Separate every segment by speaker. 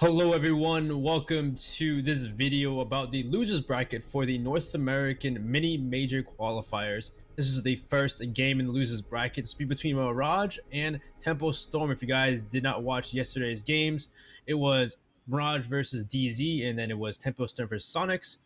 Speaker 1: Hello everyone, welcome to this video about the losers bracket for the North American Mini Major Qualifiers. This is the first game in the losers bracket. It's between Mirage and Tempo Storm. If you guys did not watch yesterday's games, it was Mirage versus DZ, and then it was Tempo Storm versus Sonics.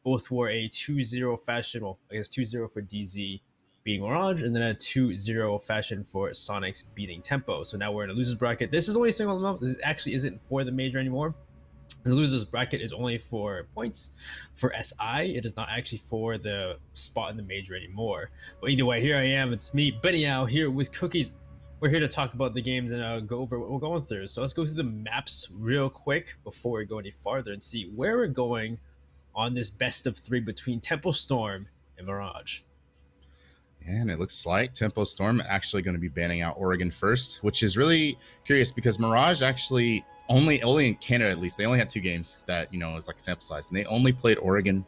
Speaker 1: Both were a 2-0 fashion, well, I guess 2-0 for DZ beating Mirage, and then a 2-0 fashion for Sonics beating Tempo. So now we're in a losers bracket. This is only a single amount. This actually isn't for the major anymore. The losers bracket is only for points for SI. It is not actually for the spot in the major anymore. But either way, here I am. It's me, Benny out here with Cookies. We're here to talk about the games and go over what we're going through. So let's go through the maps real quick before we go any farther and see where we're going on this best of three between Tempo Storm and Mirage.
Speaker 2: And it looks like Tempo Storm actually going to be banning out Oregon first, which is really curious because Mirage actually only in Canada, at least, they only had two games that, is like sample size, and they only played Oregon.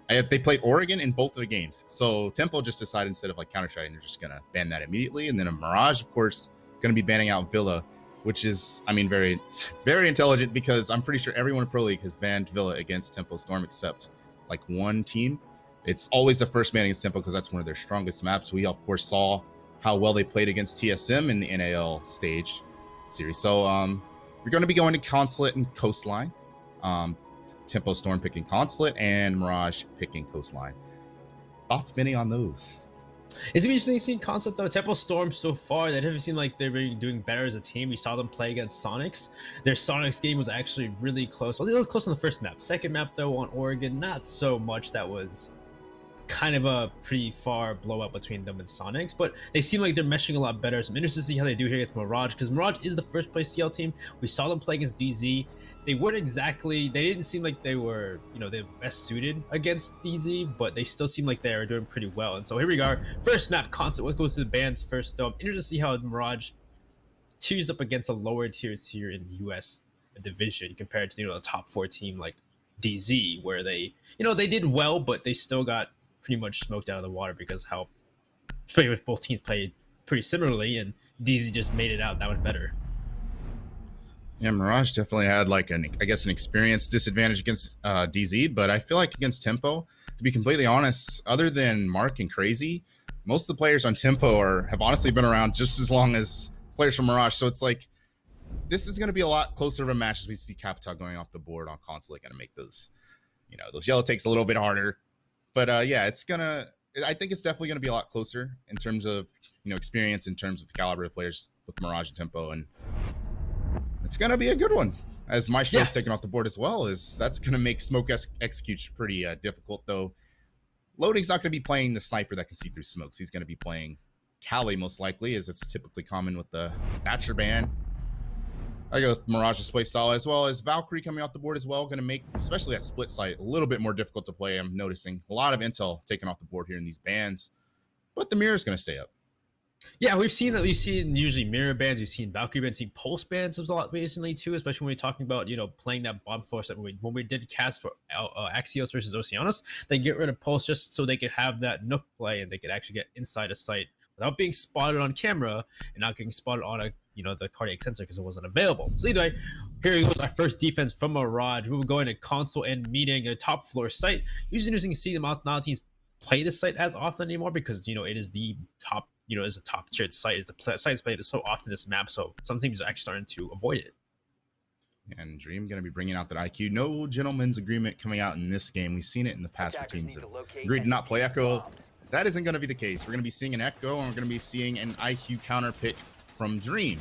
Speaker 2: They played Oregon in both of the games. So Tempo just decided instead of like counter-striking, they're just going to ban that immediately. And then a Mirage, of course, going to be banning out Villa, which is, very, very intelligent because I'm pretty sure everyone in Pro League has banned Villa against Tempo Storm except like one team. It's always the first man against Tempo because that's one of their strongest maps. We, of course, saw how well they played against TSM in the NAL stage series. So we're going to be going to Consulate and Coastline. Tempo Storm picking Consulate and Mirage picking Coastline. Thoughts, Benny, on those?
Speaker 1: It's interesting seeing Concept though. Tempo Storm so far, they haven't seemed like they're really doing better as a team. We saw them play against Sonics. Their Sonics game was actually really close. Well, it was close on the first map. Second map though on Oregon, not so much. That was kind of a pretty far blowout between them and Sonics, but they seem like they're meshing a lot better. So I'm interested to see how they do here with Mirage, because Mirage is the first place CL team. We saw them play against DZ. They didn't seem like they were, the best suited against DZ, but they still seem like they are doing pretty well. And so here we are, first map Concept. Let's go to the bands first though. I'm interested to see how Mirage tears up against a lower tiers here in the US division compared to, the top 4 team like DZ, where they did well, but they still got pretty much smoked out of the water because how pretty much both teams played pretty similarly, and DZ just made it out that much better.
Speaker 2: Yeah, Mirage definitely had like an experience disadvantage against DZ, but I feel like against Tempo, to be completely honest, other than Mark and Crazy, most of the players on Tempo have honestly been around just as long as players from Mirage. So it's like this is going to be a lot closer of a match as we see Capital going off the board on Consulate, going to make those yellow takes a little bit harder. But yeah, I think it's definitely going to be a lot closer in terms of, experience, in terms of the caliber of players with Mirage and Tempo. And it's going to be a good one. As Maestro's taken off the board as well, that's going to make Smoke execute pretty difficult, though. Loading's not going to be playing the sniper that can see through smokes. He's going to be playing Cali most likely, as it's typically common with the Thatcher ban. I go with Mirage's play style, as well as Valkyrie coming off the board as well, going to make, especially that split site, a little bit more difficult to play. I'm noticing a lot of intel taken off the board here in these bans, but the mirror is going to stay up.
Speaker 1: Yeah, we've seen usually mirror bans, we've seen Valkyrie bans, seen pulse bans a lot recently too, especially when we're talking about, playing that bomb force that when we did cast for Axios versus Oceanus, they get rid of pulse just so they could have that nook play and they could actually get inside a site without being spotted on camera and not getting spotted on the cardiac sensor because it wasn't available. So either way, here goes our first defense from Mirage. We will go into console and meeting a top floor site. Usually interesting to see the amount of teams play this site as often anymore because, it is the top, is a top tiered site. The site's played so often this map, so some teams are actually starting to avoid it.
Speaker 2: And Dream going to be bringing out that IQ. No gentleman's agreement coming out in this game. We've seen it in the past where teams have agreed to not play Echo. That isn't going to be the case. We're going to be seeing an Echo, and we're going to be seeing an IQ counter pick from Dream.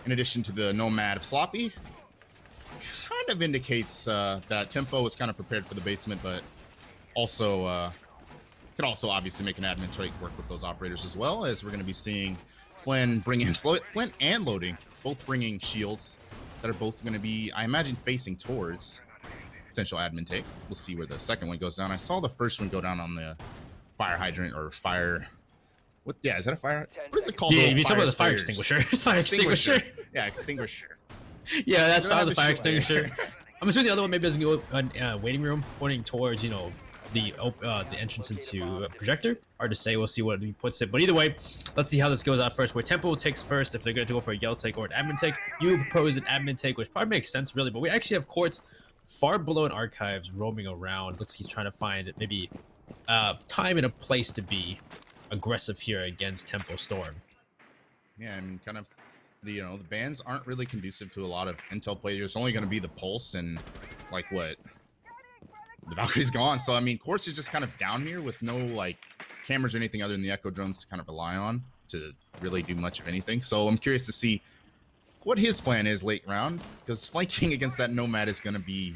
Speaker 2: In addition to the Nomad of Sloppy, kind of indicates that Tempo is kind of prepared for the basement, but also can also obviously make an admin trait work with those operators, as well as we're going to be seeing Flynn bring in Flynn and Loading, both bringing shields that are both going to be, I imagine, facing towards potential admin take. We'll see where the second one goes down. I saw the first one go down on the fire hydrant or fire. What? Yeah, is that a fire? What is it called?
Speaker 1: Yeah, you're talking about the fire extinguisher. Fire extinguisher.
Speaker 2: Yeah, extinguisher.
Speaker 1: Yeah, that's not the fire extinguisher. I'm assuming the other one maybe doesn't go in waiting room, pointing towards, the entrance into projector. Hard to say. We'll see what he puts it. But either way, let's see how this goes out first. Where Tempo takes first, if they're going to go for a yell take or an admin take. You propose an admin take, which probably makes sense really. But we actually have Quartz far below in archives roaming around. Looks like he's trying to find maybe time and a place to be aggressive here against Tempo Storm.
Speaker 2: Yeah, I mean, kind of, the bans aren't really conducive to a lot of intel play. There's only going to be the Pulse and, like, what? The Valkyrie's gone. So, I mean, Quartz is just kind of down here with no, like, cameras or anything other than the Echo drones to kind of rely on to really do much of anything. So, I'm curious to see what his plan is late round, because flanking against that Nomad is going to be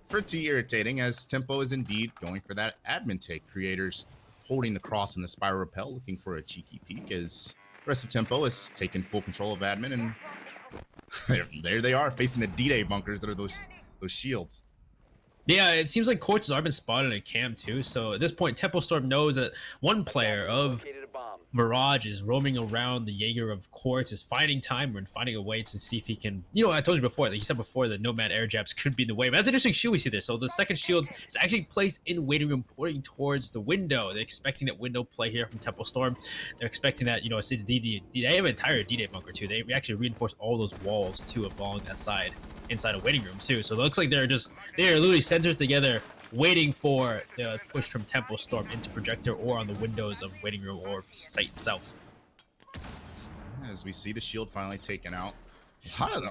Speaker 2: pretty irritating, as Tempo is indeed going for that admin take. Creators holding the cross and the spiral repel, looking for a cheeky peek, as the rest of Tempo is taking full control of admin, and there they are facing the D-Day bunkers that are those shields.
Speaker 1: Yeah, it seems like Quartz has already been spotted at cam too. So at this point, Tempo Storm knows that one player of Mirage is roaming around the Jaeger of Quartz, is finding time and finding a way to see if he can, I told you before, like you said before, the Nomad air jabs could be in the way. But that's an interesting shield we see there. So the second shield is actually placed in waiting room, pointing towards the window. They're expecting that window play here from Tempo Storm. They're expecting that, they have an entire D-Day bunker too. They actually reinforce all those walls too along that side, inside of waiting rooms too. So it looks like they are literally centered together, waiting for the push from Tempo Storm into projector or on the windows of waiting room or site itself.
Speaker 2: As we see the shield finally taken out.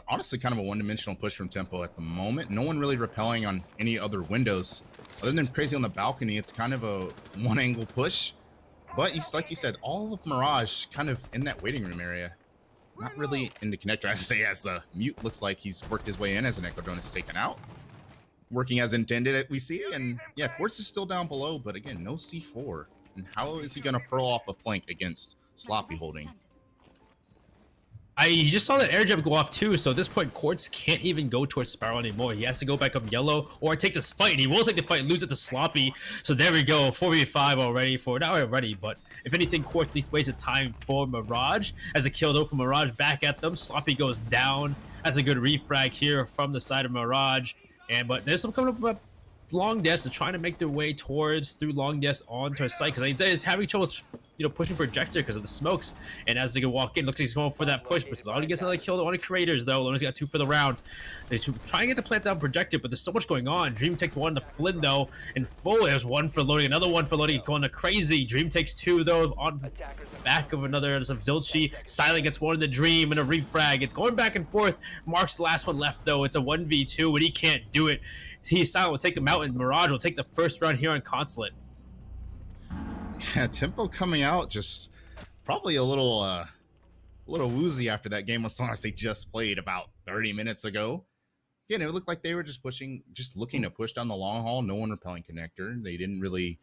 Speaker 2: Honestly, kind of a one-dimensional push from Tempo at the moment. No one really repelling on any other windows. Other than Crazy on the balcony, it's kind of a one-angle push. But like you said, all of Mirage kind of in that waiting room area. Not really in the connector. I say, as the mute looks like he's worked his way in as an Echo drone is taken out. Working as intended, we see, and yeah, Quartz is still down below, but again, no C4. And how is he going to pearl off a flank against Sloppy holding?
Speaker 1: He just saw that air jab go off too, so at this point, Quartz can't even go towards Spiral anymore. He has to go back up yellow or take this fight, and he will take the fight and lose it to Sloppy. So there we go, 4v5 already not already, but if anything, Quartz at least wasted time for Mirage. As a kill though from Mirage back at them, Sloppy goes down. That's a good refrag here from the side of Mirage. But there's some coming up long desk. They're trying to make their way through long desk onto a site because they're having trouble, pushing projector because of the smokes. And as they can walk in, looks like he's going for that push. But Lonnie gets another kill on the creators though. Lonnie's got 2 for the round. They're trying to get the plant down projector, but there's so much going on. Dream takes 1 to Flynn though, and full. There's 1 for loading, another 1 for loading, going to Crazy. Dream takes 2 though on back of another of Zilchi. Silent gets 1 in the Dream and a refrag. It's going back and forth. Mark's the last one left though. It's a 1v2 and he can't do it. Silent will take him out, and Mirage will take the first round here on Consulate.
Speaker 2: Yeah, Tempo coming out just probably a little woozy after that game with Sonos they just played about 30 minutes ago. Again, it looked like they were just looking to push down the long haul. No one repelling connector. They didn't really,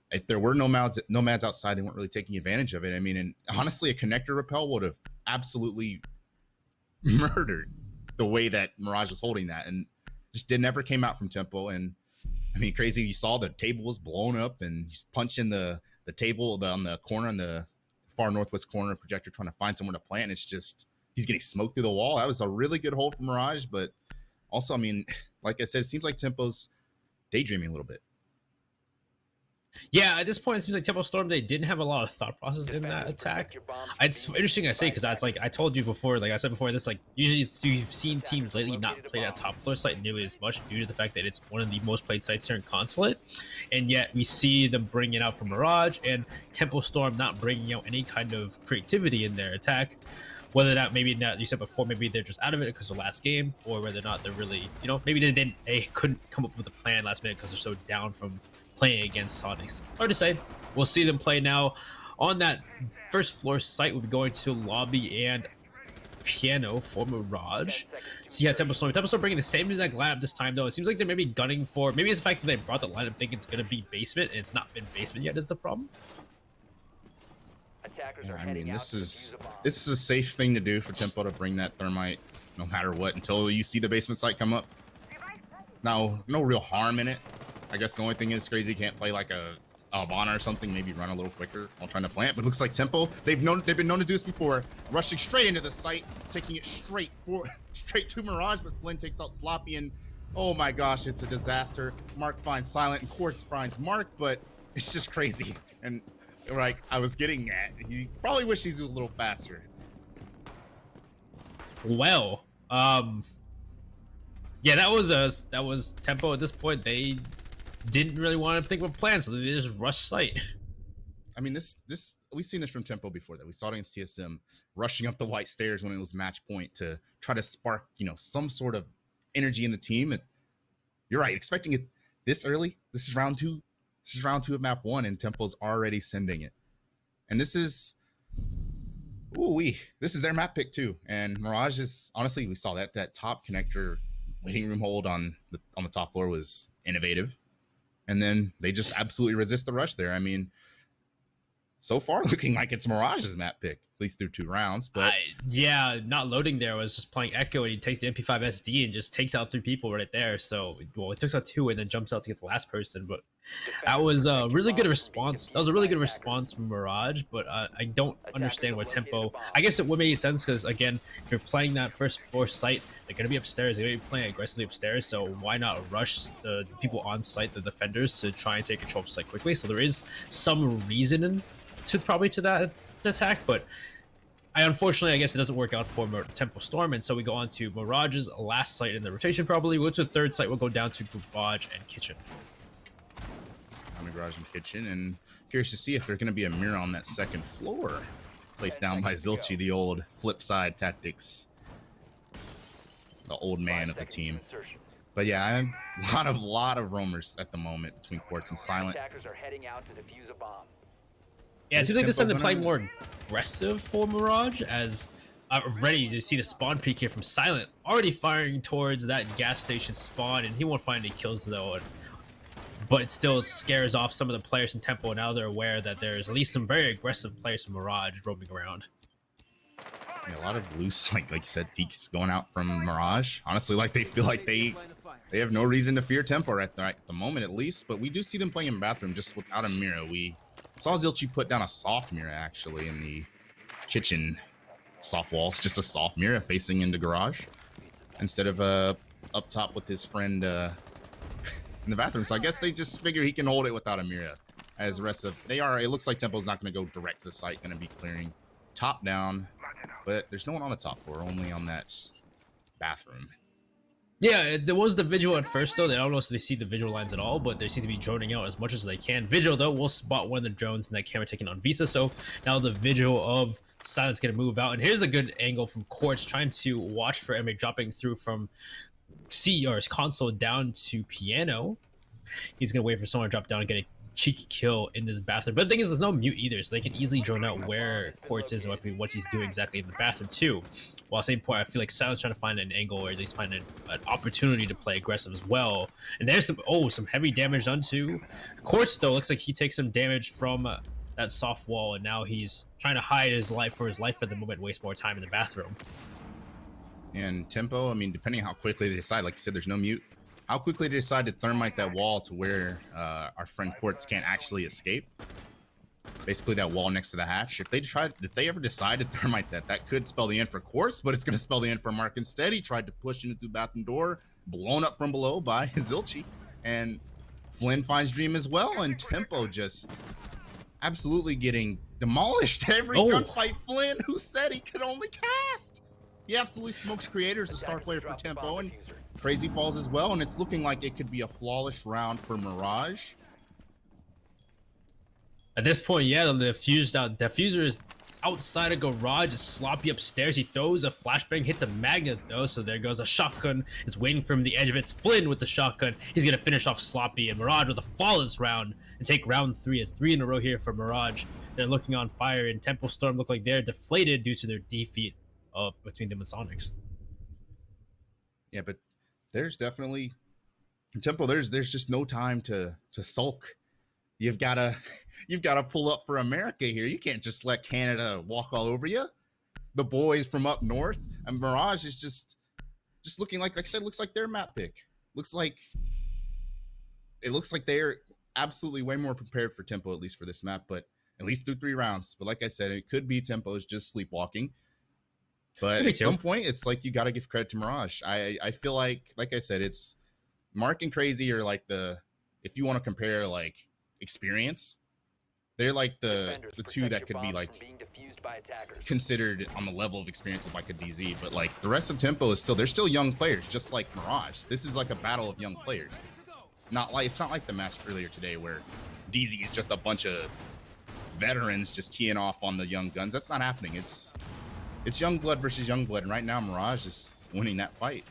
Speaker 2: if there were nomads outside, they weren't really taking advantage of it. I mean, and honestly, a connector repel would have absolutely murdered the way that Mirage was holding that, and just never came out from Tempo. And I mean, Crazy, you saw the table was blown up and he's punching the table on the corner, on the far northwest corner of projector, trying to find somewhere to plant. And it's just, he's getting smoked through the wall. That was a really good hold from Mirage, but also, I mean, like I said, it seems like Tempo's daydreaming a little bit.
Speaker 1: Yeah, at this point, it seems like Tempo Storm, they didn't have a lot of thought process in that attack. It's interesting I say, because that's like I told you before, like I said before, this like usually you've seen teams lately not play that top floor site nearly as much due to the fact that it's one of the most played sites here in Consulate, and yet we see them bring it out from Mirage and Tempo Storm not bringing out any kind of creativity in their attack. Whether that maybe not, you said before, maybe they're just out of it because of the last game, or whether or not they're really, maybe they couldn't come up with a plan last minute because they're so down from playing against Sonics. Hard to say. We'll see them play now on that first floor site. We'll be going to lobby and piano for Mirage. See how Tempo Storm bringing the same exact lineup this time though. It seems like they're maybe gunning for, maybe it's the fact that they brought the lineup thinking it's going to be basement and it's not been basement yet is the problem.
Speaker 2: Yeah, I mean, this is a safe thing to do for Tempo to bring that thermite no matter what until you see the basement site come up. Now, no real harm in it. I guess the only thing is Crazy can't play like a Albana or something, maybe run a little quicker while trying to plant, but it looks like Tempo, they've been known to do this before, rushing straight into the site, taking it straight to Mirage, but Flynn takes out Sloppy, and Oh my gosh, it's a disaster. Mark finds Silent and Quartz finds Mark, but it's just crazy. And like I was getting at, he probably wish he's a little faster.
Speaker 1: Well, yeah, that was Tempo at this point. They didn't really want to think of a plan, so they just rushed site.
Speaker 2: I mean, this we've seen this from Tempo before. That we saw it against TSM, rushing up the white stairs when it was match point to try to spark, some sort of energy in the team. And you're right, expecting it this early. This is round two. This is round two of map one, and Tempo's already sending it. And this is, this is their map pick too. And Mirage is honestly, we saw that top connector waiting room hold on the top floor was innovative, and then they just absolutely resist the rush there. I mean, so far looking like it's Mirage's map pick, at least through 2 rounds. But
Speaker 1: yeah, not loading there, was just playing Echo, and he takes the MP5 SD and just takes out 3 people right there. So, well, it takes out 2 and then jumps out to get the last person. But that was a really good response. That was a really good response from Mirage, but I don't understand what Tempo. I guess it would make sense because, again, if you're playing that first floor site, they're going to be upstairs. They're going to be playing aggressively upstairs, so why not rush the people on site, the defenders, to try and take control of the site quickly? So there is some reason to that attack, but unfortunately, I guess it doesn't work out for Tempo Storm, and so we go on to Mirage's last site in the rotation. Probably we'll go to the 3rd site. We'll go down to Garage and Kitchen.
Speaker 2: On the Garage and Kitchen, and curious to see if there's going to be a mirror on that 2nd floor, placed down by Zilchi, the old flip side tactics, the old man of the team. But yeah, a lot of roamers at the moment between Quartz and Silent.
Speaker 3: Attackers are heading out to defuse a bomb.
Speaker 1: Yeah, it seems like this time they're playing more aggressive for Mirage, as ready to see the spawn peek here from Silent, already firing towards that gas station spawn, and he won't find any kills though. But it still scares off some of the players in Tempo. Now they're aware that there's at least some very aggressive players from Mirage roaming around.
Speaker 2: Yeah, a lot of loose, like you said, peeks going out from Mirage. Honestly, like they feel like they have no reason to fear Tempo at the moment, at least. But we do see them playing in bathroom just without a mirror. We saw Zilchi put down a soft mirror actually in the kitchen soft walls, just a soft mirror facing into Garage instead of up top with his friend in the bathroom. So I guess they just figure he can hold it without a mirror. As the rest of it looks like Tempo's not going to go direct to the site, going to be clearing top down, but there's no one on the top floor, only on that bathroom.
Speaker 1: Yeah, there was the visual at first, though. They don't know if they see the visual lines at all, but they seem to be droning out as much as they can. Visual, though, will spot one of the drones in that camera taken on Visa, so now the visual of Silent's going to move out. And here's a good angle from Quartz, trying to watch for Emmy dropping through from console down to piano. He's going to wait for someone to drop down and get a cheeky kill in this bathroom. But the thing is, there's no mute either, so they can easily drone out where Quartz is and what he's doing exactly in the bathroom too. While at the same point, I feel like Silent's trying to find an angle, or at least find an opportunity to play aggressive as well. And there's some heavy damage done to Quartz, though. Looks like he takes some damage from that soft wall, and now he's trying to hide his life at the moment, waste more time in the bathroom.
Speaker 2: And Tempo, I mean, depending on how quickly they decide, like you said, there's no mute. How quickly they decide to thermite that wall to where our friend Quartz can't actually escape. Basically, that wall next to the hatch. If they ever decide to thermite that could spell the end for Quartz, but it's going to spell the end for Mark instead. He tried to push into the bathroom door, blown up from below by Zilchi. And Flynn finds Dream as well, and Tempo just absolutely getting demolished. Every gunfight, Flynn, who said he could only cast. He absolutely smokes Creator as a star player for Tempo, and Crazy falls as well, and it's looking like it could be a flawless round for Mirage.
Speaker 1: At this point, yeah, the diffuser is outside of Garage, is sloppy upstairs. He throws a flashbang, hits a magnet though, so there goes a shotgun. It's waiting for him the edge of it. It's Flynn with the shotgun. He's gonna finish off Sloppy, and Mirage with a flawless round and take round 3. It's 3 in a row here for Mirage. They're looking on fire, and Tempo Storm look like they're deflated due to their defeat between them and Sonics.
Speaker 2: Yeah, but there's definitely Tempo. There's just no time to sulk. You've gotta pull up for America here. You can't just let Canada walk all over you. The boys from up north, and Mirage is just looking like I said, looks like their map pick. Looks like they're absolutely way more prepared for Tempo, at least for this map, but at least through 3 rounds. But like I said, it could be Tempo's just sleepwalking. But at some point, it's like you got to give credit to Mirage. I feel like I said, it's Mark and Crazy are like if you want to compare like experience, they're like the two that could be like considered on the level of experience of like a DZ, but like the rest of Tempo is they're still young players, just like Mirage. This is like a battle of young players. It's not like the match earlier today where DZ is just a bunch of veterans just teeing off on the young guns. That's not happening. It's young blood versus young blood, and right now Mirage is winning that fight.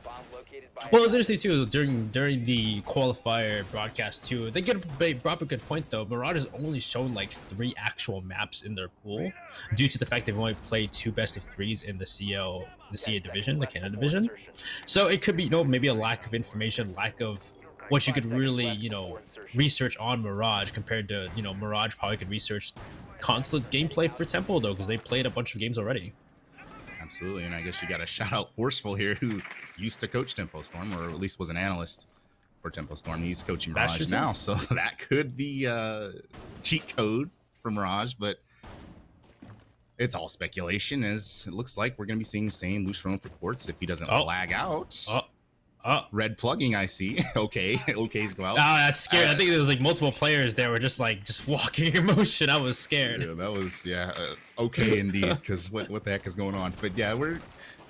Speaker 1: Well, it's interesting too during the qualifier broadcast too. They brought up a good point though. Mirage has only shown like 3 actual maps in their pool, due to the fact they've only played 2 best of 3s in the CA division, the Canada division. So it could be maybe a lack of information, lack of what you could really research on Mirage compared to Mirage probably could research Consulate's gameplay for Tempo though, because they played a bunch of games already.
Speaker 2: Absolutely, and I guess you got to shout out Forceful here, who used to coach Tempo Storm, or at least was an analyst for Tempo Storm. He's coaching Mirage now, so that could be cheat code for Mirage, but it's all speculation, as it looks like we're going to be seeing the same loose roam for Quartz if he doesn't lag out. Red plugging, I see. Ok's go out.
Speaker 1: That's scary. I think there was like multiple players there were just walking in motion. I was scared.
Speaker 2: Yeah, that was okay indeed, because what the heck is going on? But yeah, we're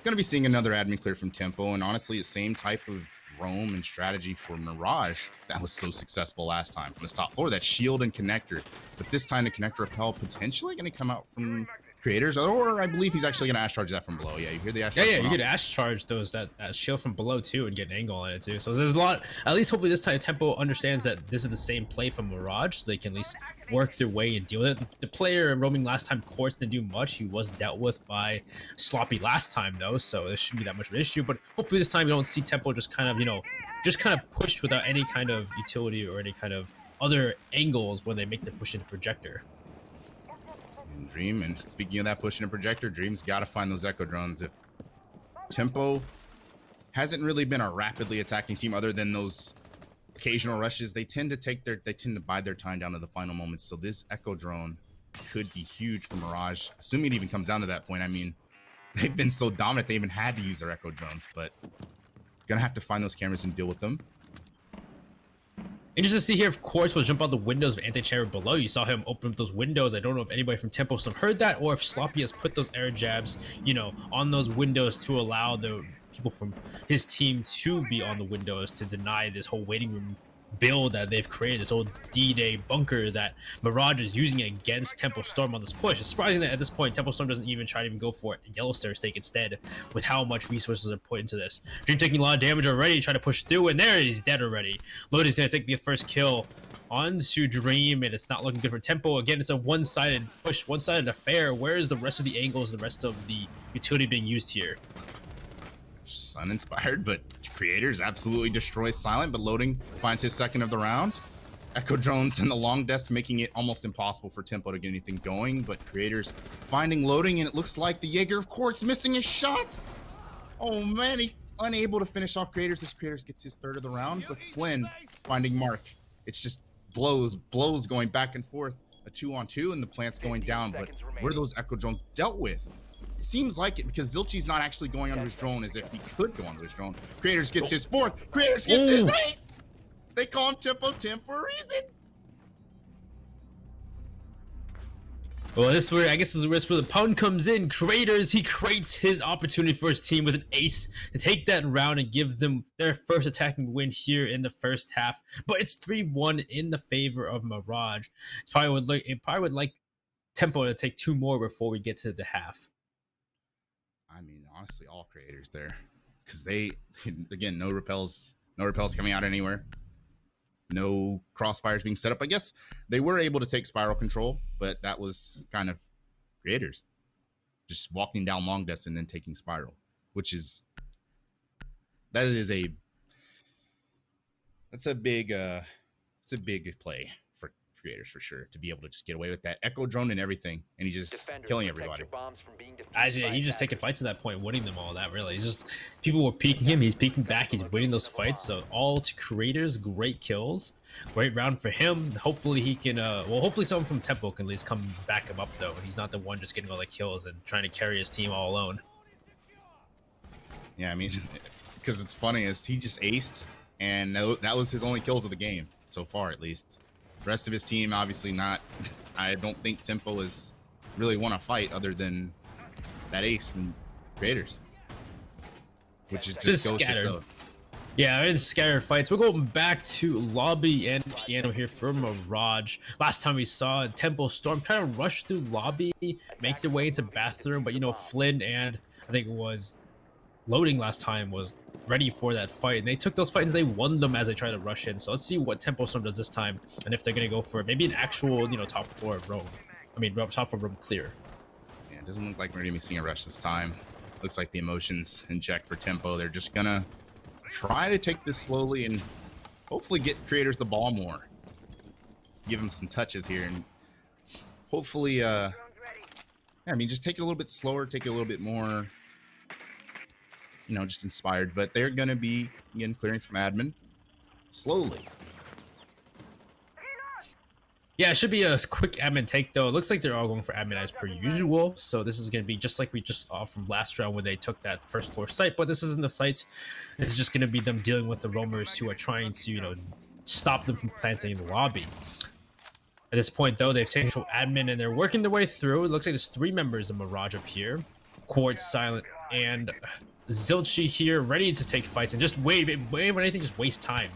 Speaker 2: gonna be seeing another admin clear from Tempo, and honestly the same type of roam and strategy for Mirage that was so successful last time from this top floor, that shield and connector. But this time the connector repel potentially gonna come out from Creators, or I believe he's actually gonna Ash Charge that from below. Yeah, you hear the Ash Charge.
Speaker 1: Yeah, you could Ash Charge that shield from below too and get an angle on it too. So there's a lot. At least hopefully this time Tempo understands that this is the same play from Mirage, so they can at least work their way and deal with it. The player roaming last time Quartz didn't do much. He was dealt with by Sloppy last time though, so it shouldn't be that much of an issue. But hopefully this time you don't see Tempo just kind of pushed without any kind of utility or any kind of other angles when they make the push into projector.
Speaker 2: Dream, and speaking of that pushing a projector, Dream's got to find those echo drones. If Tempo hasn't really been a rapidly attacking team other than those occasional rushes, they tend to bide their time down to the final moments. So this echo drone could be huge for Mirage, assuming it even comes down to that point. I mean, they've been so dominant they even had to use their echo drones, but gonna have to find those cameras and deal with them.
Speaker 1: Interesting to see here if Quartz will jump out the windows of anti-chamber below. You saw him open up those windows. I don't know if anybody from Tempo Storm heard that, or if Sloppy has put those air jabs, on those windows to allow the people from his team to be on the windows to deny this whole waiting room build that they've created, this old D-Day bunker that Mirage is using against Tempo Storm on this push. It's surprising that at this point Tempo Storm doesn't even try to go for it. Yellow Stairs take instead, with how much resources are put into this. Dream taking a lot of damage already, trying to push through, and there he's dead already. Lody's gonna take the first kill onto Dream, and it's not looking good for Tempo. Again, it's a one-sided push, one-sided affair. Where is the rest of the angles, the rest of the utility being used here?
Speaker 2: Uninspired, but Creators absolutely destroys Silent, but Loading finds his second of the round. Echo drones and the long desk making it almost impossible for Tempo to get anything going, but Creators finding Loading, and it looks like the Jaeger of course missing his shots. Oh man, he unable to finish off Creators as Creators gets his third of the round, but Flynn finding Mark. It's just blows going back and forth, a 2-on-2, and the plant's going down, but where are those Echo drones dealt with? It seems like it, because Zilchi's not actually going onto his drone as if he could go onto his drone. Creators gets his fourth. Creators gets his ace. They call him Tempo Tim for a reason.
Speaker 1: Well, this is where the pun comes in. Creators, he creates his opportunity for his team with an ace to take that round and give them their first attacking win here in the first half. But it's 3-1 in the favor of Mirage. It probably would like Tempo to take 2 more before we get to the half.
Speaker 2: I mean, honestly, all Creators there, because they, again, no repels coming out anywhere, no crossfires being set up. I guess they were able to take spiral control, but that was kind of Creators just walking down long desk and then taking spiral, which is that's a big play for Creators for sure, to be able to just get away with that echo drone and everything, and he's just killing everybody.
Speaker 1: He's just taking fights at that point, winning them all. That really, he's just, people were peeking him, he's peeking back, he's winning those fights. So all to Creators, great kills, great round for him. Hopefully he can hopefully someone from Tempo can at least come back him up though, and he's not the one just getting all the kills and trying to carry his team all alone.
Speaker 2: Yeah, I mean, because it's funny, is he just aced and that was his only kills of the game so far, at least. The rest of his team, obviously not. I don't think Tempo has really won a fight other than that ace from Creators, which is just goes to show.
Speaker 1: Yeah, in scattered fights. We're going back to lobby and piano here for Mirage. Last time we saw Tempo Storm try to rush through lobby, make their way into bathroom, but you know, Flynn and I think it was Loading last time was ready for that fight, and they took those fights, they won them as they try to rush in. So let's see what Tempo Storm does this time, and if they're gonna go for maybe an actual, you know, top floor roam. I mean, top floor roam clear.
Speaker 2: Yeah, it doesn't look like we're gonna be seeing a rush this time. Looks like the emotions in check for Tempo. They're just gonna try to take this slowly and hopefully get Creators the ball more. Give him some touches here, and hopefully, yeah, I mean, just take it a little bit slower, take it a little bit more, you know, just inspired. But they're going to be, again, clearing from admin slowly.
Speaker 1: Yeah, it should be a quick admin take, though. It looks like they're all going for admin as per usual. So this is going to be just like we just saw from last round where they took that first floor site. But this isn't the site. It's just going to be them dealing with the roamers who are trying to, you know, stop them from planting in the lobby. At this point, though, they've taken control admin and they're working their way through. It looks like there's 3 members of Mirage up here. Quartz, Silent, and Zilchi here, ready to take fights and just wait when anything, just waste time.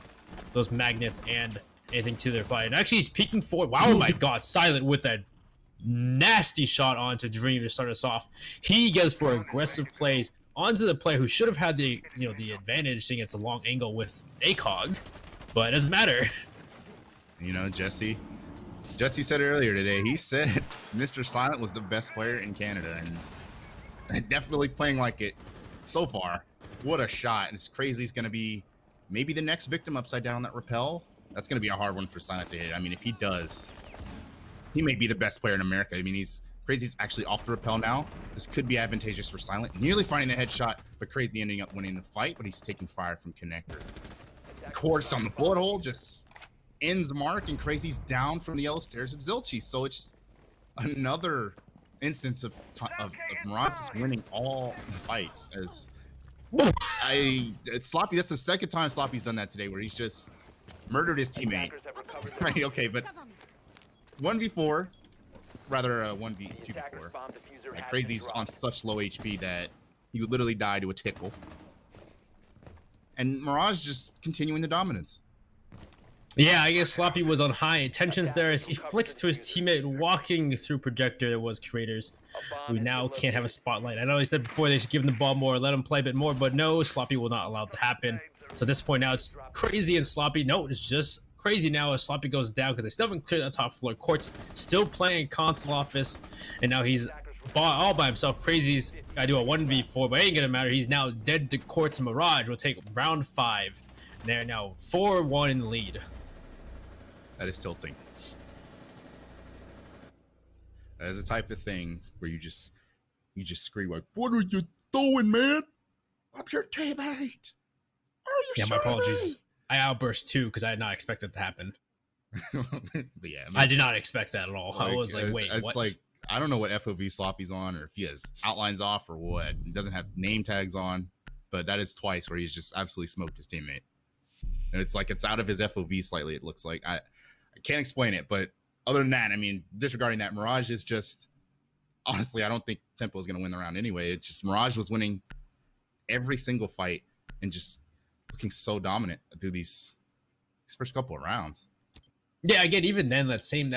Speaker 1: Those magnets and anything to their fight. And actually, he's peeking forward. Wow, oh my god, Silent with that nasty shot onto Dream to start us off. He goes for aggressive plays onto the player who should have had the, you know, the advantage, seeing it's a long angle with ACOG, but it doesn't matter.
Speaker 2: You know, Jesse said it earlier today. He said Mr. Silent was the best player in Canada, and definitely playing like it so far. What a shot. And it's crazy. He's going to be maybe the next victim upside down on that rappel. That's going to be a hard one for Silent to hit. I mean, if he does, he may be the best player in America. I mean, Crazy's actually off the rappel now. This could be advantageous for Silent. Nearly finding the headshot, but Crazy ending up winning the fight, but he's taking fire from Connector. Quartz on the bullet hole just ends Mark, and Crazy's down from the yellow stairs of Zilchi. So it's another instance of Mirage just winning all the fights. As Sloppy, that's the second time Sloppy's done that today, where he's just murdered his teammate. Right, okay, but 1v4, rather 2v4. And Crazy's on such low HP that he would literally die to a tickle. And Mirage just continuing the dominance.
Speaker 1: Yeah, I guess Sloppy was on high tensions there as he flicks to his teammate walking through projector. There was Creators who now can't have a spotlight. I know he said before they should give him the ball more, let him play a bit more, but no, Sloppy will not allow it to happen. So at this point now it's Crazy and Sloppy. No, it's just Crazy now as Sloppy goes down because they still haven't cleared that top floor. Quartz still playing console office, and now he's all by himself. Crazy's gotta do a 1v4, but it ain't gonna matter. He's now dead to Quartz. And Mirage will take round 5. They're now 4-1 in the lead.
Speaker 2: That is tilting. That is the type of thing where you just scream like, "What are you doing, man? I'm your teammate.
Speaker 1: Yeah, my apologies. I outburst too because I did not expect that to happen.
Speaker 2: Yeah,
Speaker 1: I did not expect that at all. I was like, wait,
Speaker 2: it's
Speaker 1: what?
Speaker 2: Like, I don't know what FOV Sloppy's on, or if he has outlines off or what. He doesn't have name tags on, but that is twice where he's just absolutely smoked his teammate. And it's like it's out of his FOV slightly, it looks like. I can't explain it, but other than that, I mean, disregarding that, Mirage is just, honestly, I don't think Tempo is going to win the round anyway. It's just Mirage was winning every single fight and just looking so dominant through these first couple of rounds.
Speaker 1: Yeah, again, even then, that same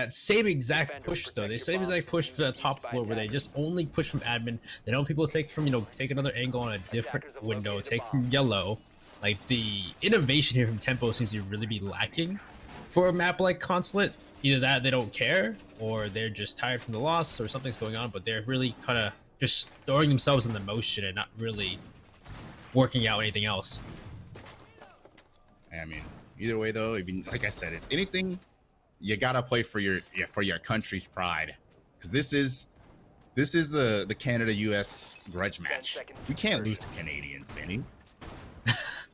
Speaker 1: exact push though, the same exact push for the top floor where they just only push from admin. They know people take from, you know, take another angle on a different window, take from yellow. Like, the innovation here from Tempo seems to really be lacking for a map like Consulate. Either that they don't care, or they're just tired from the loss, or something's going on, but they're really kind of just throwing themselves in the motion and not really working out anything else.
Speaker 2: I mean, either way though, even like I said, if anything, you gotta play for your country's pride, because this is the Canada-US grudge match. We can't lose to Canadians, Benny.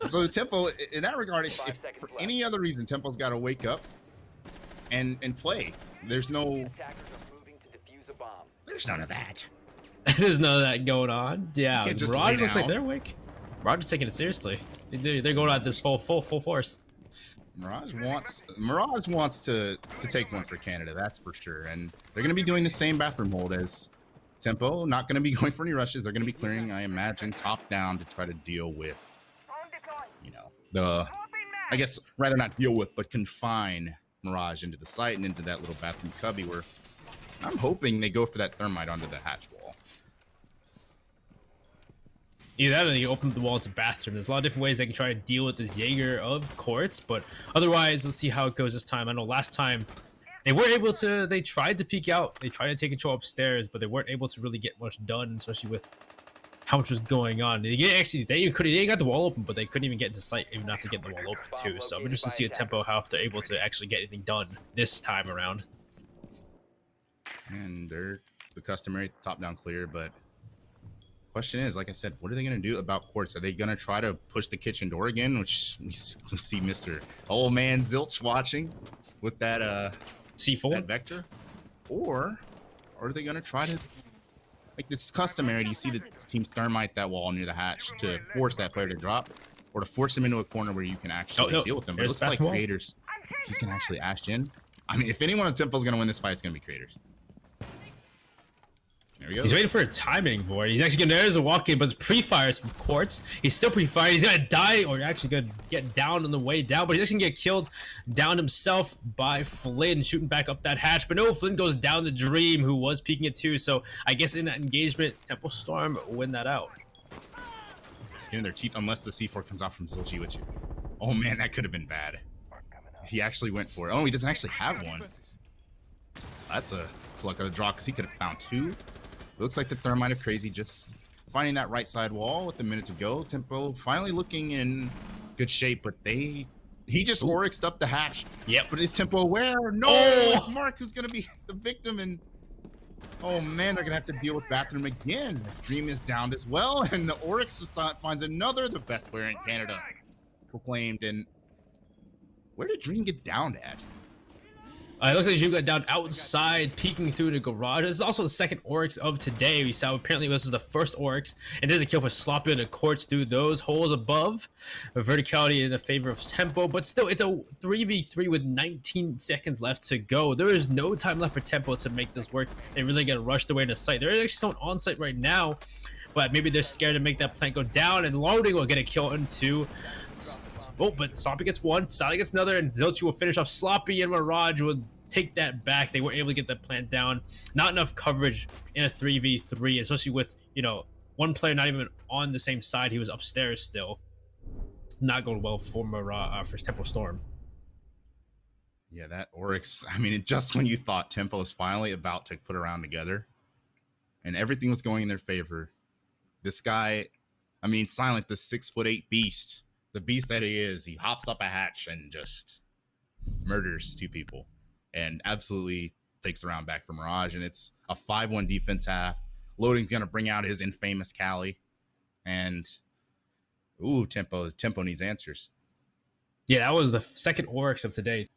Speaker 2: So the Tempo, in that regard, if for any other reason, Tempo's got to wake up and play. There's none of that.
Speaker 1: There's none of that going on. Yeah,
Speaker 2: Mirage
Speaker 1: looks like they're awake. Mirage is taking it seriously. They're going at this full force.
Speaker 2: Mirage wants to take one for Canada, that's for sure. And they're going to be doing the same bathroom hold as Tempo. Not going to be going for any rushes. They're going to be clearing, I imagine, top down to try to deal with, you know, I guess rather not deal with, but confine Mirage into the site and into that little bathroom cubby where I'm hoping they go for that thermite onto the hatch wall.
Speaker 1: Either that or they open the wall to bathroom. There's a lot of different ways they can try to deal with this Jaeger of courts, but otherwise, let's see how it goes this time. I know last time they weren't able to, they tried to peek out, they tried to take control upstairs, but they weren't able to really get much done, especially with how much was going on. They got the wall open, but they couldn't even get into sight even after getting the wall open too. So we're just to see a Tempo how if they're able to actually get anything done this time around.
Speaker 2: And they're the customary top-down clear, but question is, like I said, what are they going to do about quartz? Are they going to try to push the kitchen door again, which we see Mr. Old Man Zilch watching with that
Speaker 1: C4
Speaker 2: that vector, or are they going to try to, like it's customary, you see the teams thermite that wall near the hatch to force that player to drop or to force them into a corner where you can actually deal with them. But it looks like Creators, he's going to actually ash in. I mean, if anyone on Tempo is going to win this fight, it's going to be Creators. There we go.
Speaker 1: He's waiting for a timing void. He's actually there's a walk in, but it's pre-fires from Quartz. He's still pre-fired. He's gonna die, or actually gonna get down on the way down, but he's actually gonna get killed down himself by Flynn, shooting back up that hatch. But no, Flynn goes down the Dream, who was peeking it too. So I guess in that engagement, Tempo Storm win that out.
Speaker 2: Skinning their teeth unless the C4 comes out from Zilchi, which, oh man, that could have been bad. He actually went for it. Oh, he doesn't actually have one. That's luck of the draw because he could have found two. It looks like the thermite of Crazy just finding that right side wall with a minute to go. Tempo finally looking in good shape, but he just Oryxed up the hatch.
Speaker 1: Yep.
Speaker 2: But is Tempo aware? No, it's Mark who's gonna be the victim, and oh man, they're gonna have to deal with bathroom again. Dream is downed as well, and the Oryx finds another the best player in Canada proclaimed. And where did Dream get downed at?
Speaker 1: It looks like Dream got down outside, peeking through the garage. This is also the second Oryx of today. We saw apparently this is the first Oryx, and there's a kill for Sloppy and the Quartz through those holes above. A verticality in the favor of Tempo, but still, it's a 3v3 with 19 seconds left to go. There is no time left for Tempo to make this work and really get rushed away to site. There is actually someone on site right now, but maybe they're scared to make that plant go down, and Loading will get a kill into. Oh, but Sloppy gets one, Sally gets another, and Zilchi will finish off Sloppy, and Mirage will take that back. They were able to get that plant down. Not enough coverage in a 3v3, especially with, you know, one player not even on the same side. He was upstairs still. Not going well for for Tempo Storm.
Speaker 2: Yeah, that Oryx, I mean, just when you thought Tempo was finally about to put a round together and everything was going in their favor, this guy, I mean, Silent, the 6'8" beast, the beast that he is, he hops up a hatch and just murders two people and absolutely takes the round back from Mirage. And it's a 5-1 defense half. Loading's going to bring out his infamous Cali. And, ooh, Tempo needs answers.
Speaker 1: Yeah, that was the second Oryx of today.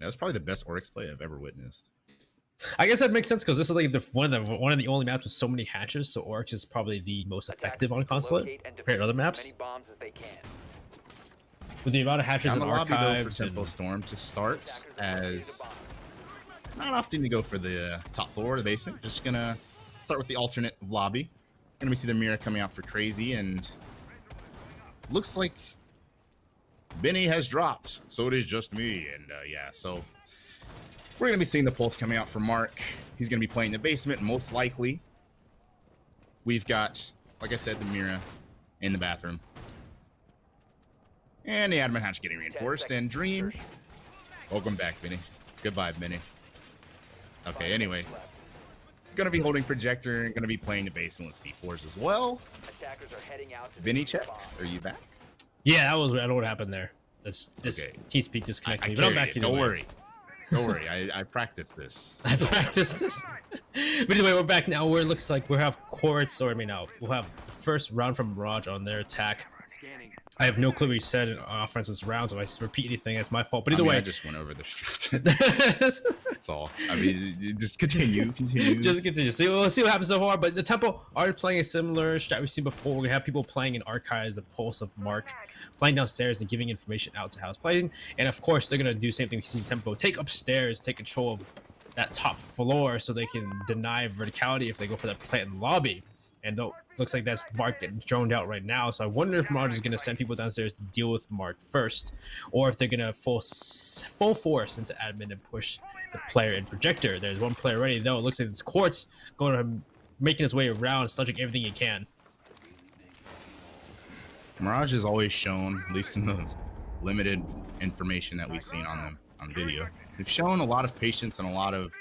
Speaker 2: That was probably the best Oryx play I've ever witnessed.
Speaker 1: I guess that makes sense because this is like one of the only maps with so many hatches, so Oryx is probably the most effective on Consulate compared to other maps. With the amount of hatches and
Speaker 2: archives. Lobby, though, for
Speaker 1: and
Speaker 2: Tempo Storm to start as not opting to go for the top floor or the basement. Just gonna start with the alternate lobby. Gonna see the mirror coming out for Crazy, and looks like Benny has dropped. So it is just me, and yeah, so we're going to be seeing the pulse coming out from Mark. He's going to be playing the basement, most likely. We've got, like I said, the Mira in the bathroom. And the admin hatch getting reinforced. And Dream, welcome back, Benny. Goodbye, Benny. Okay, anyway. Going to be holding Projector and going to be playing the basement with C4s as well. Benny, check. Are you back?
Speaker 1: Yeah, I don't know what happened there. This
Speaker 2: okay.
Speaker 1: TeamSpeak disconnected me,
Speaker 2: but
Speaker 1: I'm back.
Speaker 2: Don't worry. Don't worry, I practiced this.
Speaker 1: I practiced this. But anyway, we're back now where it looks like we'll have Quartz, or I mean, no, we'll have first round from Mirage on their attack. I have no clue what he said in Francis round, so if I repeat anything, that's my fault. But either way,
Speaker 2: I just went over the strats. That's all. I mean, just continue.
Speaker 1: Just continue. So we'll see what happens so far. But the Tempo are playing a similar strat we've seen before. We're gonna have people playing in archives, the pulse of Mark, playing downstairs and giving information out to how it's playing. And of course, they're gonna do the same thing we've seen Tempo take upstairs, take control of that top floor, so they can deny verticality if they go for that plant in the lobby. And looks like that's Mark getting droned out right now. So I wonder if Mirage is going to send people downstairs to deal with Mark first, or if they're going to full force into admin and push the player in projector. There's one player already, though. It looks like it's Quartz going to making his way around, sludging everything he can.
Speaker 2: Mirage has always shown, at least in the limited information that we've seen on them on video, they've shown a lot of patience and a lot of,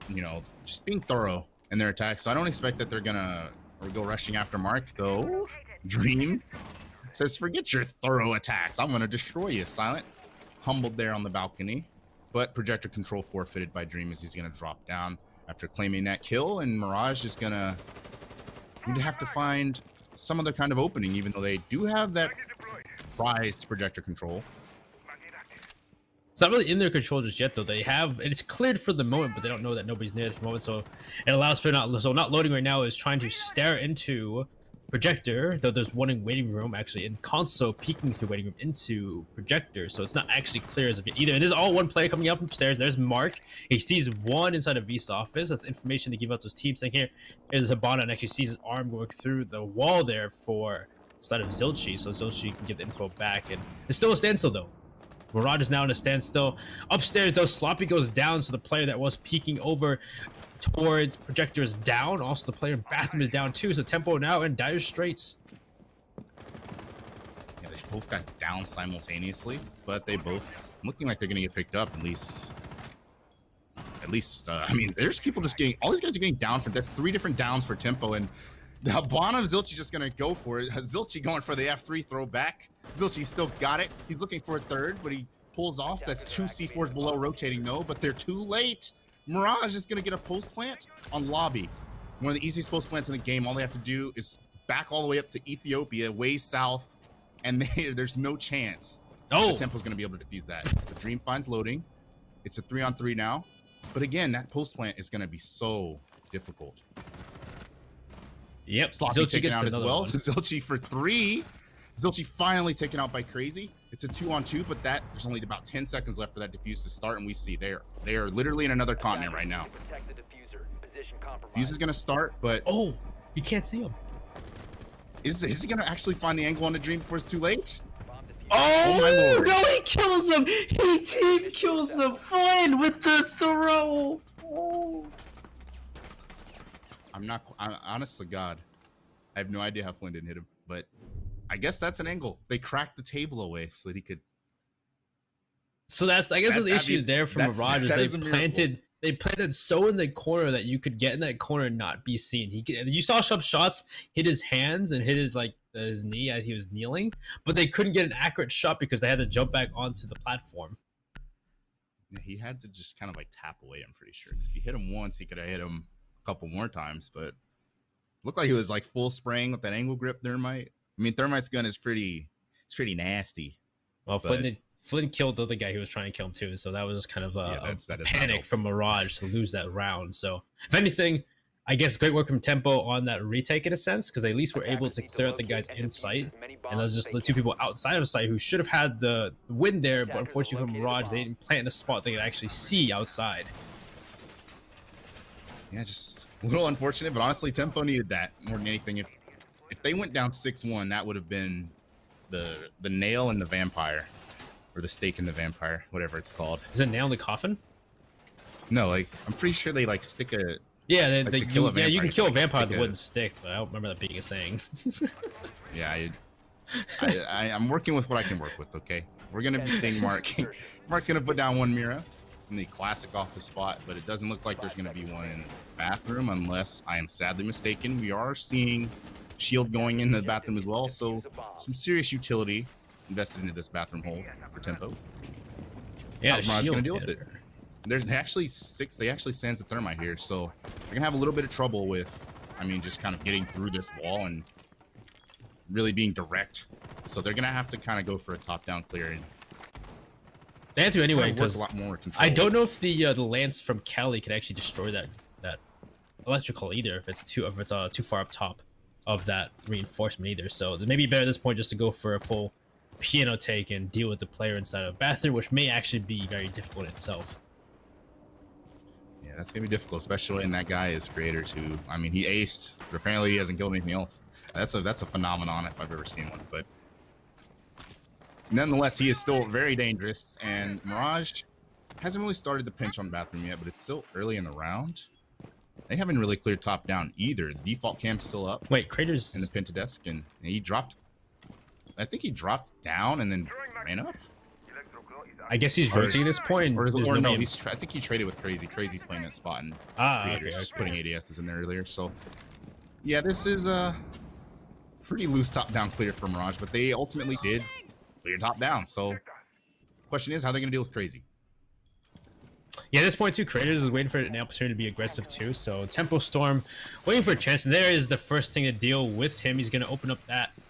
Speaker 2: you know, just being thorough in their attacks. So I don't expect that they're gonna go rushing after Mark, though. Dream says, forget your thorough attacks, I'm gonna destroy you. Silent humbled there on the balcony, but projector control forfeited by Dream as he's gonna drop down after claiming that kill, and Mirage is gonna have to find some other kind of opening, even though they do have that prized projector control.
Speaker 1: It's not really in their control just yet, though. They have, it's cleared for the moment, but they don't know that nobody's near at the moment, so it allows for not loading right now is trying to stare into projector, though there's one in waiting room, actually in console, peeking through waiting room into projector, so it's not actually clear as of yet either. And there's all one player coming up upstairs. There's Mark. He sees one inside of V's office. That's information to give out to his team, saying here's Habana, and actually sees his arm going through the wall there for side of Zilchi, so Zilchi can get the info back. And it's still a standstill, though. Mirage is now in a standstill. Upstairs, though, Sloppy goes down, so the player that was peeking over towards projector is down. Also, the player in bathroom is down too, so Tempo now in dire straits.
Speaker 2: Yeah, they both got down simultaneously, but they both looking like they're gonna get picked up at least. I mean, there's people just getting, all these guys are getting down for, that's 3 different downs for Tempo, and the Habana of Zilchi just gonna go for it. Zilchi going for the F3 throwback. Zilchi still got it. He's looking for a third, but he pulls off. That's 2 C4s below rotating, though, but they're too late. Mirage is gonna get a post plant on lobby. One of the easiest post plants in the game. All they have to do is back all the way up to Ethiopia, way south, and there's no chance the Tempo's gonna be able to defuse that. The Dream finds loading. It's a 3-on-3 now, but again, that post plant is gonna be so difficult.
Speaker 1: Yep,
Speaker 2: Sloppy taken out as well. Zilchi for 3. Zilchi finally taken out by Crazy. It's a 2-on-2, but there's only about 10 seconds left for that defuse to start, and we see they are literally in another continent right now. Defuse is gonna start, but
Speaker 1: you can't see him.
Speaker 2: Is he gonna actually find the angle on the Dream before it's too late?
Speaker 1: Oh
Speaker 2: my lord!
Speaker 1: No, he kills him. He team kills him. Flynn with the throw.
Speaker 2: Honest to God, I have no idea how Flynn didn't hit him, but I guess that's an angle. They cracked the table away so that he could.
Speaker 1: So that's, I guess, the issue there from Mirage is they planted so in the corner that you could get in that corner and not be seen. You saw some shots hit his hands and hit his knee as he was kneeling, but they couldn't get an accurate shot because they had to jump back onto the platform.
Speaker 2: Yeah, he had to just kind of like tap away, I'm pretty sure. Because if he hit him once, he could have hit him couple more times, but looked like he was like full spraying with that angle grip Thermite. I mean, Thermite's gun is pretty nasty.
Speaker 1: Well, Flynn killed the other guy who was trying to kill him too, so that was just kind of a panic from Mirage to lose that round. So if anything, I guess great work from Tempo on that retake in a sense, because they at least were able to clear out the guys in sight, and there's just the 2 people outside of sight who should have had the win there, but unfortunately for Mirage, they didn't plant in a spot they could actually see outside.
Speaker 2: Yeah, just a little unfortunate, but honestly, Tempo needed that more than anything. If they went down 6-1, that would have been the nail in the vampire, or the stake in the vampire, whatever it's called.
Speaker 1: Is it nail in the coffin?
Speaker 2: No, like I'm pretty sure they like stick a.
Speaker 1: Yeah,
Speaker 2: to kill a vampire,
Speaker 1: you can kill a vampire with a wooden stick, but I don't remember that being a saying.
Speaker 2: Yeah, I'm working with what I can work with. Okay, we're gonna be seeing Mark. Mark's gonna put down one Mira in the classic office spot, but it doesn't look like there's going to be one in the bathroom unless I am sadly mistaken. We are seeing shield going in the bathroom as well, so some serious utility invested into this bathroom hole for Tempo.
Speaker 1: Yeah,
Speaker 2: how's Mirage going to deal with it? They actually sands the Thermite here, so they're going to have a little bit of trouble with, I mean, just kind of getting through this wall, and really being direct. So they're gonna have to kind of go for a top-down clear. And
Speaker 1: they have to anyway,
Speaker 2: work
Speaker 1: because
Speaker 2: a lot more control.
Speaker 1: I don't know if the lance from Cali can actually destroy that electrical either, if it's too far up top of that reinforcement either. So it may be better at this point just to go for a full piano take and deal with the player inside of bathroom, which may actually be very difficult in itself.
Speaker 2: Yeah, that's gonna be difficult, especially when that guy is creators who, I mean, he aced, but apparently he hasn't killed anything else. That's a phenomenon if I've ever seen one. But nonetheless, he is still very dangerous, and Mirage hasn't really started the pinch on bathroom yet, but it's still early in the round. They haven't really cleared top down either. The default cam's still up.
Speaker 1: Wait, Craters
Speaker 2: in the Pentadesk, and he dropped. I think he dropped down and then ran up.
Speaker 1: I guess he's rotating this point.
Speaker 2: Or no, I think he traded with Crazy. Crazy's playing that spot, and Creators just putting ADSs in there earlier. So yeah, this is a pretty loose top down clear for Mirage, but they ultimately did clear top down. So question is, how are they gonna deal with Crazy?
Speaker 1: Yeah, at this point too, Creators is waiting for an opportunity to be aggressive too. So Tempo Storm waiting for a chance, and there is the first thing to deal with him. He's gonna open up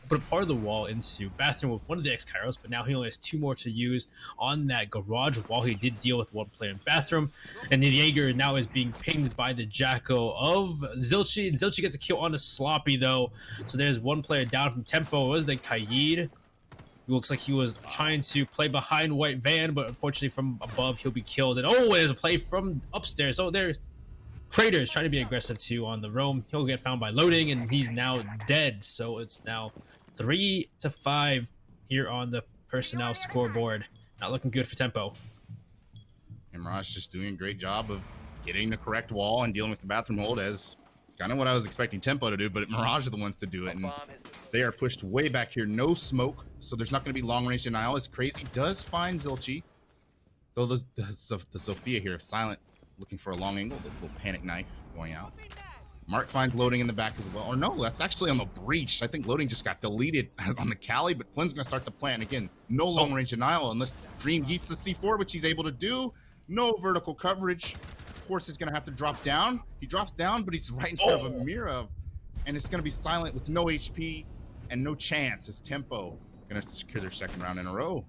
Speaker 1: put a part of the wall into bathroom with one of the X-Kairos, but now he only has 2 more to use on that garage wall. He did deal with 1 player in bathroom, and the Jaeger now is being pinged by the Jacko of Zilchi, and Zilchi gets a kill on the Sloppy though. So there's 1 player down from Tempo. It was the Kaid. He looks like he was trying to play behind White Van, but unfortunately from above he'll be killed. And oh, there's a play from upstairs. Oh, there's Craters trying to be aggressive too on the roam. He'll get found by loading, and he's now dead. So it's now 3-5 here on the personnel scoreboard. Not looking good for Tempo.
Speaker 2: And Mirage just doing a great job of getting the correct wall and dealing with the bathroom hold, as kind of what I was expecting Tempo to do, but Mirage are the ones to do it. And they are pushed way back here. No smoke, so there's not going to be long range denial, as Crazy does find Zilchi. Though the Sophia here is silent, looking for a long angle. The little panic knife going out. Mark finds loading in the back as well. Or no, that's actually on the breach. I think loading just got deleted on the Cali, but Flynn's going to start the plan. Again, no long range denial unless Dream gets the C4, which he's able to do. No vertical coverage. Of course, he's going to have to drop down. He drops down, but he's right in front of a Mira, and it's going to be silent with no HP and no chance as Tempo going to secure their 2nd round in a row.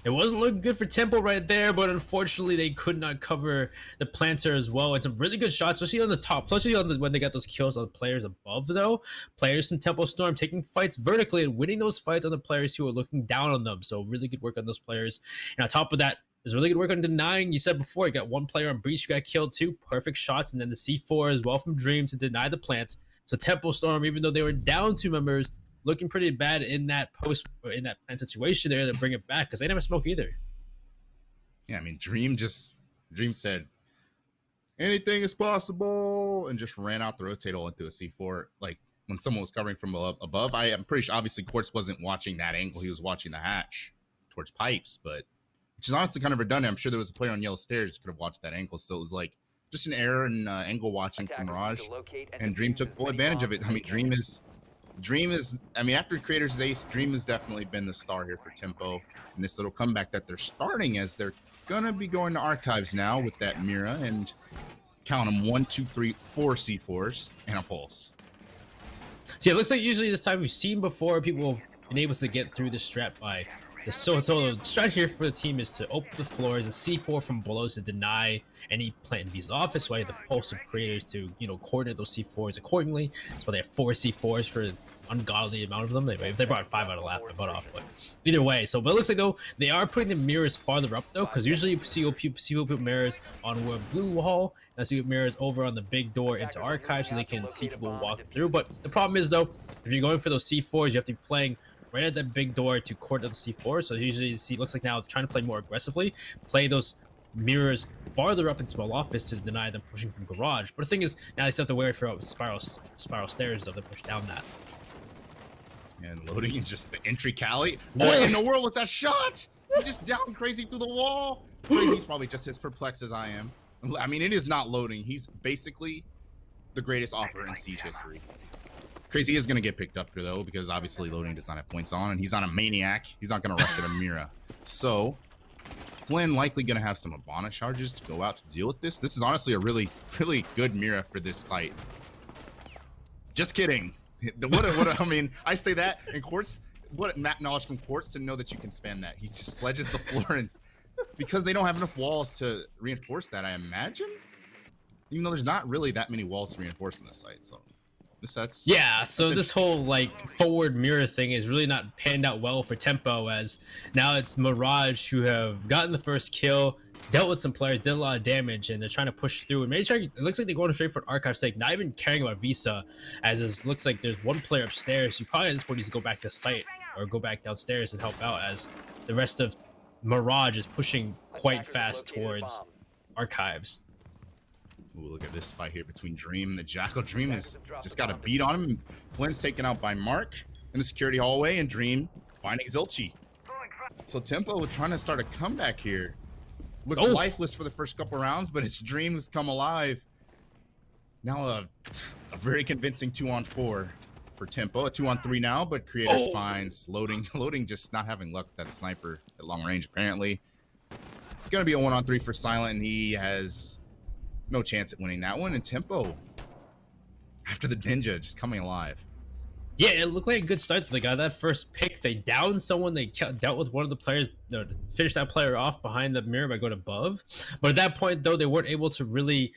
Speaker 1: It wasn't looking good for Tempo right there, but unfortunately they could not cover the planter as well. It's a really good shot, especially on the top, especially on when they got those kills on the players above though. Players from Tempo Storm taking fights vertically and winning those fights on the players who are looking down on them. So really good work on those players. And on top of that, there's really good work on denying. You said before, you got 1 player on breach who got killed too. Perfect shots, and then the C4 as well from Dream to deny the plants. So Tempo Storm, even though they were down 2 members, looking pretty bad in that plant situation there, to bring it back because they never smoke either.
Speaker 2: Yeah, I mean, Dream said anything is possible and just ran out the rotate hole into a C4. Like when someone was covering from above, I am pretty sure obviously Quartz wasn't watching that angle. He was watching the hatch towards pipes, but which is honestly kind of redundant. I'm sure there was a player on yellow stairs who could have watched that angle. So it was like just an error in angle watching from Mirage, and Dream took full advantage of it. I mean, Dream is, I mean, after Creators' ace, Dream has definitely been the star here for Tempo. And this little comeback that they're starting, as they're going to be going to archives now with that Mira, and count them 1, 2, 3, 4 C4s and a pulse.
Speaker 1: See, it looks like usually this time we've seen before people have been able to get through the strat by the strat here for the team is to open the floors and C4 from below to deny any plant B's office, while you have the pulse of Creators to, you know, coordinate those C4s accordingly. That's why they have 4 C4s for an ungodly amount of them. If they brought 5, I'd have laughed my butt off, but either way. So, but it looks like though they are putting the mirrors farther up though, because usually you see people put mirrors on a blue wall, and see mirrors over on the big door into archives so they can see people walk through. But the problem is though, if you're going for those C4s, you have to be playing right at that big door to coordinate the C4. So usually you see, looks like now trying to play more aggressively, play those mirrors farther up in small office to deny them pushing from garage. But the thing is, now they still have to wait for spiral stairs though to push down that.
Speaker 2: And loading and just the entry Cali. What in the world was that shot? He just down Crazy through the wall. Crazy's probably just as perplexed as I am. I mean, it is not loading. He's basically the greatest offer in Siege history. Crazy is going to get picked up here, though, because obviously loading does not have points on, and he's on a maniac. He's not going to rush at a Mira. So, Flynn likely going to have some Abana charges to go out to deal with this. This is honestly a really, really good Mira for this site. Just kidding. I mean, I say that in Quartz. What map knowledge from Quartz to know that you can spam that? He just sledges the floor, and because they don't have enough walls to reinforce that, I imagine. Even though there's not really that many walls to reinforce in this site, so
Speaker 1: this whole like forward mirror thing is really not panned out well for Tempo, as now it's Mirage who have gotten the first kill, dealt with some players, did a lot of damage, and they're trying to push through. And it looks like they're going straight for an archive sake, not even caring about Visa, as it looks like there's one player upstairs who probably at this point needs to go back to site or go back downstairs and help out, as the rest of Mirage is pushing quite fast towards archives.
Speaker 2: Ooh, look at this fight here between Dream and the Jackal. Dream has just got a beat on him. Flynn's taken out by Mark in the security hallway, and Dream finding Zilchi. So Tempo was trying to start a comeback here. Looked lifeless for the first couple rounds, but it's Dream who's come alive. Now a very convincing 2-on-4 for Tempo. A 2-on-3 now, but Creators finds Loading just not having luck with that sniper at long range, apparently. It's going to be a 1-on-3 for Silent, and he has no chance at winning that one. And Tempo, after the Ninja, just coming alive.
Speaker 1: Yeah, it looked like a good start to the guy. That first pick, they downed someone. They dealt with one of the players, finished that player off behind the mirror by going above. But at that point, though, they weren't able to really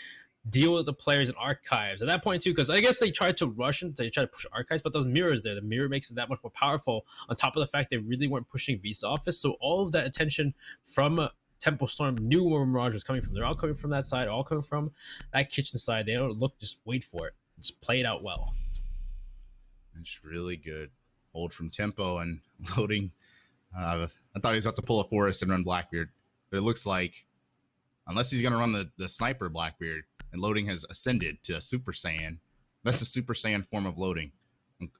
Speaker 1: deal with the players in archives. At that point, too, because I guess they tried to rush and they tried to push archives, but those mirrors there, the mirror makes it that much more powerful. On top of the fact they really weren't pushing Visa Office, so all of that attention from Tempo Storm knew where Mirage was coming from. They're all coming from that side, all coming from that kitchen side. They don't look, just wait for it. Just play it out well.
Speaker 2: It's really good hold from Tempo and Loading. I thought he was about to pull a Forest and run Blackbeard, but it looks like, unless he's going to run the sniper Blackbeard, and Loading has ascended to a Super Saiyan. That's the Super Saiyan form of Loading.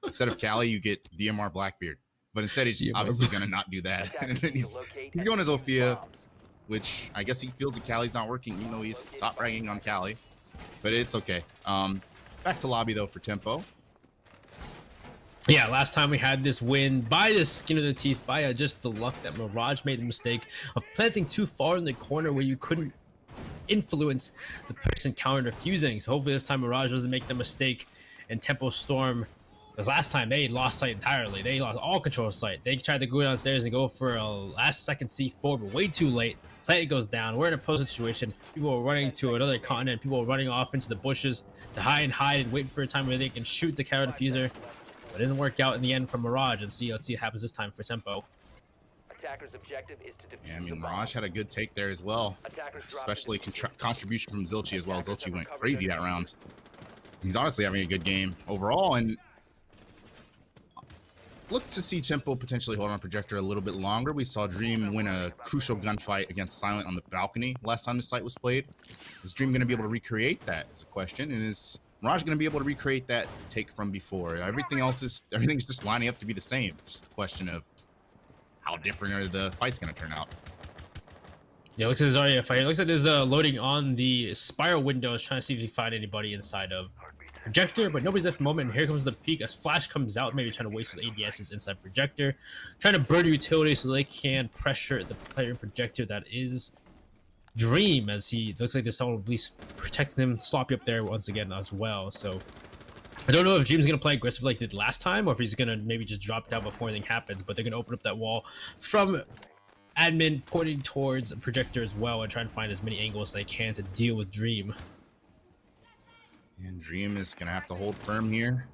Speaker 2: Instead of Kali, you get DMR Blackbeard, but instead he's obviously going to not do that. And then he's going as Ophia, which I guess he feels that Kali's not working, even though he's top ranking on Kali. But it's okay. Back to lobby, though, for Tempo.
Speaker 1: Yeah, last time we had this win by the skin of the teeth, by just the luck that Mirage made the mistake of planting too far in the corner where you couldn't influence the person counter defusing. So hopefully this time Mirage doesn't make the mistake, and Tempo Storm, because last time they lost sight entirely. They lost all control of sight. They tried to go downstairs and go for a last second C4, but way too late. Planet goes down. We're in a posted situation. People are running to another continent. People are running off into the bushes to hide and wait for a time where they can shoot the counter diffuser. But it doesn't work out in the end for Mirage. And let's see what happens this time for Tempo.
Speaker 3: Attacker's objective is to defuse.
Speaker 2: Yeah, I mean, Mirage had a good take there as well, especially contribution from Zilchi as well. Zilchi went crazy that round. He's honestly having a good game overall, and look to see Tempo potentially hold on Projector a little bit longer. We saw Dream win a crucial gunfight against Silent on the balcony last time the site was played. Is Dream going to be able to recreate that is the question, and is Mirage going to be able to recreate that take from before? Everything's just lining up to be the same. It's just a question of how different are the fights going to turn out.
Speaker 1: Yeah, looks like there's already a fight. It looks like there's the loading on the spiral windows, trying to see if you find anybody inside of Projector, but nobody's there for the moment. And here comes the peak as Flash comes out, maybe trying to waste his ADSs inside Projector, trying to burn utility so they can pressure the player in Projector. That is Dream, as he looks like there's someone at least protecting him, sloppy up there once again as well. So I don't know if Dream's gonna play aggressive like they did last time, or if he's gonna maybe just drop down before anything happens. But they're gonna open up that wall from admin, pointing towards Projector as well, and try and find as many angles as they can to deal with Dream.
Speaker 2: And Dream is going to have to hold firm here,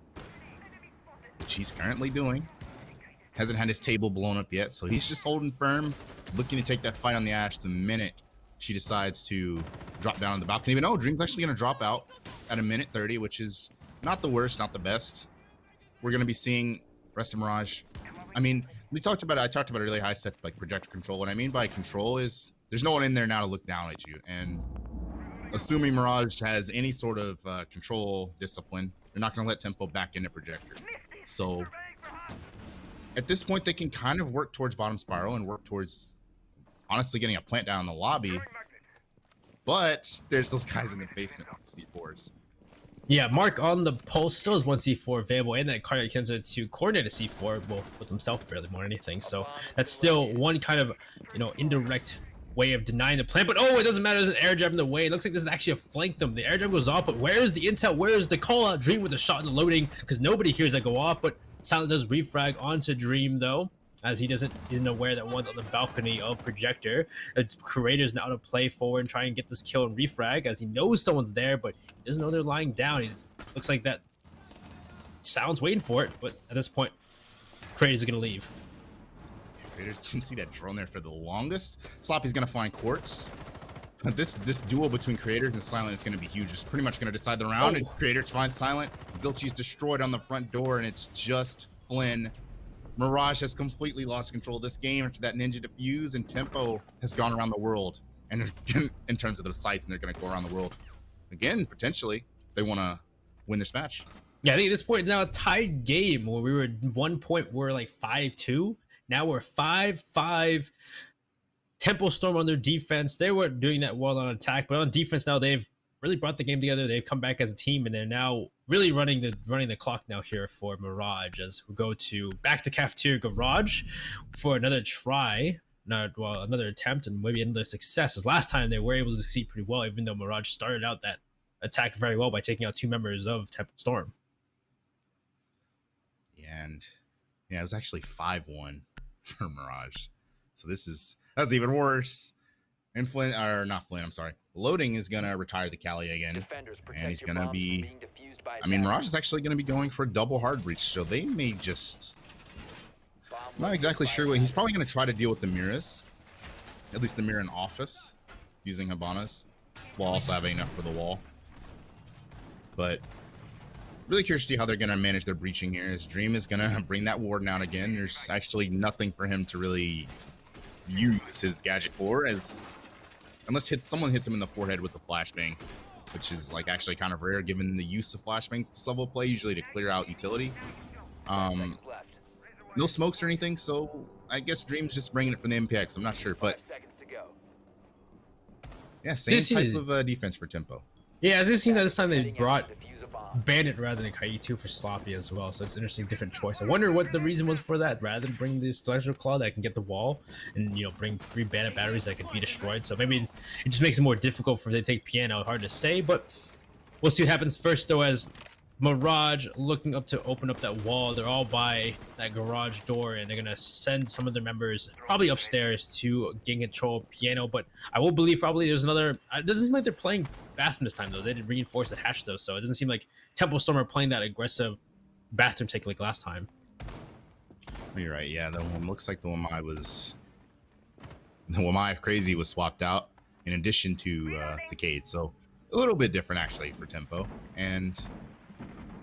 Speaker 2: which he's currently doing. Hasn't had his table blown up yet, so he's just holding firm, looking to take that fight on the Ash the minute she decides to drop down on the balcony. But no, Dream's actually going to drop out at a minute 30, which is not the worst, not the best. We're going to be seeing rest of Mirage. I mean, I talked about it earlier, high set like Projector control. What I mean by control is there's no one in there now to look down at you, and assuming Mirage has any sort of control discipline, they're not going to let Tempo back into Projector. So at this point, they can kind of work towards bottom spiral and work towards honestly getting a plant down in the lobby. But there's those guys in the basement with C4s.
Speaker 1: Yeah, Mark on the pulse still has one C4 available, and that cardiac sensor to coordinate a C4, well, with himself fairly more than anything. So that's still one kind of, indirect way of denying the plant, but oh, it doesn't matter. There's an air jab in the way. It looks like this is actually a flank them. The air jab goes off, but where's the intel? Where's the call out? Dream with a shot in the loading, because nobody hears that go off, but Silent does refrag onto Dream though, as he isn't aware that one's on the balcony of Projector. It's Creator's now to play forward and try and get this kill and refrag, as he knows someone's there, but he doesn't know they're lying down. He's looks like that Silent's waiting for it, but at this point, Creator's gonna leave.
Speaker 2: Creators didn't see that drone there for the longest. Sloppy's gonna find Quartz. This duel between Creators and Silent is gonna be huge. It's pretty much gonna decide the round. And Creators finds Silent. Zilchi's destroyed on the front door, and it's just Flynn. Mirage has completely lost control of this game after that ninja defuse, and Tempo has gone around the world. And in terms of the sites, and they're gonna go around the world again potentially. They want to win this match.
Speaker 1: Yeah, I think at this point it's now a tied game where we were at one point we're like 5-2. Now we're 5-5. Tempo Storm on their defense. They weren't doing that well on attack, but on defense now they've really brought the game together. They've come back as a team, and they're now really running the clock now here for Mirage, as we go back to Cafeteria Garage for another try. Another attempt and maybe another success. As last time they were able to succeed pretty well, even though Mirage started out that attack very well by taking out 2 members of Tempo Storm.
Speaker 2: And yeah, it was actually 5-1 for Mirage. So that's even worse. And Flynn, or not Flynn, I'm sorry. Loading is gonna retire the Cali again, and he's gonna be. I mean, Mirage is actually gonna be going for a double hard breach, so they may just. I'm not exactly sure what he's probably gonna try to deal with the Miras, at least the Mirror in office, using Habanas, while also having enough for the wall. But really curious to see how they're gonna manage their breaching here. As Dream is gonna bring that ward down again. There's actually nothing for him to really use his gadget for, as unless someone hits him in the forehead with the flashbang, which is like actually kind of rare given the use of flashbangs this level of play, usually to clear out utility. No smokes or anything, so I guess Dream's just bringing it from the MPX. I'm not sure, but yeah, same type of defense for Tempo.
Speaker 1: Yeah, as I've seen that this time they brought Bandit rather than Kaitu for Sloppy as well, so it's an interesting different choice. I wonder what the reason was for that, rather than bring this Celestial Claw that can get the wall and, you know, bring 3 Bandit batteries that could be destroyed. So maybe it just makes it more difficult for them to take piano. Hard to say, but we'll see what happens first though, as Mirage looking up to open up that wall. They're all by that garage door, and they're gonna send some of their members probably upstairs to gain control of piano. But I will believe probably there's another. It doesn't seem like they're playing bathroom this time though. They did reinforce the hatch though, so it doesn't seem like Tempo Storm are playing that aggressive bathroom take like last time.
Speaker 2: You're right. Yeah, that one looks like the one I crazy was swapped out in addition to the Cade. So a little bit different actually for Tempo, and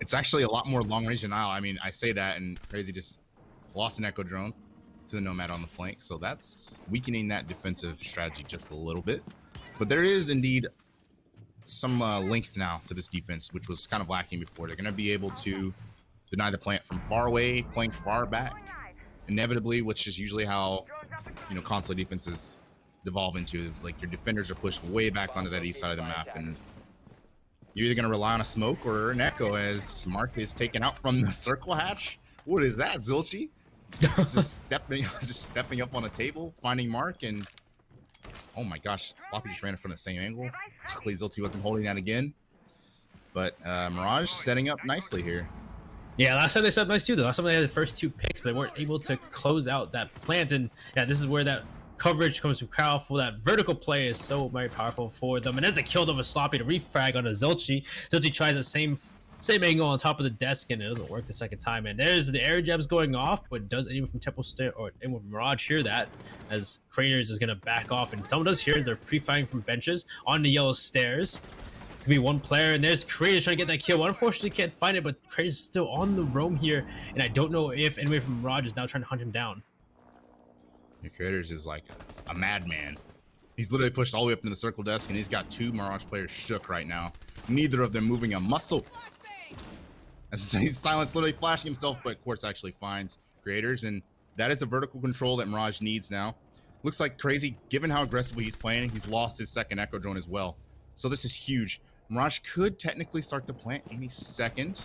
Speaker 2: it's actually a lot more long-range denial. I mean, I say that, and Crazy just lost an Echo drone to the Nomad on the flank, so that's weakening that defensive strategy just a little bit. But there is indeed some length now to this defense, which was kind of lacking before. They're going to be able to deny the plant from far away, playing far back, inevitably, which is usually how, you know, console defenses devolve into. Like, your defenders are pushed way back onto that east side of the map, and you're either going to rely on a smoke or an echo, as Mark is taken out from the circle hatch. What is that, Zilchi? just stepping up on a table, finding Mark, and oh my gosh, Sloppy just ran it from the same angle. Luckily, Zilchi wasn't holding that again. But Mirage setting up nicely here.
Speaker 1: Yeah, last time they set up nice too. The last time they had the first 2 picks, but they weren't able to close out that plant. And yeah, this is where that coverage comes from powerful. That vertical play is so very powerful for them. And as a killed over Sloppy to refrag on a Zilchi. Zilchi tries the same angle on top of the desk, and it doesn't work the second time. And there's the air jabs going off, but does anyone from Tempo or anyone from Mirage hear that? As Craters is gonna back off, and someone does hear they're pre-firing from benches on the yellow stairs. To be one player, and there's Craters trying to get that kill. Unfortunately, can't find it, but Craters is still on the roam here, and I don't know if anyone from Mirage is now trying to hunt him down.
Speaker 2: Your Creators is like a madman. He's literally pushed all the way up into the circle desk, and he's got 2 Mirage players shook right now. Neither of them moving a muscle. As he's Silent's literally flashing himself, but Quartz actually finds Creators, and that is the vertical control that Mirage needs now. Looks like Crazy, given how aggressively he's playing, he's lost his second Echo drone as well. So this is huge. Mirage could technically start the plant any second.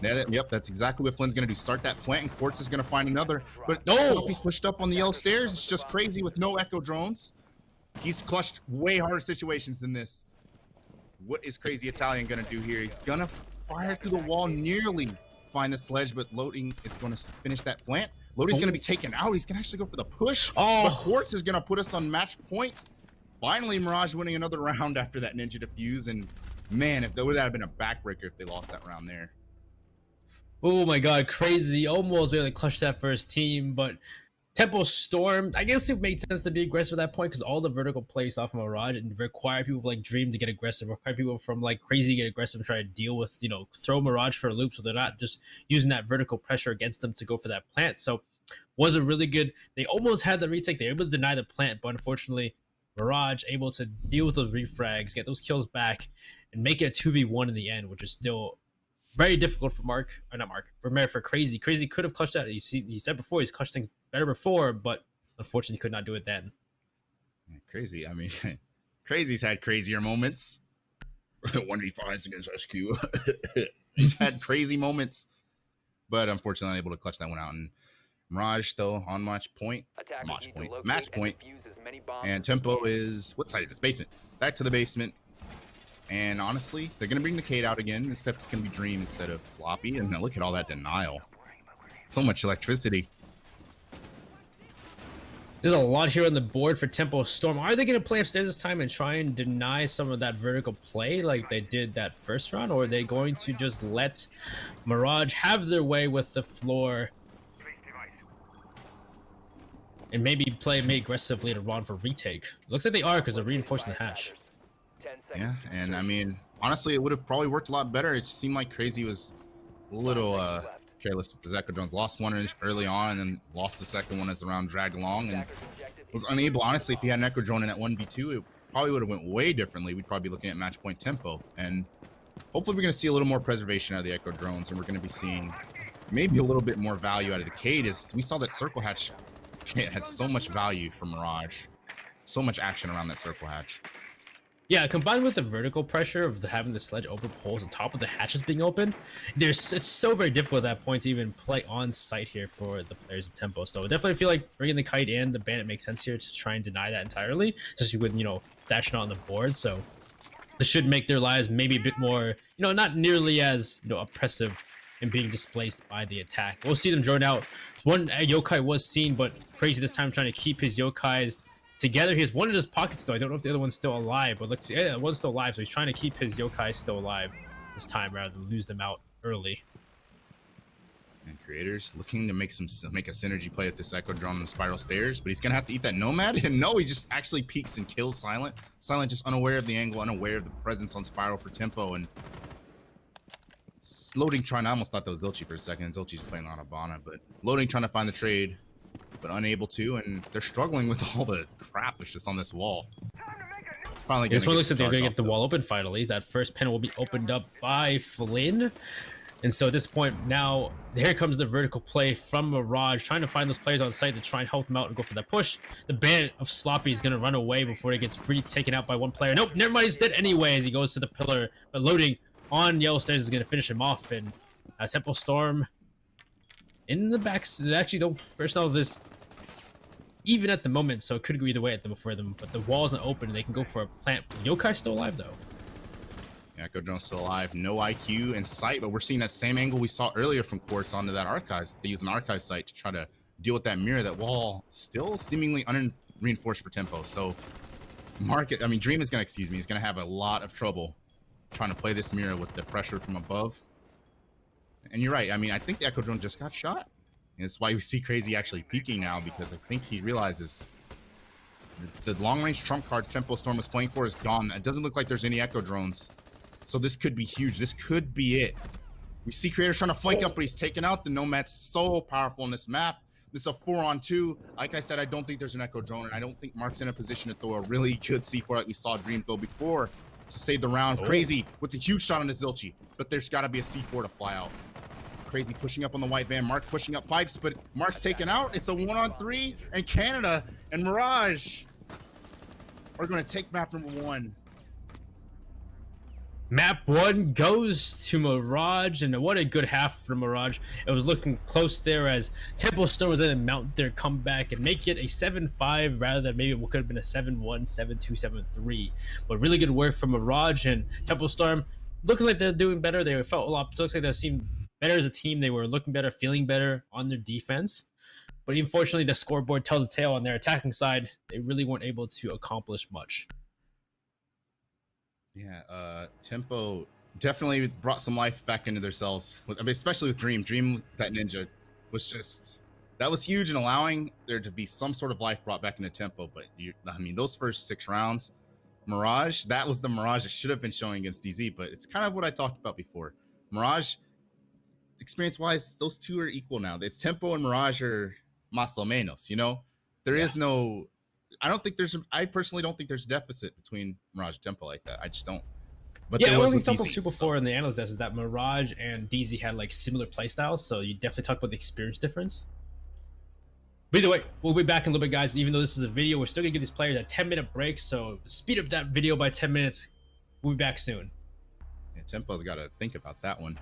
Speaker 2: Yep, that's exactly what Flynn's going to do. Start that plant, and Quartz is going to find another. But Sloppy's pushed up on the yellow stairs. It's just Crazy with no Echo drones. He's clutched way harder situations than this. What is Crazy Italian gonna do here? He's gonna fire through the wall, nearly find the sledge, but Loading is gonna finish that plant. Loading's gonna be taken out. He's gonna actually go for the push. But Quartz is gonna put us on match point. Finally, Mirage winning another round after that ninja defuse. And man, if that would have been a backbreaker if they lost that round there.
Speaker 1: Oh my god, Crazy almost able to clutch that first team, but Tempo Storm, I guess it made sense to be aggressive at that point because all the vertical plays off of Mirage and require people like Dream to get aggressive, require people from like Crazy to get aggressive and try to deal with, you know, throw Mirage for a loop so they're not just using that vertical pressure against them to go for that plant. So was a really good, they almost had the retake, they were able to deny the plant, but unfortunately Mirage able to deal with those refrags, get those kills back, and make it a 2v1 in the end, which is still very difficult for for Crazy. Crazy could have clutched that. He said before he's clutched things better before, but unfortunately could not do it then.
Speaker 2: Crazy. I mean, Crazy's had crazier moments. 1v5s against SQ. He's had crazy moments, but unfortunately unable to clutch that one out. And Mirage though on match point. And Tempo is, what side is this? Basement. Back to the basement. And honestly, they're going to bring the Kate out again, except it's going to be Dream instead of Sloppy. And now look at all that denial. So much electricity.
Speaker 1: There's a lot here on the board for Tempo Storm. Are they going to play upstairs this time and try and deny some of that vertical play like they did that first round? Or are they going to just let Mirage have their way with the floor and maybe play aggressive later on for retake? Looks like they are because they're reinforcing the hatch.
Speaker 2: Yeah, and I mean, honestly, it would have probably worked a lot better. It seemed like Crazy was a little careless with the Echo Drones. Lost one early on and then lost the second one as the round dragged along and was unable. Honestly, if he had an Echo Drone in that 1v2, it probably would have went way differently. We'd probably be looking at match point Tempo. And hopefully we're going to see a little more preservation out of the Echo Drones, and we're going to be seeing maybe a little bit more value out of the Cade. As we saw that Circle Hatch had so much value for Mirage. So much action around that Circle Hatch.
Speaker 1: Yeah, combined with the vertical pressure of having the sledge open poles on top of the hatches being open, it's so very difficult at that point to even play on site here for the players of Tempo. So I definitely feel like bringing the Kite and the Bandit makes sense here to try and deny that entirely, especially with, you know, Thatch not on the board. So this should make their lives maybe a bit more, you know, not nearly as, you know, oppressive and being displaced by the attack. We'll see them drone out. One yokai was seen, but Crazy this time trying to keep his yokais together. He has one in his pockets though. I don't know if the other one's still alive, but let's see. Yeah, one's still alive, so he's trying to keep his yokai still alive this time rather than lose them out early.
Speaker 2: And Creators looking to make a synergy play with this Echo Drone on the spiral stairs, but he's gonna have to eat that Nomad. And no, he just actually peeks and kills Silent. Silent just unaware of the angle, unaware of the presence on spiral for Tempo, and Loading trying to, I almost thought that was Zilchi for a second. Zilchi's playing on Habana, but Loading trying to find the trade, but unable to, and they're struggling with all the crap that's just on this wall. Finally,
Speaker 1: this one looks like they're going to get the wall open finally. That first panel will be opened up by Flynn. And so at this point, now, here comes the vertical play from Mirage, trying to find those players on site to try and help them out and go for that push. The Bandit of Sloppy is going to run away before he gets taken out by one player. Nope, never mind, he's dead anyway as he goes to the pillar. But Loading on Yellow Stairs is going to finish him off. And Tempo Storm in the back. Actually, the personnel of this even at the moment, so it could go either way for them. But the wall isn't open and they can go for a plant. Yokai's still alive though.
Speaker 2: Echo Drone's still alive, no IQ in sight, but we're seeing that same angle we saw earlier from Quartz onto that Archives. They use an Archive site to try to deal with that mirror. That wall still seemingly reinforced for Tempo. So Dream is gonna, he's gonna have a lot of trouble trying to play this mirror with the pressure from above. And you're right, I mean, I think the Echo Drone just got shot. And that's why we see Crazy actually peeking now, because I think he realizes the long-range trump card Tempo Storm was playing for is gone. It doesn't look like there's any Echo Drones. So this could be huge. This could be it. We see Creators trying to flank up, but he's taken out. The Nomad's so powerful on this map. It's a 4-on-2. Like I said, I don't think there's an Echo Drone, and I don't think Mark's in a position to throw a really good C4 like we saw Dream throw before to save the round. Crazy with the huge shot on the Zilchi, but there's got to be a C4 to fly out. Crazy pushing up on the white van. Mark pushing up pipes, but Mark's taken out. It's a 1-on-3, and Canada and Mirage are going to take map number 1.
Speaker 1: Map 1 goes to Mirage, and what a good half for Mirage. It was looking close there as Tempo Storm was going to mount their comeback and make it a 7-5 rather than maybe what could have been a 7-1, 7-2, 7-3. But really good work from Mirage, and Tempo Storm looking like they're doing better. They felt a lot, looks like they seemed better as a team. They were looking better, feeling better on their defense. But unfortunately, the scoreboard tells the tale on their attacking side. They really weren't able to accomplish much.
Speaker 2: Yeah, Tempo definitely brought some life back into themselves. I mean, especially with Dream. Dream, that ninja, was just, that was huge in allowing there to be some sort of life brought back into Tempo. But I mean, those first 6 rounds, Mirage, that was the Mirage that should have been showing against DZ. But it's kind of what I talked about before. Mirage, experience-wise, those two are equal now. It's Tempo and Mirage are más o menos. You know, there is no. I personally don't think there's a deficit between Mirage and Tempo like that. I just don't. But
Speaker 1: Yeah,
Speaker 2: there was
Speaker 1: one
Speaker 2: with
Speaker 1: thing
Speaker 2: DZ,
Speaker 1: too before in the analyst desk is that Mirage and DZ had like similar playstyles, so you definitely talk about the experience difference. But either way, we'll be back in a little bit, guys. Even though this is a video, we're still gonna give these players a 10-minute break, so speed up that video by 10 minutes. We'll be back soon.
Speaker 2: Yeah, Tempo's got to think about that one.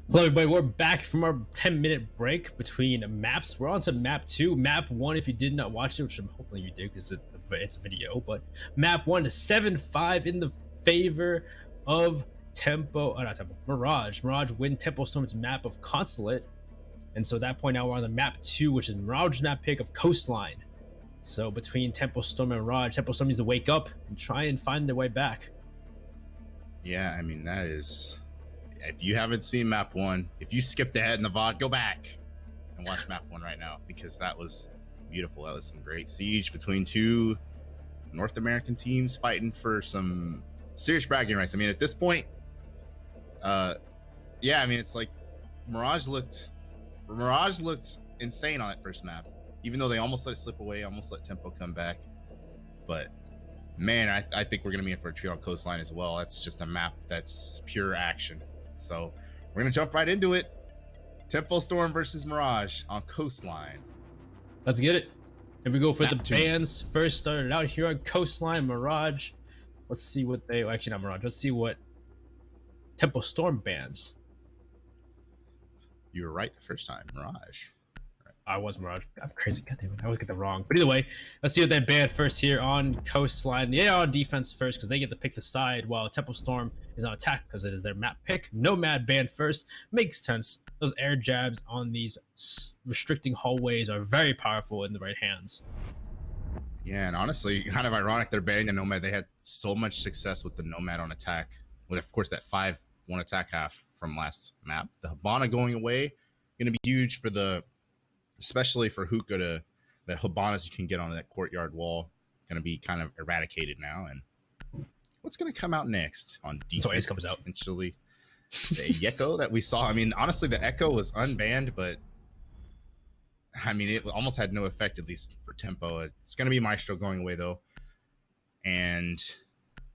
Speaker 1: Hello everybody, we're back from our 10-minute break between maps. We're on to map 2. Map 1, if you did not watch it, which hopefully you did because it's a video, but map 1 is 7-5 in the favor of Mirage. Mirage win Tempo Storm's map of Consulate. And so at that point now we're on the map 2, which is Mirage's map pick of Coastline. So between Tempo Storm and Mirage, Tempo Storm needs to wake up and try and find their way back.
Speaker 2: Yeah, I mean, that is... If you haven't seen map 1, if you skipped ahead in the VOD, go back and watch map 1 right now, because that was beautiful. That was some great siege between two North American teams fighting for some serious bragging rights. I mean, at this point, yeah, I mean, it's like Mirage looked insane on that first map, even though they almost let it slip away, almost let Tempo come back. But man, I think we're gonna be in for a treat on Coastline as well. That's just a map that's pure action. So we're gonna jump right into it. Tempo Storm versus Mirage on Coastline.
Speaker 1: Let's get it. Here we go for
Speaker 2: Map
Speaker 1: the
Speaker 2: 2.
Speaker 1: bands. First started out here on Coastline. Mirage. Let's see what they... Actually, not Mirage. Let's see what Tempo Storm bans.
Speaker 2: You were right the first time, Mirage.
Speaker 1: I was Mirage. I'm crazy. God damn it. I always get that wrong. But either way, let's see what they ban first here on Coastline. They are on defense first because they get to pick the side, while Tempo Storm is on attack because it is their map pick. Nomad ban first. Makes sense. Those air jabs on these restricting hallways are very powerful in the right hands.
Speaker 2: Yeah, and honestly, kind of ironic they're banning the Nomad. They had so much success with the Nomad on attack, with of course that 5-1 attack half from last map. The Hibana going away, going to be huge for the, especially for Hookah, to that Hibanas you can get on that courtyard wall, going to be kind of eradicated now. And what's going to come out next on defense?
Speaker 1: So Ace comes out.
Speaker 2: Potentially the Echo that we saw. I mean, honestly, the Echo was unbanned, but I mean, it almost had no effect, at least for Tempo. It's going to be Maestro going away, though. And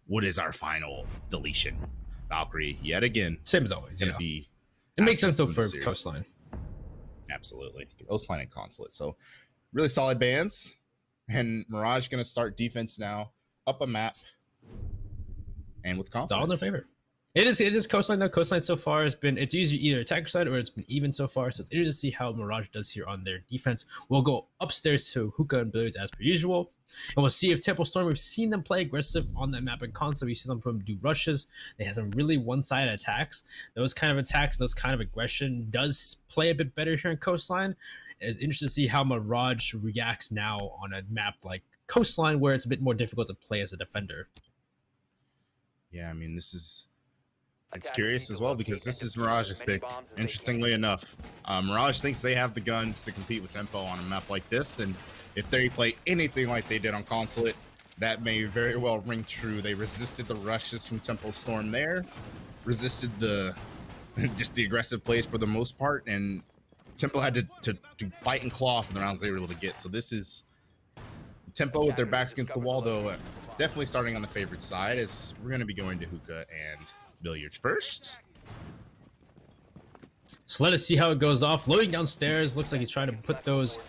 Speaker 2: what is our final deletion? Valkyrie yet again.
Speaker 1: Same as always.
Speaker 2: Gonna
Speaker 1: Yeah,
Speaker 2: be
Speaker 1: it makes sense though
Speaker 2: from the
Speaker 1: for
Speaker 2: series.
Speaker 1: Coastline.
Speaker 2: Absolutely. Coastline and Consulate. So really solid bands. And Mirage going to start defense now, up a map, and with
Speaker 1: It's all in
Speaker 2: confidence.
Speaker 1: their favor. It is Coastline though. Coastline so far has been, it's usually either attacker side or it's been even so far. So it's interesting to see how Mirage does here on their defense. We'll go upstairs to Hookah and Billiards as per usual. And we'll see if Tempo Storm, we've seen them play aggressive on that map in Consulate. We've seen them do rushes. They have some really one-sided attacks. Those kind of attacks, those kind of aggression does play a bit better here in Coastline. It's interesting to see how Mirage reacts now on a map like Coastline, where it's a bit more difficult to play as a defender.
Speaker 2: Yeah, I mean, it's curious as well because this is Mirage's pick. Interestingly enough, Mirage thinks they have the guns to compete with Tempo on a map like this, and if they play anything like they did on Consulate, that may very well ring true. They resisted the rushes from Tempo Storm there, resisted the just the aggressive plays for the most part, and Tempo had to fight and claw for the rounds they were able to get. So this is Tempo with their backs against the wall, though. Definitely starting on the favorite side, as we're going to be going to Hookah and Billiards first.
Speaker 1: So let us see how it goes off. Loading downstairs, looks like he's trying to put those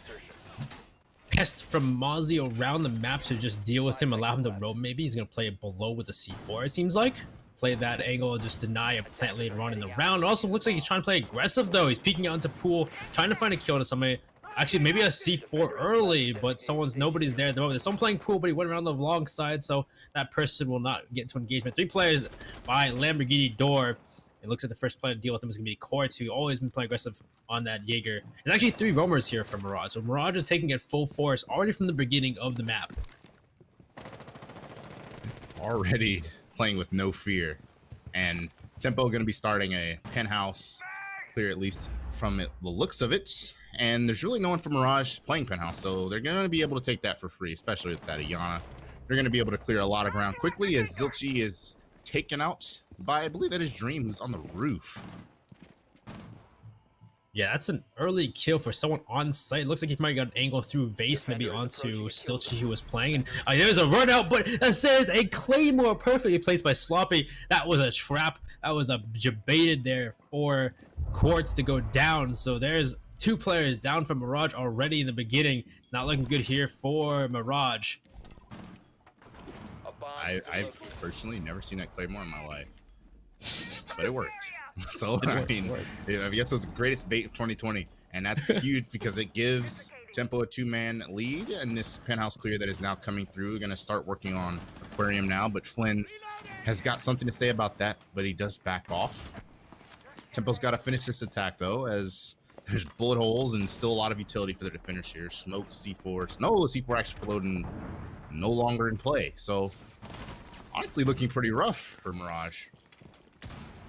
Speaker 1: pests from Mozzie around the map to just deal with him, allow him to roam. Maybe he's going to play it below with the C4, it seems like. Play that angle, just deny a plant later on in the round. It also looks like he's trying to play aggressive though. He's peeking out into pool, trying to find a kill to somebody. Actually, maybe a C4 early, but nobody's there at the moment. There's someone playing pool, but he went around the long side, so that person will not get into engagement. 3 players by Lamborghini door. It looks like the first player to deal with him is going to be Quartz, who always been playing aggressive on that Jaeger. There's actually 3 roamers here for Mirage, so Mirage is taking it full force already from the beginning of the map.
Speaker 2: Already playing with no fear, and Tempo going to be starting a penthouse clear, at least from the looks of it, and there's really no one from Mirage playing penthouse, so they're going to be able to take that for free, especially with that Ayana. They're going to be able to clear a lot of ground quickly as Zilchi is taken out by, I believe that is Dream, who's on the roof.
Speaker 1: Yeah, that's an early kill for someone on site. Looks like he might got an angle through Vase, maybe onto Silchi, who was playing. And there's a run out, but that says a Claymore perfectly placed by Sloppy. That was a trap. That was a baited there for Quartz to go down. So there's 2 players down from Mirage already in the beginning. It's not looking good here for Mirage.
Speaker 2: I've personally never seen that Claymore in my life, but it worked. So, I mean, I guess it was the greatest bait of 2020, and that's huge because it gives Tempo a 2-man lead, and this penthouse clear that is now coming through. Going to start working on Aquarium now, but Flynn has got something to say about that, but he does back off. Tempo's got to finish this attack, though, as there's bullet holes and still a lot of utility for the defenders here. Smoke, C4. No, C4 actually floating no longer in play. So, honestly, looking pretty rough for Mirage.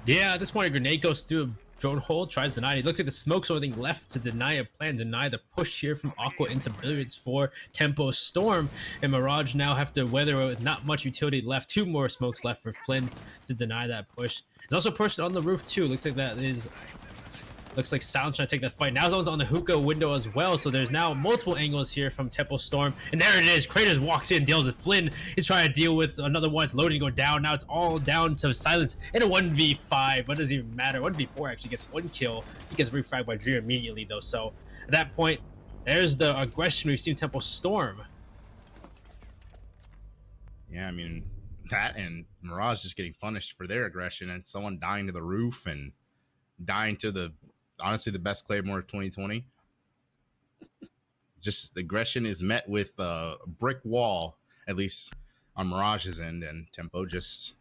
Speaker 1: Yeah, at this point, a grenade goes through a drone hole, tries to deny it. He looks like the smoke's only thing left to deny a plan, deny the push here from Aqua into Billiards for Tempo Storm. And Mirage now have to weather it with not much utility left. 2 more smokes left for Flynn to deny that push. There's also a person on the roof too. Looks like Sound trying to take that fight. Now someone's on the hookah window as well, so there's now multiple angles here from Tempo Storm. And there it is. Kratos walks in, deals with Flynn. He's trying to deal with another one. It's loading to go down. Now it's all down to Silence in a 1v5. What does it even matter? 1v4 actually gets 1 kill. He gets refragged by Dream immediately, though. So at that point, there's the aggression we've seen Tempo Storm.
Speaker 2: Yeah, I mean, that and Mirage just getting punished for their aggression, and someone dying to the roof and dying to honestly the best Claymore of 2020. Just the aggression is met with a brick wall, at least on Mirage's end, and Tempo just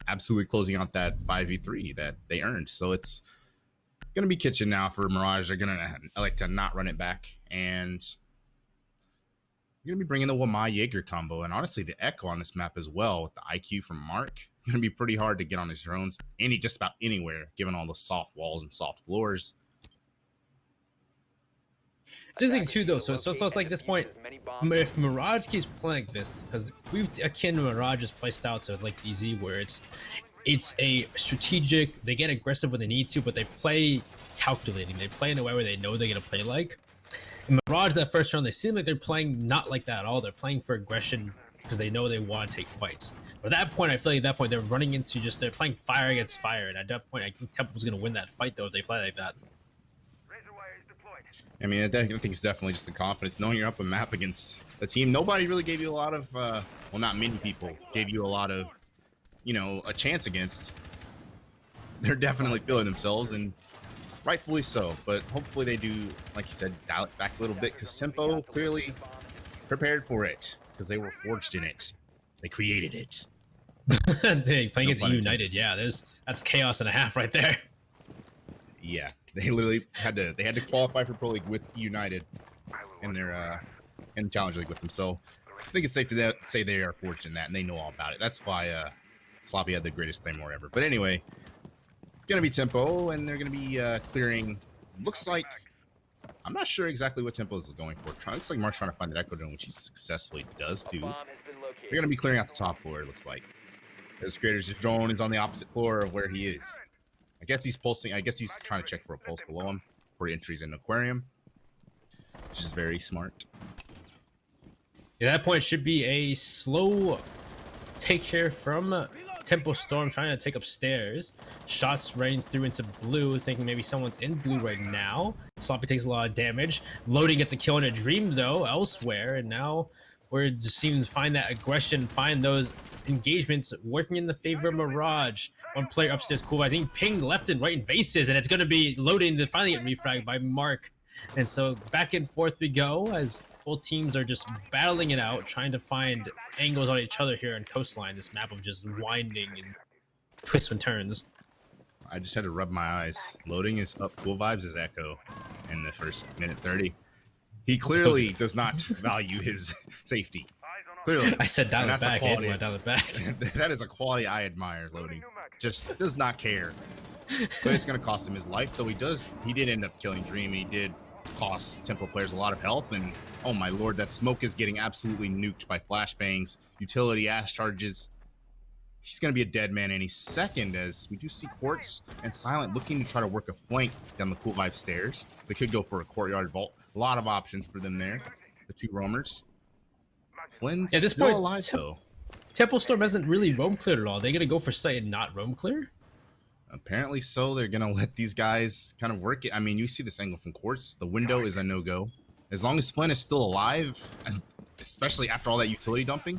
Speaker 2: absolutely closing out that 5v3 that they earned. So it's going to be kitchen now for Mirage. They're going to like to not run it back, and you're going to be bringing the Wamai Jaeger combo, and honestly the Echo on this map as well with the IQ from Mark. Going to be pretty hard to get on his drones just about anywhere, given all the soft walls and soft floors.
Speaker 1: It's interesting too, though. So it's like this point, if Mirage keeps playing like this, because we've akin to Mirage's playstyle to like DZ, where it's a strategic. They get aggressive when they need to, but they play calculating. They play in a way where they know they're gonna play like. In Mirage, that first round, they seem like they're playing not like that at all. They're playing for aggression because they know they want to take fights. But at that point, I feel like at that point they're running into they're playing fire against fire, and at that point, I think Tempo was gonna win that fight though if they play like that.
Speaker 2: I mean, I think it's definitely just the confidence, knowing you're up a map against a team. Nobody really gave you a lot of, well, not many people gave you a lot of, you know, a chance against. They're definitely feeling themselves, and rightfully so. But hopefully they do, like you said, dial it back a little bit, because Tempo clearly prepared for it, because they were forged in it. They created it.
Speaker 1: Dang, playing
Speaker 2: No
Speaker 1: it to
Speaker 2: pun
Speaker 1: United, yeah, that's chaos and a half right there.
Speaker 2: Yeah, they literally had to qualify for Pro League with United in their in Challenge League with them. So I think it's safe to say they are fortunate in that, and they know all about it. That's why Sloppy had the greatest claymore ever. But anyway, gonna be Tempo, and they're gonna be clearing. Looks like, I'm not sure exactly what Tempo is going for. Looks like Mark's trying to find an Echo Drone, which he successfully does do. They're gonna be clearing out the top floor. It looks like his creator's drone is on the opposite floor of where he is. I guess he's pulsing. I guess he's trying to check for a pulse below him for entries in the aquarium, which is very smart.
Speaker 1: At that point, should be a slow take here from Tempo Storm, trying to take upstairs. Shots raining through into blue, thinking maybe someone's in blue right now. Sloppy takes a lot of damage. Loading gets a kill in a dream, though, elsewhere. And now we're just seeming to find that aggression, find those engagements working in the favor of Mirage. One player upstairs, cool, I think pinged left and right in vases, and it's going to be loading to finally get refragged by Mark. And so back and forth we go as both teams are just battling it out, trying to find angles on each other here on Coastline, this map of just winding and twists and turns.
Speaker 2: I just had to rub my eyes. Loading is up. Cool vibes is Echo in the first minute 30. He clearly does not value his safety. Clearly.
Speaker 1: I said dial it back. Dial it back.
Speaker 2: That is a quality I admire, Loading. Just does not care. But it's going to cost him his life, though he did end up killing Dream. He did cost Tempo players a lot of health, and oh my lord, that smoke is getting absolutely nuked by flashbangs, utility ash charges. He's going to be a dead man any second, as we do see Quartz and Silent looking to try to work a flank down the Cool Vibe stairs. They could go for a courtyard vault. A lot of options for them there, the two roamers. Flynn's still alive, though.
Speaker 1: Tempo Storm hasn't really roam cleared at all. They're going to go for site and not roam clear?
Speaker 2: Apparently so. They're going to let these guys kind of work it. I mean, you see this angle from Quartz. The window is a no-go. As long as Flynn is still alive, especially after all that utility dumping,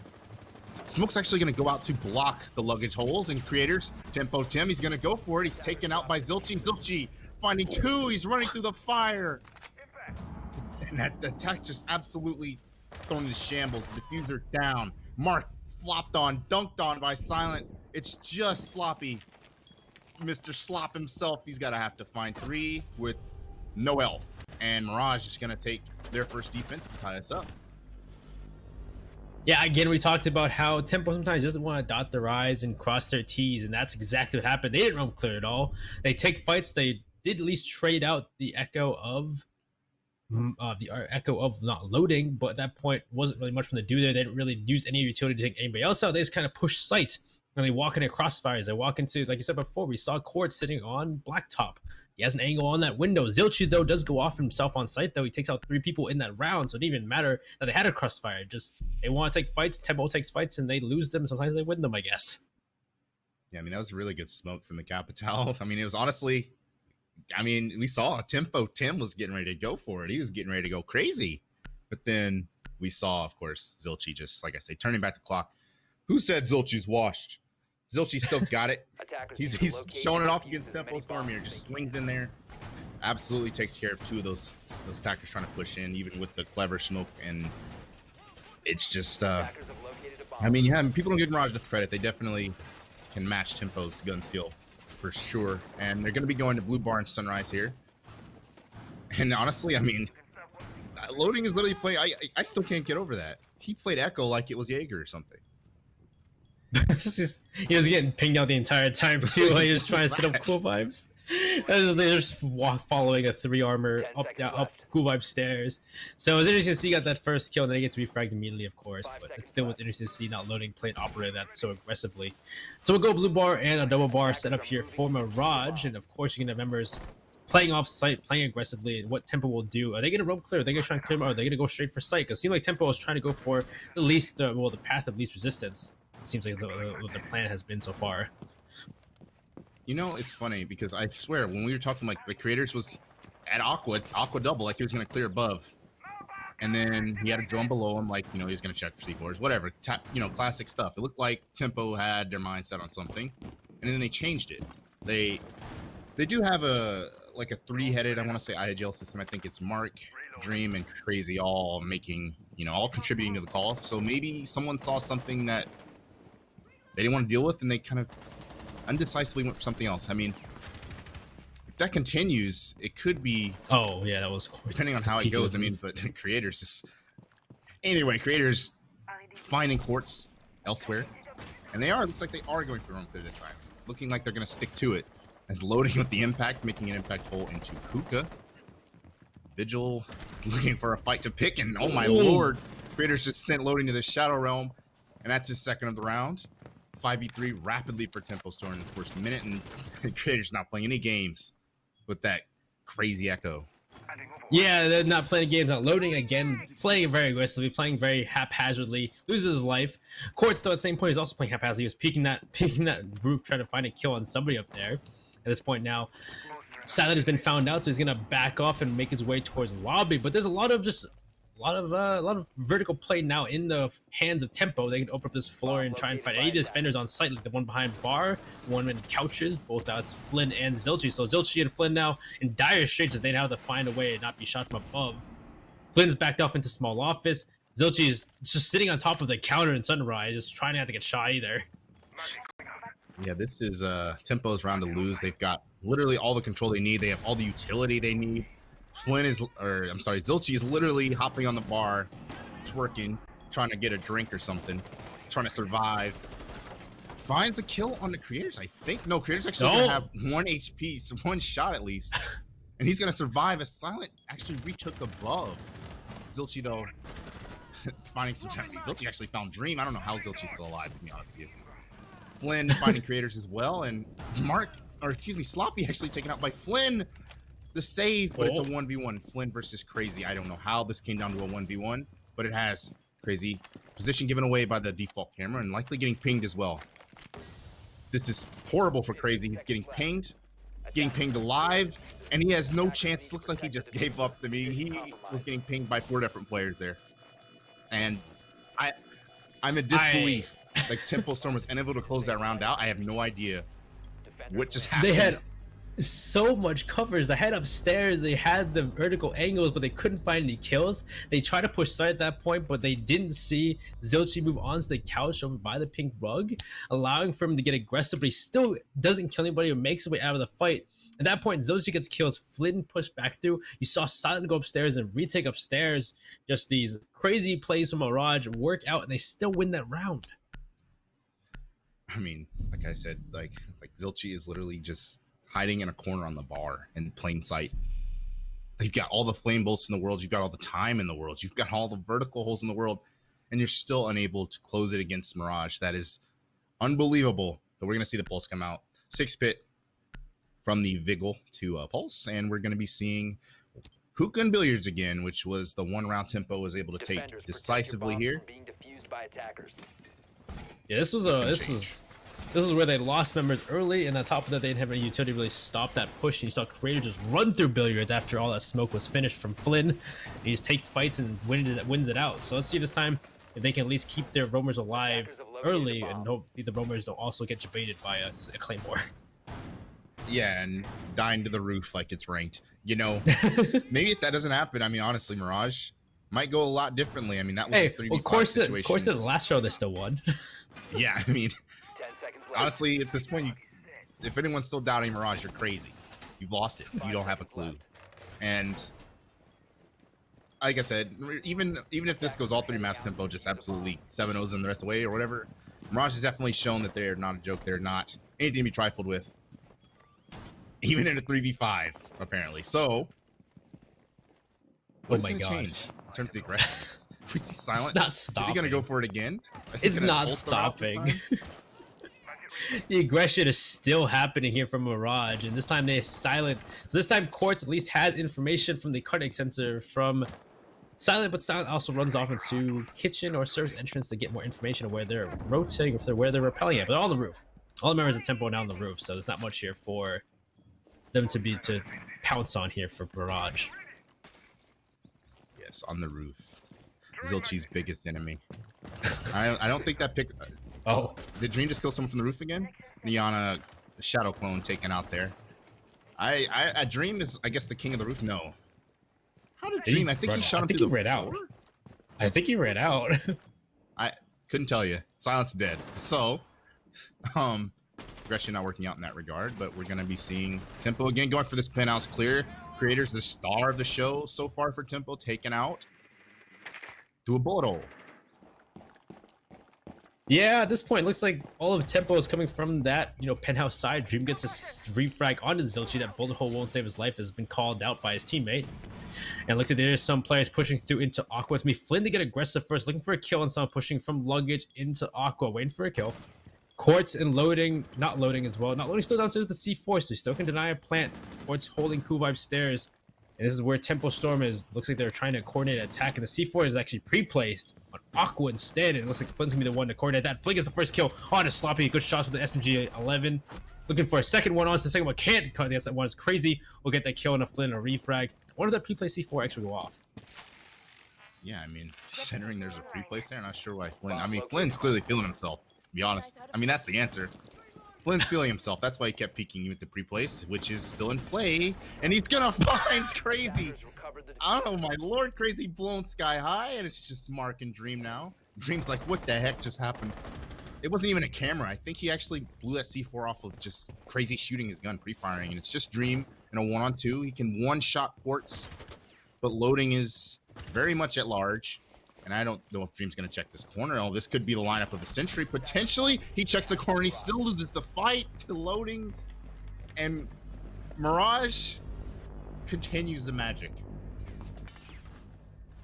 Speaker 2: Smoke's actually going to go out to block the luggage holes and creators. Tempo Tim, he's going to go for it. He's taken out by Zilchi. Zilchi finding two. He's running through the fire. And that attack just absolutely thrown into shambles. Diffuser down. Mark flopped on, dunked on by Silent. It's just Sloppy. Mr. Slop himself, he's got to have to find three with no health. And Mirage is going to take their first defense to tie us up.
Speaker 1: Yeah, again, we talked about how Tempo sometimes doesn't want to dot their I's and cross their T's, and that's exactly what happened. They didn't roam clear at all. They take fights. They did at least trade out the echo of not loading, but at that point wasn't really much from the do there. They didn't really use any utility to take anybody else out. They just kind of push sight. And they walk into crossfires. They walk into, like you said before, we saw Quartz sitting on Blacktop. He has an angle on that window. Zilchi, though, does go off himself on site, though. He takes out 3 people in that round, so it didn't even matter that they had a crossfire. Just, they want to take fights. Tempo takes fights, and they lose them. Sometimes they win them, I guess.
Speaker 2: Yeah, I mean, that was really good smoke from the Capital. I mean, it was honestly, I mean, we saw Tempo Tim was getting ready to go for it. He was getting ready to go crazy. But then we saw, of course, Zilchi just, like I say, turning back the clock. Who said Zilchi's washed? Zilchi still got it. He's showing it off against Tempo Storm here. Just swings in there. Absolutely takes care of 2 of those attackers trying to push in, even with the clever smoke. And it's just, I mean, yeah, people don't give Mirage enough credit. They definitely can match Tempo's gun seal for sure. And they're going to be going to Blue Bar and Sunrise here. And honestly, I mean, Loading is literally playing. I still can't get over that. He played Echo like it was Jaeger or something.
Speaker 1: He was getting pinged out the entire time too while he was trying to set up Cool Vibes. They're just following a 3 armor up Cool Vibe stairs. So it was interesting to see he got that first kill, and then he gets refragged immediately, of course. But it still was interesting to see not Loading playing operator that so aggressively. So we'll go Blue Bar and a double bar set up here for Mirage, and of course you can have members playing off site, playing aggressively, and what Tempo will do. Are they going to roam clear? Are they going to try and clear them, or are they going to go straight for site? Because it seemed like Tempo was trying to go for the least, the path of least resistance. it seems like the plan has been so far.
Speaker 2: You know, it's funny because I swear when we were talking, like the creators was at Aqua double, like he was gonna clear above, and then he had a drone below him, like, you know, he was gonna check for C4s, whatever, you know, classic stuff. It looked like Tempo had their mindset on something, and then they changed it. They do have a like a three-headed, I want to say, IGL system. I think it's Mark, Dream, and Crazy all making, you know, all contributing to the call. So maybe someone saw something that they didn't want to deal with, and they kind of undecisively went for something else. I mean, if that continues, it could be.
Speaker 1: Oh yeah, that was
Speaker 2: depending on how it goes. I mean, but creators just anyway. Creators finding quartz elsewhere, and they are. Looks like they are going for the room clear this time. Looking like they're going to stick to it. As loading with the impact, making an impact hole into Hookah. Vigil looking for a fight to pick, and oh my lord, creators just sent loading to the Shadow Realm, and that's his second of the round. 5v3 rapidly for Tempo Storm in the first minute, and creators not playing any games with that crazy echo.
Speaker 1: Yeah, they're not playing games, not loading again, playing very aggressively, playing very haphazardly, loses his life. Quartz, though, at the same point, he's also playing haphazardly. He was peeking that roof, trying to find a kill on somebody up there. At this point now, Silent has been found out, so he's gonna back off and make his way towards lobby. But there's a lot of vertical play now in the hands of Tempo. They can open up this floor and try and fight any defenders on site, like the one behind bar, one in couches, both that's Flynn and Zilchi. So Zilchi and Flynn now in dire straits as they now have to find a way to not be shot from above. Flynn's backed off into small office. Zilchi is just sitting on top of the counter in Sunrise, just trying not to get shot either.
Speaker 2: Yeah, this is Tempo's round to lose. They've got literally all the control they need. They have all the utility they need. Zilchi is literally hopping on the bar, twerking, trying to get a drink or something, trying to survive. Finds a kill on the creators, I think. No, creators actually gonna have 1 HP, so 1 shot at least. And he's gonna survive as Silent actually retook above. Zilchi, though, finding some time. Zilchi actually found Dream. I don't know how Zilchi's still alive, to be honest with you. Flynn finding creators as well, and Sloppy actually taken out by Flynn. The save, but it's a 1v1. Flynn versus Crazy. I don't know how this came down to a 1v1, but it has. Crazy position given away by the default camera and likely getting pinged as well. This is horrible for Crazy. He's getting pinged alive, and he has no chance. Looks like he just gave up. I mean, he was getting pinged by 4 different players there, and I'm in disbelief. Like Tempo Storm was unable to close that round out. I have no idea what just happened.
Speaker 1: They had so much coverage. They had upstairs, they had the vertical angles, but they couldn't find any kills. They tried to push side at that point, but they didn't see Zilchi move onto the couch over by the pink rug, allowing for him to get aggressive, but he still doesn't kill anybody or makes his way out of the fight. At that point, Zilchi gets kills. Flynn pushed back through. You saw Silent go upstairs and retake upstairs. Just these crazy plays from Mirage work out, and they still win that round.
Speaker 2: I mean, like I said, like Zilchi is literally just hiding in a corner on the bar in plain sight. You've got all the flame bolts in the world. You've got all the time in the world. You've got all the vertical holes in the world, and you're still unable to close it against Mirage. That is unbelievable. But we're going to see the Pulse come out. 6-pit from the Vigil to Pulse, and we're going to be seeing Hookah and Billiards again, which was the 1 round Tempo was able to take decisively here.
Speaker 1: Yeah, this is where they lost members early, and on top of that, they didn't have any utility to really stop that push. And you saw Creator just run through Billiards after all that smoke was finished from Flynn. He just takes fights and wins it out. So let's see this time if they can at least keep their roamers alive early, and hope the roamers don't also get debated by a Claymore.
Speaker 2: Yeah, and dying to the roof like it's ranked. You know, maybe if that doesn't happen, I mean, honestly, Mirage might go a lot differently. I mean, that was a 3v5 situation.
Speaker 1: Of course, the last show they still won.
Speaker 2: Yeah, I mean, honestly, at this point, if anyone's still doubting Mirage, you're crazy. You've lost it. You don't have a clue. And like I said, even if this goes all 3 maps, Tempo just absolutely 7-0s them the rest of the way or whatever, Mirage has definitely shown that they're not a joke. They're not anything to be trifled with, even in a 3v5, apparently. So, what is going to change in terms of the aggression? We see Silent.
Speaker 1: It's not stopping.
Speaker 2: Is he going to go for it again?
Speaker 1: It's not stopping. The aggression is still happening here from Mirage, and this time they Silent. So this time Quartz at least has information from the cardiac sensor from Silent, but Silent also runs off into kitchen or serves entrance to get more information of where they're rotating, if they're where they're repelling at. But they're on the roof. All the members of Tempo are now on the roof, so there's not much here for them to pounce on here for Mirage.
Speaker 2: Yes, on the roof. Zilchi's biggest enemy. I don't think that pick.
Speaker 1: Oh,
Speaker 2: Did Dream just kill someone from the roof again? Niana, the shadow clone taken out there. I Dream is, I guess, the king of the roof. No. How did Dream? I think he shot him through the floor.
Speaker 1: I think he ran out.
Speaker 2: I couldn't tell you. Silence dead. So, aggression not working out in that regard, but we're gonna be seeing Tempo again going for this penthouse clear. Creators, the star of the show so far for Tempo, taken out to a bullet hole.
Speaker 1: Yeah, at this point, it looks like all of Tempo is coming from that, penthouse side. Dream gets a refrag onto Zilchi. That bullet hole won't save his life, has been called out by his teammate. And looks like there's some players pushing through into Aqua. It's me, Flynn, to get aggressive first, looking for a kill, and someone pushing from luggage into Aqua, waiting for a kill. Quartz and loading, not loading as well. Not loading, still downstairs with the C4, so he still can deny a plant. Quartz holding Cool Vibe stairs. And this is where Tempo Storm is. Looks like they're trying to coordinate an attack, and the C4 is actually pre-placed on Aqua instead. And it looks like Flynn's gonna be the one to coordinate that. Flynn gets the first kill on a sloppy. Good shots with the SMG-11. Looking for a second one on. The second one can't. Yes, that one is crazy. We'll get that kill on a Flynn, a refrag. I wonder if that pre-placed C4 actually go off.
Speaker 2: Yeah, I mean, considering there's a pre-place there, I'm not sure why Flynn. I mean, Flynn's clearly feeling himself, to be honest. I mean, that's the answer. Flynn's feeling himself. That's why he kept peeking with the pre-place, which is still in play. And he's gonna find Crazy. I don't know, my lord, Crazy blown sky high, and it's just Mark and Dream now. Dream's like, what the heck just happened? It wasn't even a camera. I think he actually blew that C4 off of just Crazy shooting his gun, pre-firing, and it's just Dream in a 1-on-2. He can one-shot Quartz, but loading is very much at large. And I don't know if Dream's going to check this corner. Oh, this could be the lineup of the century. Potentially, he checks the corner. He still loses the fight to loading. And Mirage continues the magic.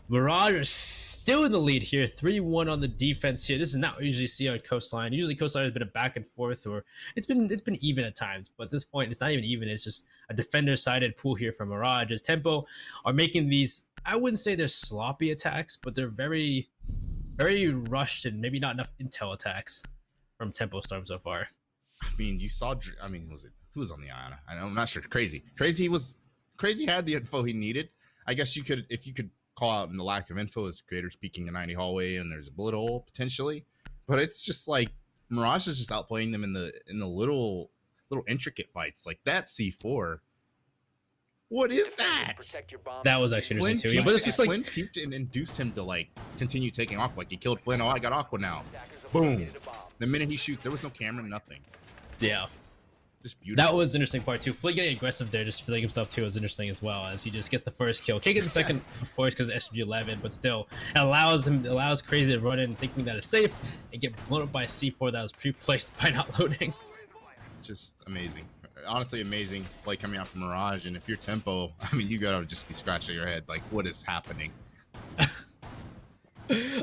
Speaker 1: Mirage is still in the lead here, 3-1 on the defense here. This is not what we usually see on Coastline. Usually Coastline has been a back and forth, or it's been even at times, but at this point it's not even even. It's just a defender-sided pool here from Mirage. As Tempo are making these, I wouldn't say they're sloppy attacks, but they're very, very rushed and maybe not enough intel attacks from Tempo Storm so far.
Speaker 2: I mean, you saw. I mean, who was on the Iona? I'm not sure. Crazy had the info he needed. I guess you could, if you could call out in the lack of info as creators peeking a 90 hallway and there's a bullet hole potentially, but it's just like Mirage is just outplaying them in the little intricate fights like that C4. What is that?
Speaker 1: That was actually interesting too. Yeah, but it's just like
Speaker 2: Flynn peeked and induced him to like continue taking Aqua. Like he killed Flynn. Oh, I got Aqua now. Boom. The minute he shoots, there was no camera, nothing.
Speaker 1: Yeah.
Speaker 2: Just beautiful.
Speaker 1: That was the interesting part too. Flynn getting aggressive there, just feeling himself too, was interesting as well, as he just gets the first kill. Can't get the second, of course, because SG-11, but still it allows Crazy to run in thinking that it's safe and get blown up by a C4 that was pre-placed by not loading.
Speaker 2: Just amazing. Honestly, amazing play coming out from Mirage. And if you're Tempo, I mean, you gotta just be scratching your head like, what is happening?
Speaker 1: All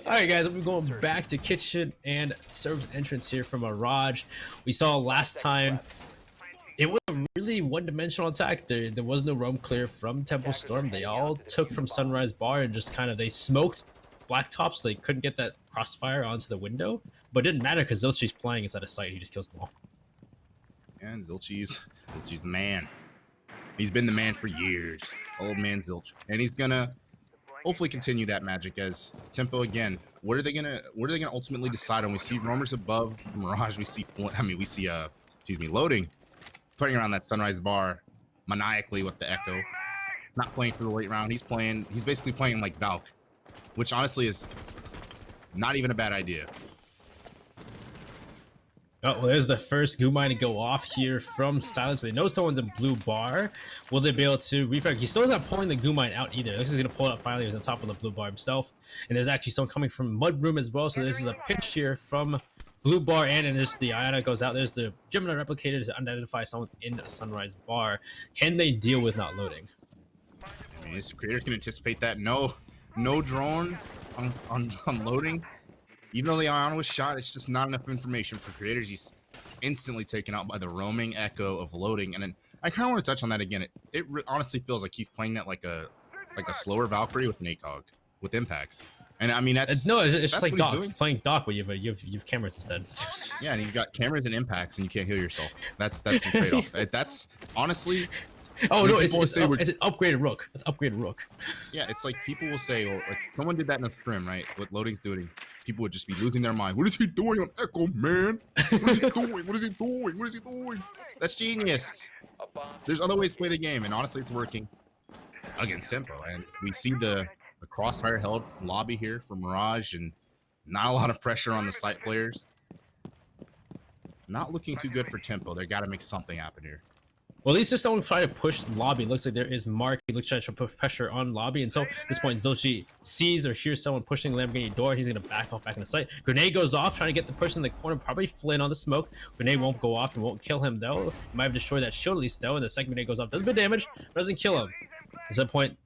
Speaker 1: right, guys, we're going back to kitchen and serves entrance here from Mirage. We saw last time it was a really one-dimensional attack. There was no roam clear from Tempo Storm. They all took from Sunrise Bar and just kind of, they smoked Blacktop, so they couldn't get that crossfire onto the window. But it didn't matter because Zilchi's playing inside of sight. He just kills them all.
Speaker 2: And Zilchi's the man. He's been the man for years. Old man Zilch. And he's gonna hopefully continue that magic as Tempo again. What are they gonna ultimately decide on? We see roamers above Mirage. We see loading. Playing around that Sunrise Bar maniacally with the Echo. Not playing for the late round. He's basically playing like Valk, which honestly is not even a bad idea.
Speaker 1: Oh, well, there's the first goo mine to go off here from Silence. They know someone's in blue bar. Will they be able to refrag? He still not pulling the goo mine out either. Looks like he's gonna pull it up finally. He's on top of the blue bar himself. And there's actually someone coming from Mud Room as well. So this is a pinch here from blue bar, and just the Iona goes out. There's the Gemini replicator to identify someone's in a Sunrise Bar. Can they deal with not loading?
Speaker 2: I mean, his creators can anticipate that. No drone on loading. Even though the Iona was shot, it's just not enough information for creators. He's instantly taken out by the roaming Echo of loading. And then I kind of want to touch on that again. It honestly feels like he's playing that like a slower Valkyrie with an ACOG. with impacts. And I mean, that's
Speaker 1: it's just like
Speaker 2: what he's
Speaker 1: Doc
Speaker 2: doing.
Speaker 1: playing Doc, but you've cameras instead.
Speaker 2: Yeah, and you've got cameras and impacts, and you can't heal yourself. That's your trade-off. That's honestly.
Speaker 1: Oh no, it's
Speaker 2: an
Speaker 1: upgraded Rook. It's upgraded Rook.
Speaker 2: Yeah, it's like people will say, or like someone did that in a scrim, right? What loading's doing. People would just be losing their mind. What is he doing on Echo, man? What is he doing? What is he doing? What is he doing? That's genius. There's other ways to play the game, and honestly, it's working against Tempo. And we see the crossfire held lobby here for Mirage, and not a lot of pressure on the site players. Not looking too good for Tempo. They got to make something happen here.
Speaker 1: Well, at least if someone try to push lobby, it looks like there is Mark. He looks like to put pressure on lobby, and so at this point, Zilchi sees or hears someone pushing the Lamborghini door. He's gonna back off back in the site. Grenade goes off, trying to get the person in the corner. Probably Flynn on the smoke. Grenade won't go off and won't kill him though. He might have destroyed that shield at least though. And the second grenade goes off, does a bit of damage, but doesn't kill him. At that point,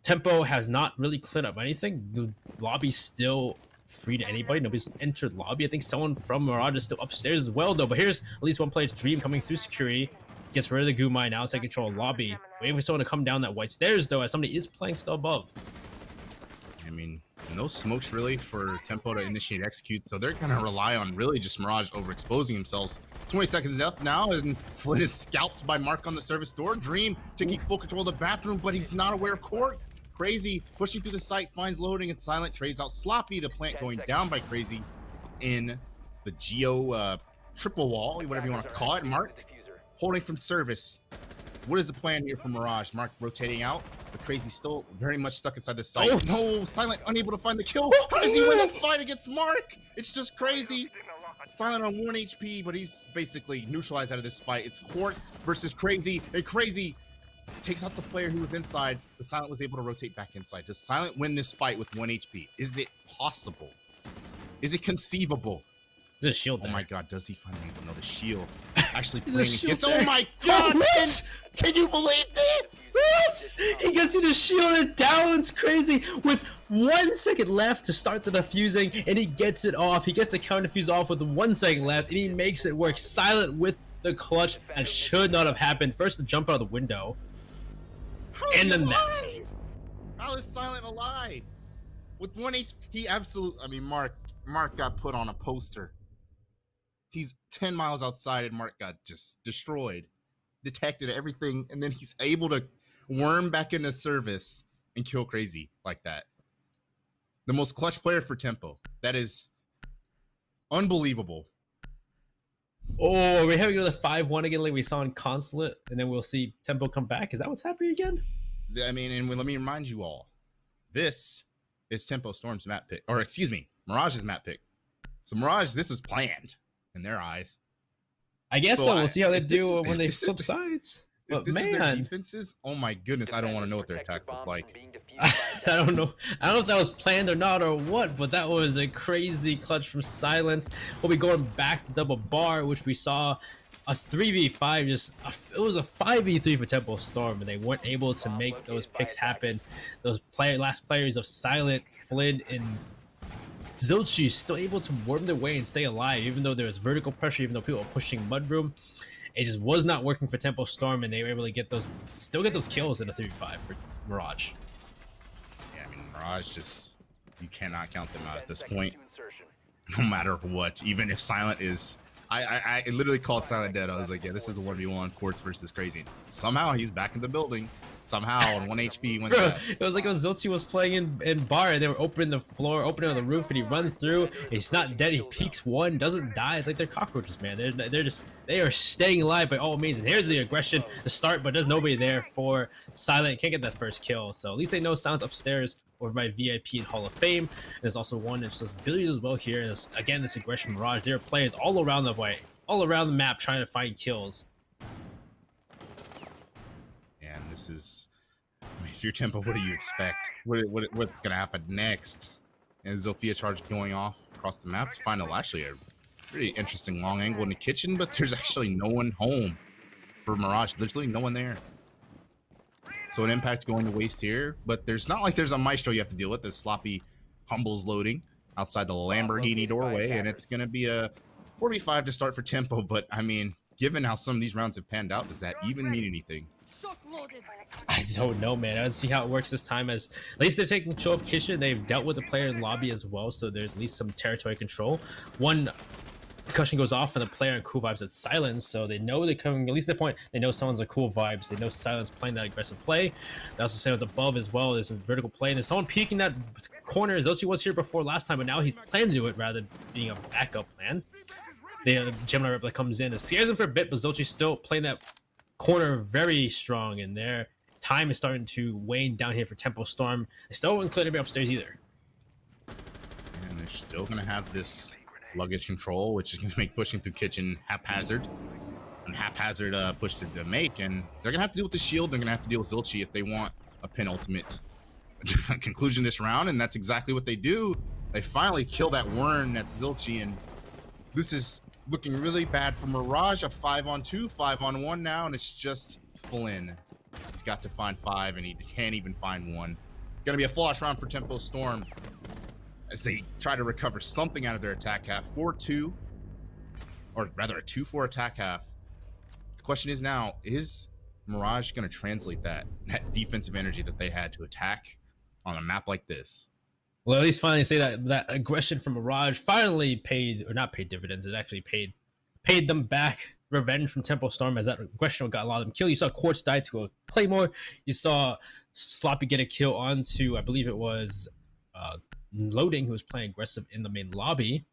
Speaker 1: Tempo has not really cleared up anything. The lobby's still free to anybody. Nobody's entered lobby. I think someone from Mirage is still upstairs as well though. But here's at least one player's dream coming through security. Gets rid of the goo mine, now it's taking control of lobby. Waiting for someone to come down that white stairs though, as somebody is playing still above.
Speaker 2: I mean, no smokes really for Tempo to initiate execute, so they're gonna rely on really just Mirage overexposing themselves. 20 seconds left now, and Flynn is scalped by Mark on the service door. Dream taking full control of the bathroom, but he's not aware of Quartz. Crazy pushing through the site, finds loading, and Silent trades out Sloppy, the plant going down by Crazy in the Geo triple wall, whatever you want to call it. Mark holding from service. What is the plan here for Mirage? Mark rotating out, but Crazy still very much stuck inside the site. Oh, no, Silent unable to find the kill. How does he win the fight against Mark? It's just Crazy. Silent on 1 HP, but he's basically neutralized out of this fight. It's Quartz versus Crazy, and Crazy takes out the player who was inside, but Silent was able to rotate back inside. Does Silent win this fight with 1 HP? Is it possible? Is it conceivable?
Speaker 1: There's a shield
Speaker 2: there. Oh my god, does he finally know the shield? Actually
Speaker 1: playing
Speaker 2: against. Oh my god! Can you believe this?
Speaker 1: What? He gets you the shield and downs Crazy with 1 second left to start the defusing, and he gets it off. He gets the counter defuse off with 1 second left, and he makes it work. Silent with the clutch that should not have happened. First, the jump out of the window, and then that.
Speaker 2: How is Silent alive? With 1 HP, he absolutely. I mean, Mark got put on a poster. He's 10 miles outside, and Mark got just destroyed, detected everything, and then he's able to worm back into service and kill Crazy like that. The most clutch player for Tempo. That is unbelievable.
Speaker 1: Oh, are we having another 5-1 again like we saw in Consulate, and then we'll see Tempo come back? Is that what's happening again?
Speaker 2: I mean, and let me remind you all, this is Tempo Storm's map pick, or excuse me, Mirage's map pick. So Mirage, this is planned in their eyes.
Speaker 1: I guess so. We'll see how they do when they flip sides. But
Speaker 2: this
Speaker 1: man,
Speaker 2: is their defenses. Oh my goodness, I don't want to know what their attacks look like.
Speaker 1: I don't know. I don't know if that was planned or not or what, but that was a crazy clutch from Silence. We'll be going back to double bar, which we saw a 3v5. It was a 5v3 for Tempo Storm, and they weren't able to make those picks happen. Those last players of Silent, Flynn, and Zilchi still able to worm their way and stay alive, even though there was vertical pressure, even though people were pushing Mudroom. It just was not working for Tempo Storm, and they were able to still get those kills in a 3v5 for Mirage.
Speaker 2: Yeah, I mean, Mirage you cannot count them out at this point. No matter what, even if Silent is, I literally called Silent dead. I was like, yeah, this is the 1v1 Quartz versus Crazy. Somehow he's back in the building. Somehow on 1 HP he went dead.
Speaker 1: It was like when Zilchi was playing in bar, and they were opening the floor, opening on the roof, and he runs through. He's not dead. He peeks one, doesn't die. It's like they're cockroaches, man. They are staying alive by all means. And here's the aggression, the start, but there's nobody there for Silent. Can't get that first kill. So at least they know Silent's upstairs over by VIP and Hall of Fame. And there's also one that's just Billions as well here. And again, this aggression Mirage. There are players all around the way, all around the map trying to find kills.
Speaker 2: And this is, I mean, if you're Tempo, what do you expect? What's gonna happen next? And Zofia charge going off across the map to find actually a pretty interesting long angle in the kitchen, but there's actually no one home for Mirage. There's literally no one there. So an impact going to waste here, but there's not like there's a Maestro you have to deal with. This sloppy Humbles loading outside the Lamborghini doorway, and it's gonna be a 4v5 to start for Tempo. But I mean, given how some of these rounds have panned out, does that even mean anything?
Speaker 1: I don't know, man. Let's see how it works this time. As at least they've taken control of kitchen. They've dealt with the player lobby as well, so there's at least some territory control. One concussion goes off, and the player in cool vibes at silence, so they know they're coming. At least at the point, they know someone's a cool vibes. They know silence playing that aggressive play. They also say it's above as well. There's a vertical play, and there's someone peeking that corner. Zochi was here before last time, but now he's planning to do it rather than being a backup plan. The Gemini Rep comes in and scares him for a bit, but Zochi's still playing that corner very strong, and their time is starting to wane down here for Tempo Storm. They still won't clear to be upstairs either.
Speaker 2: And they're still going to have this luggage control, which is going to make pushing through kitchen haphazard. And haphazard push to make, and they're going to have to deal with the shield. They're going to have to deal with Zilchi if they want a penultimate conclusion this round, and that's exactly what they do. They finally kill that Wern, that's Zilchi, and this is looking really bad for Mirage. A 5-on-2, 5-on-1 now, and it's just Flynn. He's got to find 5, and he can't even find 1. Gonna be a flawless round for Tempo Storm as they try to recover something out of their attack half. 4-2, or rather a 2-4 attack half. The question is now, is Mirage gonna translate that defensive energy that they had to attack on a map like this?
Speaker 1: Well, at least finally say that aggression from Mirage finally paid, or not paid dividends. It actually paid them back. Revenge from Tempo Storm, as that aggression got a lot of them killed. You saw Quartz die to a Claymore. You saw Sloppy get a kill onto, I believe it was Loading, who was playing aggressive in the main lobby.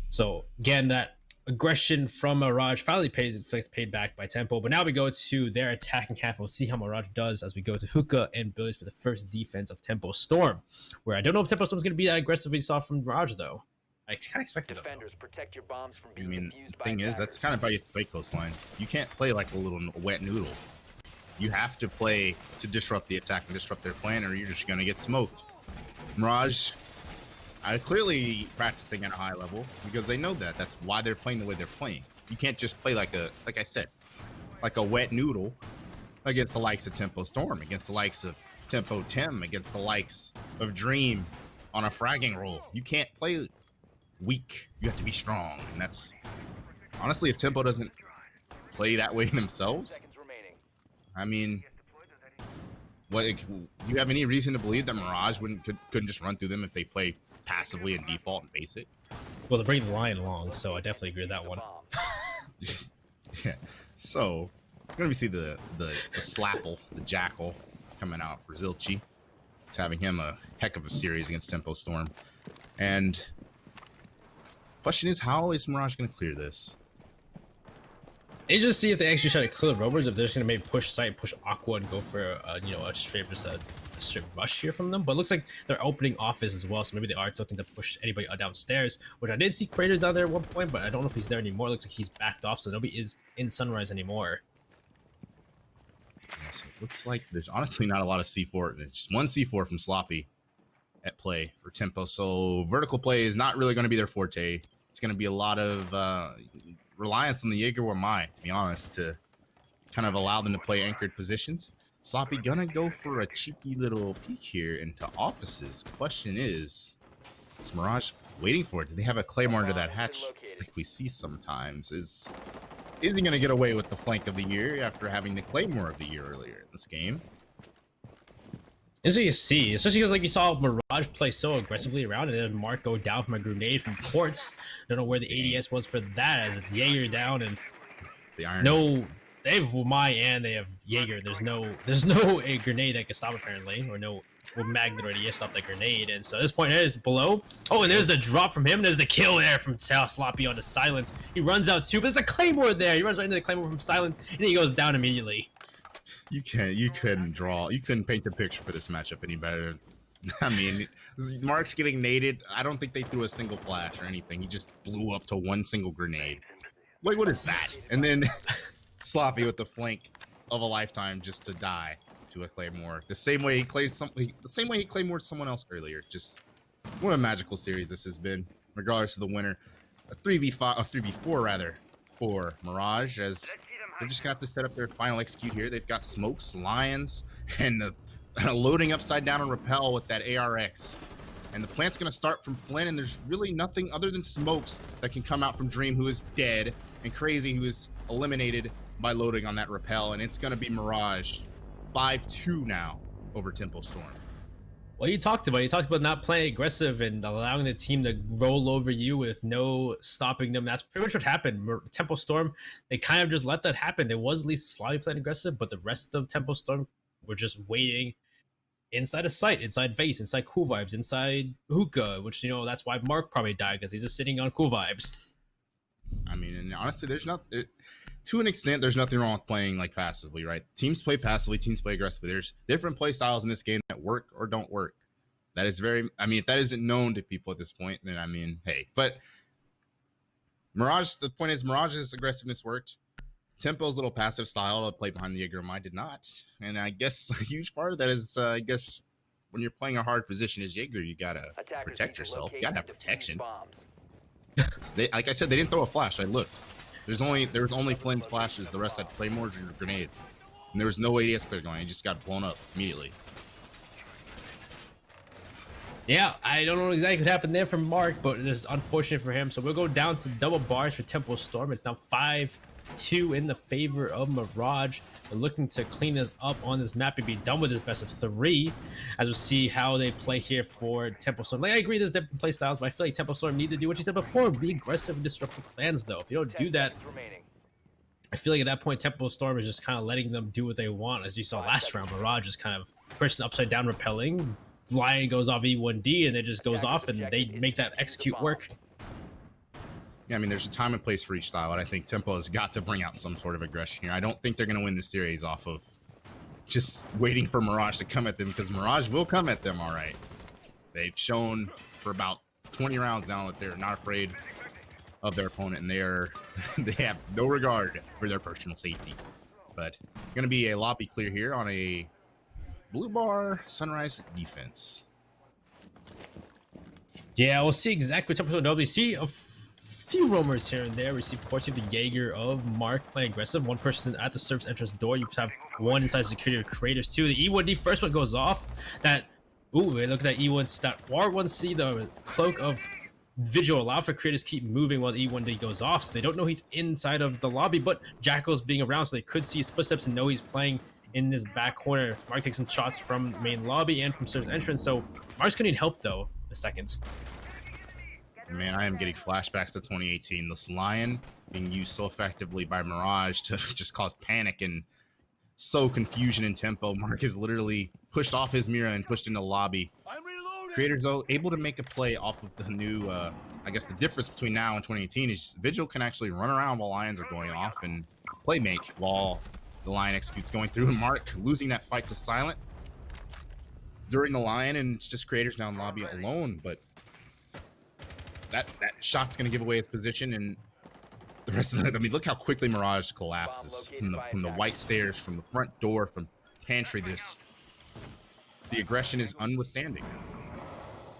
Speaker 1: So again, that aggression from Mirage finally paid back by Tempo. But now we go to their attacking half. We'll see how Mirage does as we go to Hookah and Billies for the first defense of Tempo Storm, where I don't know if Tempo Storm is going to be that aggressive we saw from Mirage, though. I kind of expected it.
Speaker 3: Defenders, protect your bombs from being
Speaker 2: I mean,
Speaker 3: defused
Speaker 2: the
Speaker 3: by
Speaker 2: thing is,
Speaker 3: attackers.
Speaker 2: that's kind of how you play Coastline. You can't play like a little wet noodle. You have to play to disrupt the attack and disrupt their plan, or you're just going to get smoked. Mirage clearly practicing at a high level because they know that. That's why they're playing the way they're playing. You can't just play like I said, like a wet noodle against the likes of Tempo Storm, against the likes of Tempo Tim, against the likes of Dream on a fragging roll. You can't play weak. You have to be strong, and that's honestly, if Tempo doesn't play that way themselves,
Speaker 3: Seconds remaining.
Speaker 2: I mean, what do you have any reason to believe that Mirage couldn't just run through them if they play passively and default and basic?
Speaker 1: Well, they're bringing the line along, so I definitely agree with that one.
Speaker 2: Yeah. So we're gonna see the Slapple, the Jackal, coming out for Zilchi. It's having him a heck of a series against Tempo Storm. And question is, how is Mirage gonna clear this?
Speaker 1: They just see if they actually try to clear the rovers, if they're just gonna maybe push site, push Aqua, and go for a straight rush here from them. But it looks like they're opening office as well, so maybe they are looking to push anybody downstairs. Which I did see Craters down there at one point, but I don't know if he's there anymore. It looks like he's backed off, so nobody is in Sunrise anymore.
Speaker 2: Yes, it looks like there's honestly not a lot of C4. There's just one C4 from Sloppy at play for Tempo. So vertical play is not really going to be their forte. It's going to be a lot of reliance on the Jaeger or Mai, to be honest, to kind of allow them to play anchored positions. Sloppy gonna go for a cheeky little peek here into offices. Question is Mirage waiting for it? Do they have a Claymore under that hatch like we see sometimes? Is he gonna get away with the flank of the year after having the Claymore of the year earlier in this game?
Speaker 1: As you see, especially because like you saw Mirage play so aggressively around, and then Mark go down from a grenade from Quartz. Don't know where the ADS was for that, as it's Jaeger down and
Speaker 2: The iron.
Speaker 1: no. They have Mai and they have Jaeger. There's no a grenade that can stop apparently, or no magnet or ADS stop that grenade. And so at this point, there's below. Oh, and there's the drop from him. There's the kill there from Sloppy on the silence. He runs out too, but there's a Claymore there. He runs right into the Claymore from silence, and he goes down immediately.
Speaker 2: You couldn't paint the picture for this matchup any better. I mean, Mark's getting naded. I don't think they threw a single flash or anything. He just blew up to one single grenade. Wait, what is that? And then Sloppy with the flank of a lifetime just to die to a Claymore. The same way he Claymored someone else earlier. Just what a magical series this has been, regardless of the winner. A 3v4 rather, for Mirage, as they're just gonna have to set up their final execute here. They've got smokes, lions, and a loading upside down and repel with that ARX. And the plant's gonna start from Flynn, and there's really nothing other than smokes that can come out from Dream, who is dead, and Crazy, who is eliminated. by loading on that rappel, and it's going to be Mirage 5-2 now over Tempo Storm.
Speaker 1: Well, you talked about not playing aggressive and allowing the team to roll over you with no stopping them. That's pretty much what happened. Tempo Storm, they kind of just let that happen. There was at least slightly playing aggressive, but the rest of Tempo Storm were just waiting inside a site, inside Vase, inside Cool Vibes, inside Hookah, which, you know, that's why Mark probably died, because he's just sitting on Cool Vibes.
Speaker 2: I mean, and honestly, to an extent, there's nothing wrong with playing like passively, right? Teams play passively, teams play aggressively. There's different play styles in this game that work or don't work. That is if that isn't known to people at this point, then I mean, hey. But Mirage, the point is, Mirage's aggressiveness worked. Tempo's little passive style to play behind the Yigger did not. And I guess a huge part of that is, when you're playing a hard position as Jaeger, you gotta protect yourself. You gotta have protection. Like I said, they didn't throw a flash. I looked. There was only Flynn's flashes. The rest had claymores or grenades, and there was no ADS clear going. It just got blown up immediately.
Speaker 1: Yeah, I don't know exactly what happened there from Mark, but it is unfortunate for him. So we'll go down to double bars for Tempo Storm. It's now 5-2 in the favor of Mirage. They're looking to clean this up on this map and be done with this best of 3, as we'll see how they play here for Tempo Storm. Like, I agree there's different play styles, but I feel like Tempo Storm need to do what you said before, be aggressive and disrupt the plans, though. If you don't do that, I feel like at that point Tempo Storm is just kind of letting them do what they want. As you saw last round, Mirage is kind of person upside down repelling. Lion goes off E1D and it just goes off, and they make that execute work.
Speaker 2: Yeah, I mean, there's a time and place for each style, and I think Tempo has got to bring out some sort of aggression here. I don't think they're going to win the series off of just waiting for Mirage to come at them, because Mirage will come at them, all right. They've shown for about 20 rounds now that they're not afraid of their opponent, and they have no regard for their personal safety. But going to be a lobby clear here on a blue bar Sunrise defense.
Speaker 1: Yeah, we'll see exactly what Tempo Storm does. We see a few roamers here and there. We see, of course, you have the Jaeger of Mark playing aggressive. One person at the service entrance door. You have one inside security of creators too. The E1D first one goes off. Look at that E1, that R1C, the cloak of Vigil allow for creators to keep moving while the E1D goes off. So they don't know he's inside of the lobby, but Jackal's being around, so they could see his footsteps and know he's playing in this back corner. Mark takes some shots from main lobby and from service entrance, so Mark's gonna need help though a second.
Speaker 2: Man, I am getting flashbacks to 2018. This Lion being used so effectively by Mirage to just cause panic and sow confusion in Tempo. Mark is literally pushed off his mirror and pushed into the lobby. Creators, though, able to make a play off of the new, I guess the difference between now and 2018 is Vigil can actually run around while Lions are going off and play make while the Lion executes going through, and Mark losing that fight to Silent during the Lion, and it's just Creators now in lobby alone. But that shot's going to give away its position, and the rest of the, I mean, look how quickly Mirage collapses from the white stairs, from the front door, from pantry. The aggression is unwithstanding.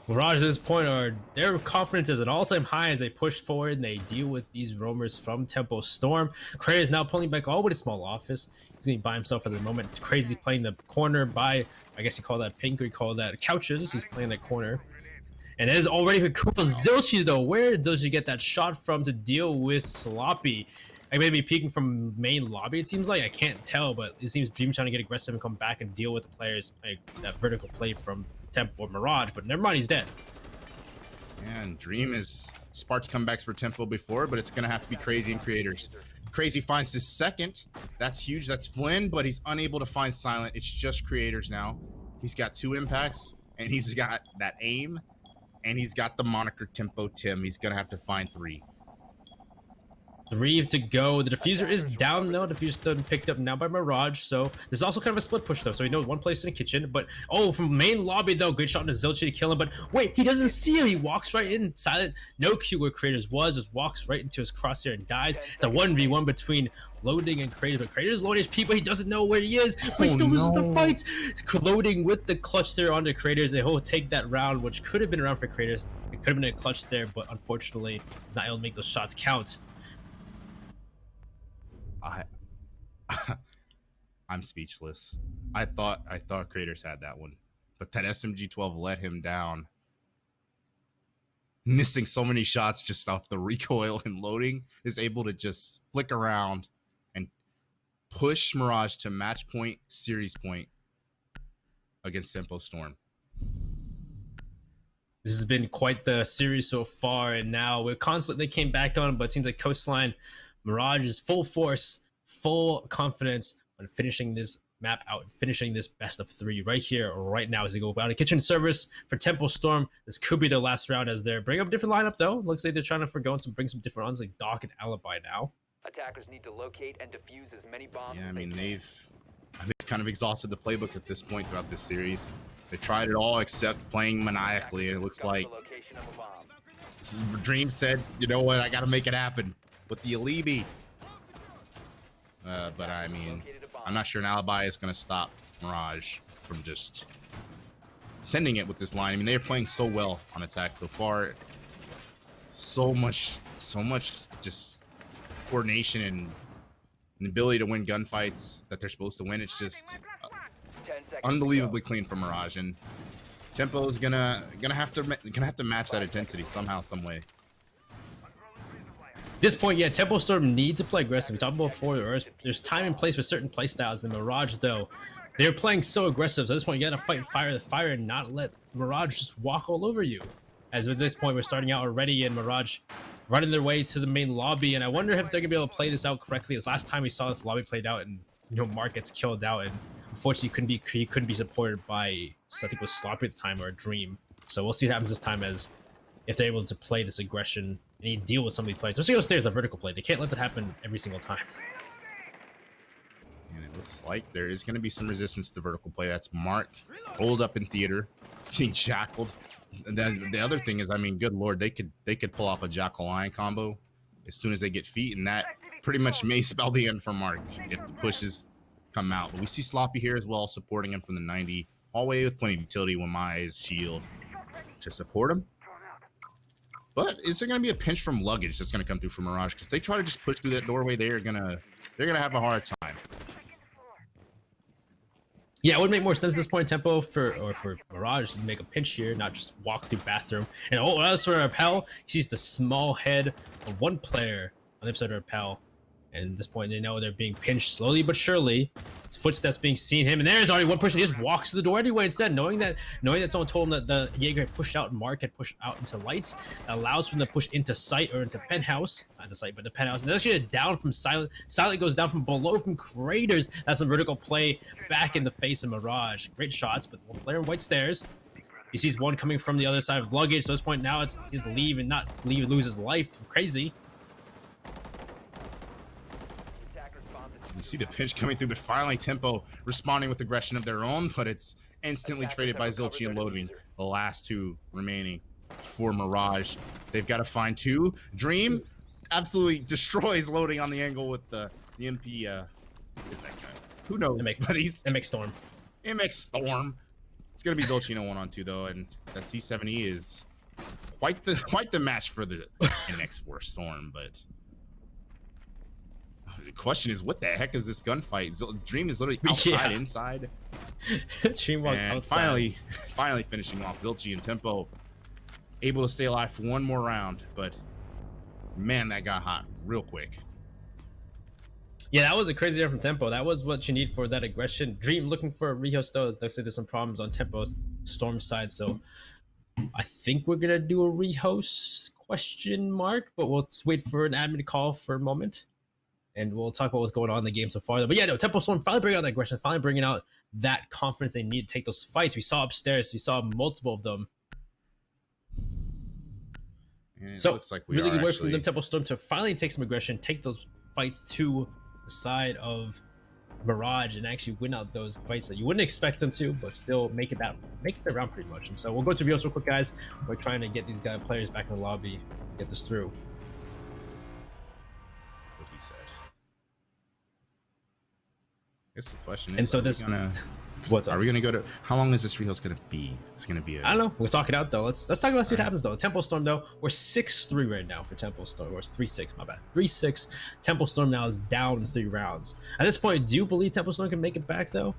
Speaker 1: Mirage at this point their confidence is at all-time high as they push forward and they deal with these roamers from Tempo Storm. Crazy is now pulling back all with a small office. He's gonna be by himself at the moment. Crazy playing the corner by, I guess you call that pink, or you call that couches. He's playing that corner. And it is already for Kufa. Zilchi though, where did Zilchi get that shot from to deal with Sloppy? I may be peeking from main lobby, it seems like. I can't tell, but it seems Dream's trying to get aggressive and come back and deal with the players. Like that vertical play from Tempo or Mirage, but never mind, he's dead.
Speaker 2: Yeah, and Dream has sparked comebacks for Tempo before, but it's going to have to be Crazy and Creators. Crazy finds his second. That's huge. That's Flynn, but he's unable to find Silent. It's just Creators now. He's got 2 impacts, and he's got that aim, and he's got the moniker Tempo Tim. He's going to have to find 3.
Speaker 1: 3 to go. The diffuser is down now. Diffuser's been picked up now by Mirage. So this is also kind of a split push though. So we know one place in the kitchen. But from main lobby though, great shot into Zilchi to kill him. But wait, he doesn't see him. He walks right in. Silent. No Q where Creators was. Just walks right into his crosshair and dies. It's a 1v1 between Loading and Creators. But Creators loading his people. He doesn't know where he is. But he still loses the fight. Loading with the clutch there onto Creators. They will take that round, which could have been around for Creators. It could have been a clutch there, but unfortunately, he's not able to make those shots count.
Speaker 2: I'm speechless. I thought Creators had that one, but that SMG-12 let him down. Missing so many shots just off the recoil and Loading is able to just flick around and push Mirage to match point, series point against Tempo Storm.
Speaker 1: This has been quite the series so far, and now with Consulate they came back on, but it seems like Coastline Mirage is full force, full confidence on finishing this map out, finishing this best of 3 right here, right now as they go down to kitchen service for Tempo Storm. This could be their last round as they're bringing up a different lineup though. Looks like they're trying to forgo and bring some different runs like Doc and Alibi now.
Speaker 3: Attackers need to locate and defuse as many bombs.
Speaker 2: Yeah, I
Speaker 3: as
Speaker 2: mean,
Speaker 3: they
Speaker 2: they've kind of exhausted the playbook at this point throughout this series. They tried it all except playing maniacally, and it looks like
Speaker 3: the location of a bomb.
Speaker 2: Dream said, you know what, I gotta make it happen with the Alibi. But I mean, I'm not sure an Alibi is gonna stop Mirage from just sending it with this line. I mean, they're playing so well on attack so far. So much just coordination and an ability to win gunfights that they're supposed to win. It's just
Speaker 3: 10 seconds
Speaker 2: unbelievably clean from Mirage, and Tempo is gonna have to match that intensity somehow, some way.
Speaker 1: At this point, yeah, Tempo Storm need to play aggressive. We talked about before, there's time and place for certain play styles. In Mirage, though, they're playing so aggressive. So at this point, you gotta fight fire the fire and not let Mirage just walk all over you. As at this point, we're starting out already, and Mirage running their way to the main lobby, and I wonder if they're gonna be able to play this out correctly. As last time we saw this lobby played out, and Mark gets killed out, and unfortunately he couldn't be supported by, I think it was Sloppy at the time, or a Dream. So we'll see what happens this time, as if they're able to play this aggression and deal with some of these plays. Especially upstairs, the vertical play. They can't let that happen every single time.
Speaker 2: And it looks like there is going to be some resistance to the vertical play. That's Mark rolled up in theater, getting shackled. And then the other thing is, I mean, good lord, they could pull off a Jackal Lion combo as soon as they get feet, and that pretty much may spell the end for Mark if the pushes come out. But we see Sloppy here as well, supporting him from the 90 hallway with plenty of utility with Mai's shield to support him. But is there going to be a pinch from luggage that's going to come through for Mirage? Because if they try to just push through that doorway, they're gonna have a hard time.
Speaker 1: Yeah, it would make more sense at this point, Tempo for Mirage to make a pinch here, not just walk through bathroom. And as for Rappel, he sees the small head of one player on the other side of Rappel. And at this point, they know they're being pinched slowly but surely. His footsteps being seen him, and there's already one person. He just walks to the door anyway instead, knowing that someone told him that the Jaeger had pushed out and Mark had pushed out into lights. That allows him to push into sight or into penthouse, not the site, but the penthouse. And that's actually down from Silent. Silent goes down from below from craters. That's some vertical play back in the face of Mirage. Great shots, but one player in white stairs. He sees one coming from the other side of luggage. So at this point now it's his leave and not leave, lose his life. Crazy.
Speaker 2: You see the pinch coming through, but finally Tempo responding with aggression of their own, but it's instantly traded by Zilchi and Loading, the last two remaining for Mirage. They've got to find two. Dream absolutely destroys Loading on the angle with the MP, is that guy? Who knows? But he's
Speaker 1: MX Storm.
Speaker 2: MX Storm. It's going to be Zilchi in a 1-on-2 though, and that C70 is quite the match for the MX4 Storm, but the question is, what the heck is this gunfight? Dream is literally outside, inside.
Speaker 1: Dream walked
Speaker 2: and
Speaker 1: outside.
Speaker 2: finally finishing off Zilchi and Tempo, able to stay alive for one more round. But man, that got hot real quick.
Speaker 1: Yeah, that was a crazy round from Tempo. That was what you need for that aggression. Dream looking for a rehost though. Looks like there's some problems on Tempo's Storm side, so I think we're gonna do a rehost question mark, but we'll wait for an admin call for a moment. And we'll talk about what's going on in the game so far. But yeah, no, Tempo Storm finally bringing out that aggression, finally bringing out that confidence they need to take those fights. We saw upstairs, we saw multiple of them.
Speaker 2: And
Speaker 1: so
Speaker 2: looks like we
Speaker 1: really good work
Speaker 2: actually
Speaker 1: from them, Tempo Storm, to finally take some aggression, take those fights to the side of Mirage, and actually win out those fights that you wouldn't expect them to, but still make it the round pretty much. And so we'll go through videos real quick, guys. We're trying to get these players back in the lobby, get this through.
Speaker 2: What he said. I guess the question is,
Speaker 1: and so this,
Speaker 2: are we gonna go to? How long is this rehearsal gonna be? It's gonna be.
Speaker 1: I don't know. We'll talk it out though. Let's talk about see what happens though. Tempo Storm though, we're 6-3 right now for Tempo Storm. Or it's 3-6. My bad. 3-6. Tempo Storm now is down 3 rounds. At this point, do you believe Tempo Storm can make it back though?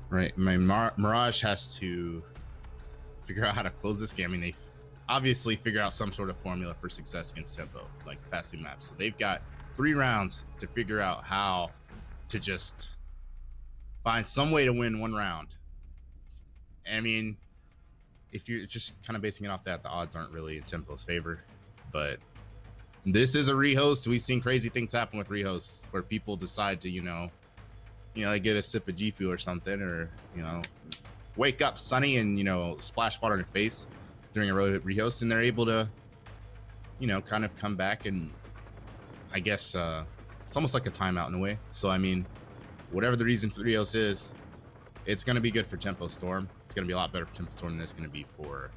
Speaker 2: Right. I mean, Mirage has to figure out how to close this game. I mean, they obviously figure out some sort of formula for success against Tempo, like passing maps. So they've got 3 rounds to figure out how to just find some way to win one round. I mean, if you're just kind of basing it off that, the odds aren't really in Tempo's favor. But this is a rehost. We've seen crazy things happen with rehosts where people decide to, get a sip of G Fuel or something, or, wake up sunny and, splash water in their face during a rehost, and they're able to, kind of come back and, I guess, it's almost like a timeout in a way. So, I mean, whatever the reason for the rehost is, it's going to be good for Tempo Storm. It's going to be a lot better for Tempo Storm than it's going to be for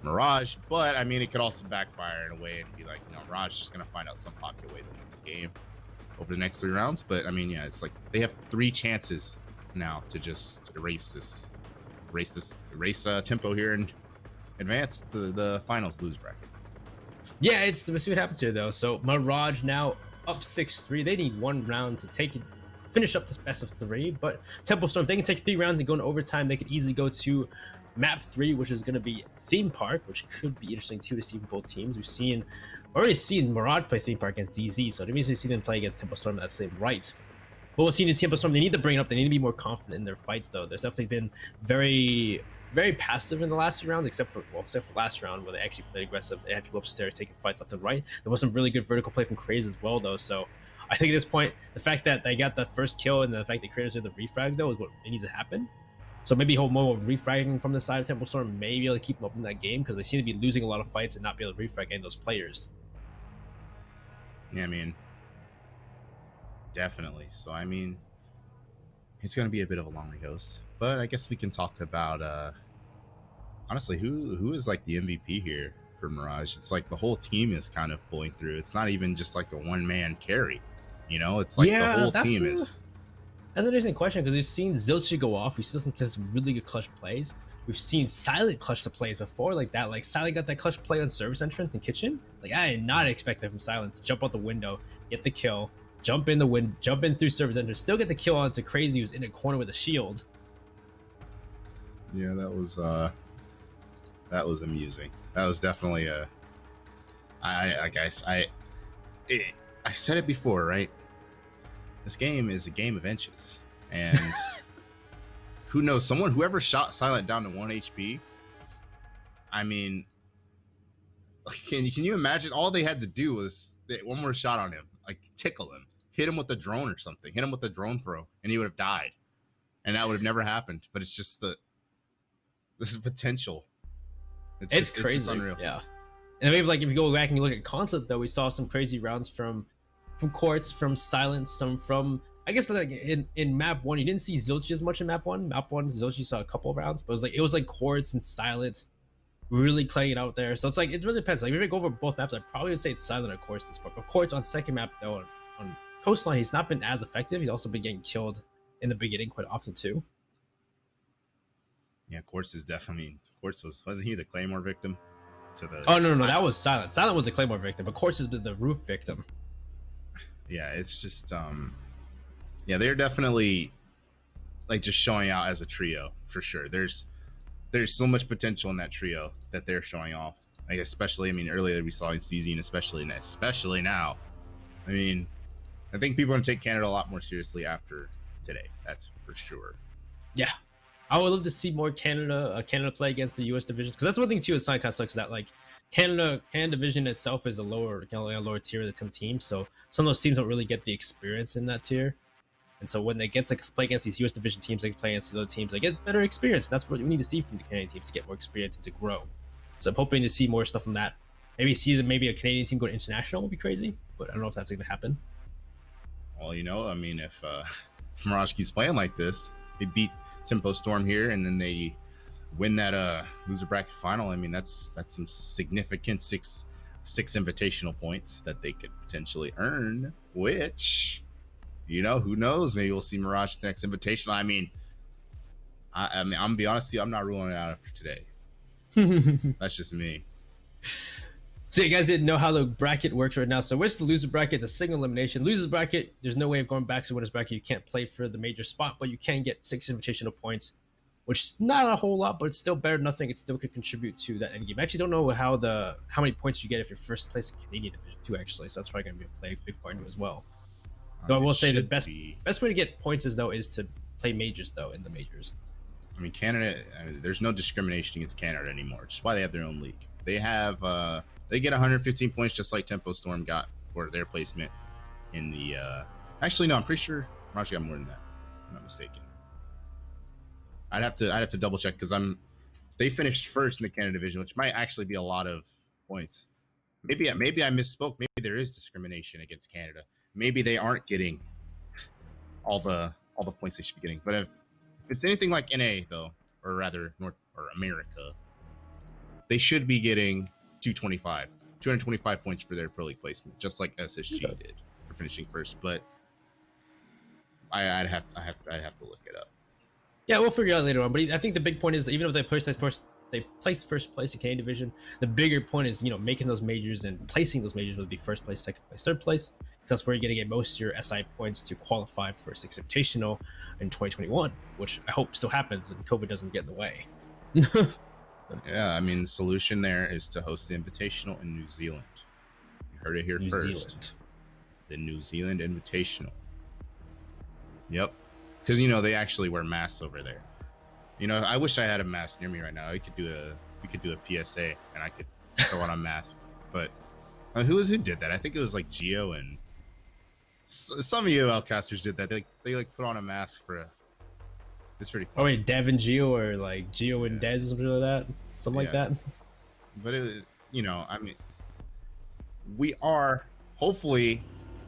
Speaker 2: Mirage. But, I mean, it could also backfire in a way and be like, Mirage is just going to find out some pocket way to win the game over the next 3 rounds. But, I mean, yeah, it's like they have 3 chances now to just erase Tempo here and advance the finals lose bracket.
Speaker 1: Yeah, let's see what happens here, though. So, Mirage now up 6-3. They need 1 round to finish up this best of 3, but Tempo Storm, if they can take 3 rounds and go into overtime, they could easily go to map 3, which is going to be Theme Park, which could be interesting too to see from both teams. We've already seen Mirage play Theme Park against DZ, so to easily see them play against Tempo Storm at that same right. But we'll see the Tempo Storm, they need to bring it up, they need to be more confident in their fights, though. There's definitely been very, very passive in the last 2 rounds, except for last round where they actually played aggressive. They had people upstairs taking fights left and right. There was some really good vertical play from Craze as well, though, so I think at this point, the fact that they got that first kill and the fact that creators did the refrag, though, is what needs to happen. So maybe hold more refragging from the side of Tempo Storm, may be able to keep them up in that game, because they seem to be losing a lot of fights and not be able to refrag any of those players.
Speaker 2: Yeah, I mean, definitely. So, I mean, it's going to be a bit of a long rehost. But I guess we can talk about, honestly, who is like the MVP here for Mirage. It's like the whole team is kind of pulling through. It's not even just like a one-man carry. It's like the whole team is.
Speaker 1: That's an interesting question, because we've seen Zilchi go off. We've seen some really good clutch plays. We've seen Silent clutch the plays before, like that. Like Silent got that clutch play on service entrance and kitchen. Like I did not expect that from Silent to jump out the window, get the kill, jump in through service entrance, still get the kill onto Crazy, who's in a corner with a shield.
Speaker 2: Yeah, that was amusing. That was definitely I said it before, right? This game is a game of inches, and who knows? Whoever shot Silent down to 1 HP. I mean, can you imagine? All they had to do was one more shot on him, like tickle him, hit him with a drone or something, hit him with a drone throw, and he would have died, and that would have never happened. But it's just this is potential.
Speaker 1: It's crazy. It's just unreal. Yeah. And maybe like if you go back and you look at Consulate, though, we saw some crazy rounds from Quartz, from Silence, some from, I guess, like in map 1, you didn't see Zilchi as much in map 1. Map 1, Zilchi saw a couple of rounds, but it was like Quartz and Silent really playing it out there. So it's like, it really depends. Like if you go over both maps, I probably would say it's Silent or Quartz this part. But Quartz on second map, though, on Coastline, he's not been as effective. He's also been getting killed in the beginning quite often too.
Speaker 2: Yeah, Quartz is definitely. I mean, Quartz wasn't he the Claymore victim?
Speaker 1: Oh no, that was Silent. Silent was the Claymore victim, but Quartz is the roof victim.
Speaker 2: Yeah, it's just yeah, they're definitely like just showing out as a trio for sure. There's so much potential in that trio that they're showing off. Like especially, I mean, earlier we saw in CZ, and especially now. I mean, I think people are gonna take Canada a lot more seriously after today. That's for sure.
Speaker 1: Yeah, I would love to see more Canada play against the U.S. divisions, because that's one thing too. It's kind of sucks that like Canada division itself is a lower tier of the team, so some of those teams don't really get the experience in that tier. And so when they get to play against these US division teams, they can play against other teams, they get better experience. That's what we need to see from the Canadian teams, to get more experience and to grow. So I'm hoping to see more stuff from that. Maybe a Canadian team go to international would be crazy, but I don't know if that's going to happen.
Speaker 2: Well, I mean, if Mirage keeps playing like this, they beat Tempo Storm here, and then they win that loser bracket final. I mean, that's some significant six invitational points that they could potentially earn, which, who knows? Maybe we'll see Mirage the next invitational. I mean, I'm gonna be honest with you, I'm not ruling it out after today. That's just me.
Speaker 1: So you guys didn't know how the bracket works right now. So where's the loser bracket? The single elimination. Losers bracket, there's no way of going back to winners bracket. You can't play for the major spot, but you can get 6 invitational points, which is not a whole lot, but it's still better than nothing. It still could contribute to that end game. I actually don't know how many points you get if you're first place in Canadian Division 2, actually. So that's probably going to be a big part into it as well. Though I will
Speaker 2: It
Speaker 1: say the
Speaker 2: should
Speaker 1: best
Speaker 2: be.
Speaker 1: way to get points is to play majors though in the majors.
Speaker 2: I mean, Canada. There's no discrimination against Canada anymore. Which is why they have their own league. They have. They get 115 points just like Tempo Storm got for their placement in the. Actually, no. I'm pretty sure Mirage got more than that. If I'm not mistaken. I'd have to double check because they finished first in the Canada division, which might actually be a lot of points. Maybe I misspoke. Maybe there is discrimination against Canada. Maybe they aren't getting all the points they should be getting. But if it's anything like NA though, or rather North or America, they should be getting 225 points for their pro league placement, just like SSG did for finishing first. But I'd have to look it up.
Speaker 1: Yeah, we'll figure it out later on. But I think the big point is even if they placed first place in Canadian division, the bigger point is making those majors and placing those majors would be first place, second place, third place. That's where you're going to get most of your SI points to qualify for 6 Invitational in 2021, which I hope still happens and COVID doesn't get in the way.
Speaker 2: Yeah, I mean, the solution there is to host the Invitational in New Zealand. You heard it here first. The New Zealand Invitational. Yep. Because, they actually wear masks over there. I wish I had a mask near me right now. We could do a PSA and I could throw on a mask. But who did that? I think it was like Geo and some of you outcasters did that. They put on a mask for it's pretty fun.
Speaker 1: Oh wait, Dev and Geo, or like Geo and Dez or something like that. Something like that.
Speaker 2: But I mean, we are hopefully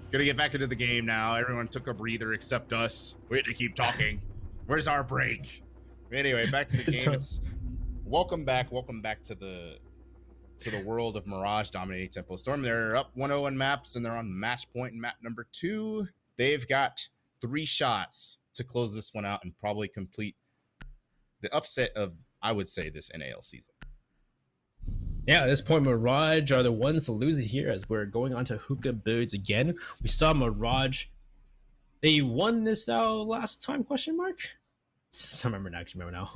Speaker 2: gonna get back into the game now. Everyone took a breather except us. We had to keep talking. Where's our break? Anyway, back to the game. It's welcome back to the world of Mirage dominating Tempo Storm. They're up 1-0 in maps, and they're on match point in map number 2. They've got 3 shots to close this one out and probably complete the upset of, I would say, this NAL season.
Speaker 1: Yeah, at this point, Mirage are the ones to lose it here as we're going on to hookah birds again. We saw Mirage. They won this out last time, question mark? I remember now.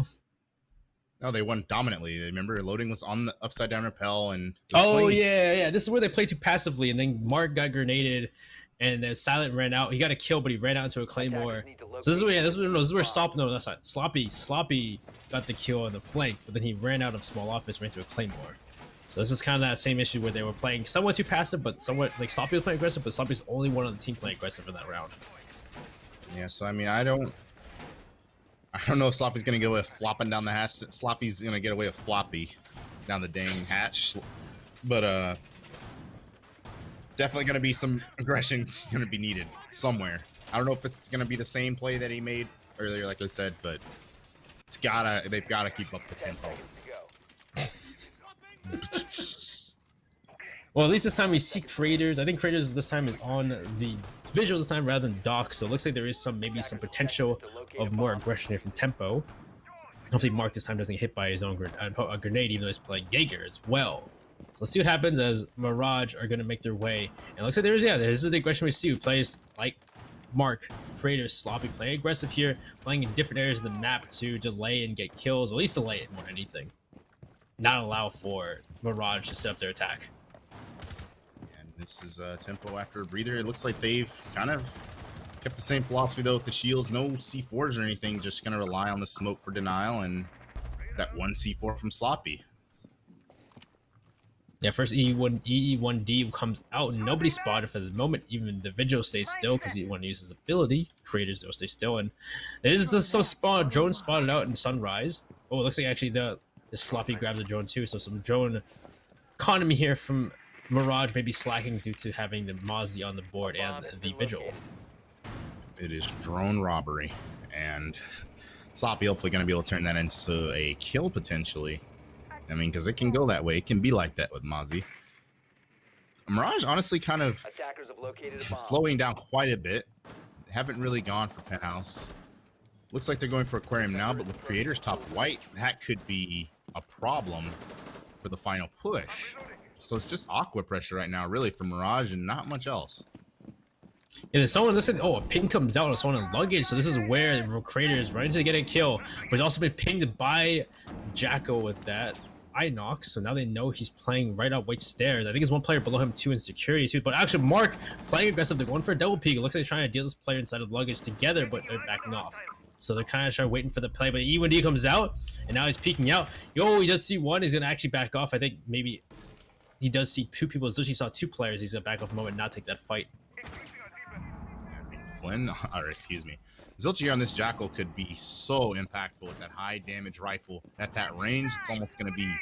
Speaker 2: No, they won dominantly. Remember, loading was on the upside down rappel and.
Speaker 1: Yeah. This is where they played too passively, and then Mark got grenaded, and then Silent ran out. He got a kill, but he ran out into a claymore. So this is where Sloppy got the kill on the flank, but then he ran out of small office, ran to a claymore. So this is kind of that same issue where they were playing somewhat too passive, but somewhat like Sloppy was playing aggressive, but Sloppy's the only one on the team playing aggressive in that round.
Speaker 2: Yeah, so I mean, I don't know if Sloppy's gonna get away with flopping down the hatch. Sloppy's gonna get away with floppy down the dang hatch, but definitely gonna be some aggression gonna be needed somewhere. I don't know if it's gonna be the same play that he made earlier, like I said, but they've gotta keep up the tempo.
Speaker 1: Well, at least this time we see Creators. I think Creators this time is on the visual this time rather than Doc, so it looks like there is maybe some potential of more aggression here from Tempo. Hopefully Mark this time doesn't get hit by his own grenade, even though he's playing Jaeger as well. So let's see what happens as Mirage are going to make their way. And it looks like there's the aggression we see. Who plays like Mark, Creators, Sloppy, playing aggressive here, playing in different areas of the map to delay and get kills, or at least delay it more than anything. Not allow for Mirage to set up their attack.
Speaker 2: And this is Tempo after a breather. It looks like they've kind of kept the same philosophy though with the shields. No C4s or anything, just gonna rely on the smoke for denial and that one C4 from Sloppy.
Speaker 1: Yeah, first EE1D comes out and nobody spotted for the moment. Even the Vigil stays still because he want to use his ability. Creators will stay still, and there's some drone spotted out in Sunrise. Oh, it looks like actually the Sloppy grabs a drone too, so some drone economy here from Mirage may be slacking due to having the Mozzie on the board and the Vigil.
Speaker 2: It is drone robbery, and Sloppy hopefully going to be able to turn that into a kill potentially. I mean, because it can go that way. It can be like that with Mozzie. Mirage honestly kind of slowing down quite a bit. They haven't really gone for Penthouse. Looks like they're going for Aquarium now, but with Creators top white, that could be a problem for the final push. So it's just aqua pressure right now, really, for Mirage and not much else.
Speaker 1: Yeah, there's someone listening. Oh, a ping comes out on someone in luggage. So this is where Creators running to get a kill, but he's also been pinged by Jacko with that. eye knock, so now they know he's playing right up white stairs. I think there's one player below him too in security too, but actually Mark playing aggressive. They're going for a double peek. It looks like they're trying to deal this player inside of the luggage together, but they're backing off. So they're kind of trying waiting for the play, but E1D comes out, and now he's peeking out. Yo, he does see one. He's gonna actually back off. I think maybe he does see two people. So he saw two players. He's gonna back off a moment, and not take that fight.
Speaker 2: Flynn, or excuse me, Zilch on this Jackal could be so impactful with that high damage rifle at that range. It's almost going to be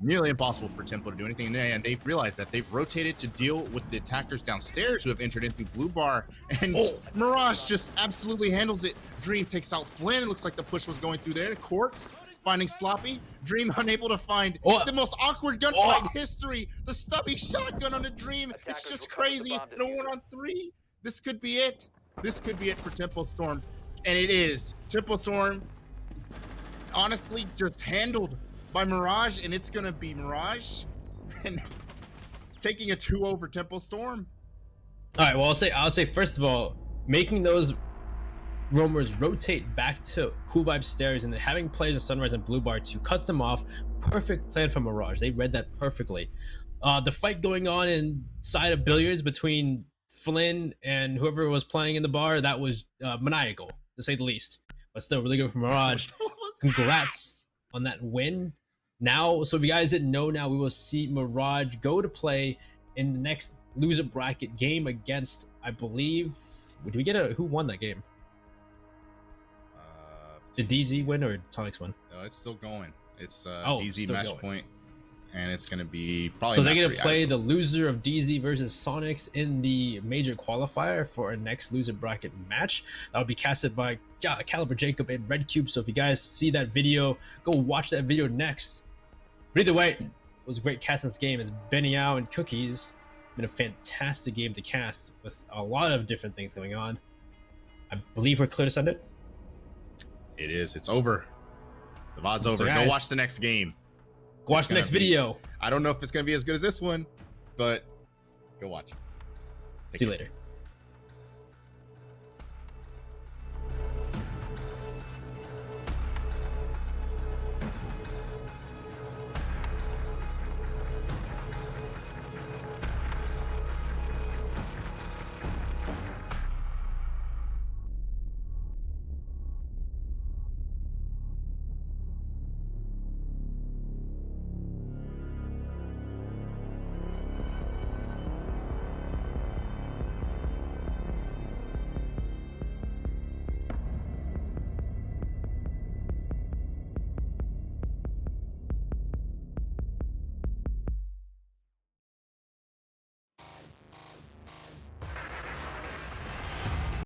Speaker 2: nearly impossible for Tempo to do anything there, and they've realized that they've rotated to deal with the attackers downstairs who have entered into blue bar, and Mirage just absolutely handles it. Dream takes out Flynn. It looks like the push was going through there. Quartz finding Sloppy. Dream unable to find the most awkward gunfight in history. The stubby shotgun on the Dream. It's just crazy. In a 1-on-3. This could be it. This could be it for Tempo Storm, and it is. Tempo Storm, honestly, just handled by Mirage, and it's gonna be Mirage and taking a 2 over Tempo Storm.
Speaker 1: All right, well, I'll say first of all, making those roamers rotate back to Cool Vibe Stairs and then having players in Sunrise and Blue Bar to cut them off. Perfect plan from Mirage. They read that perfectly. The fight going on inside of Billiards between Flynn and whoever was playing in the bar, that was maniacal, to say the least. But still, really good for Mirage. Congrats on that win. Now, so if you guys didn't know, now we will see Mirage go to play in the next loser bracket game against, I believe, did we get who won that game? Did DZ win or Tonics win?
Speaker 2: No, it's still going. It's DZ match point. And it's going to be probably.
Speaker 1: So they're going to play the loser of DZ versus Sonics in the major qualifier for our next loser bracket match. That'll be casted by Caliber Jacob and Red Cube. So if you guys see that video, go watch that video next. But either way, it was a great cast in this game. It's Benny Yao and Cookies. Been a fantastic game to cast with a lot of different things going on. I believe we're clear to send it.
Speaker 2: It is. It's over. The VOD's over.
Speaker 1: Guys,
Speaker 2: go watch the next game.
Speaker 1: Watch the next video.
Speaker 2: I don't know if it's going to be as good as this one, but go watch it.
Speaker 1: See you later.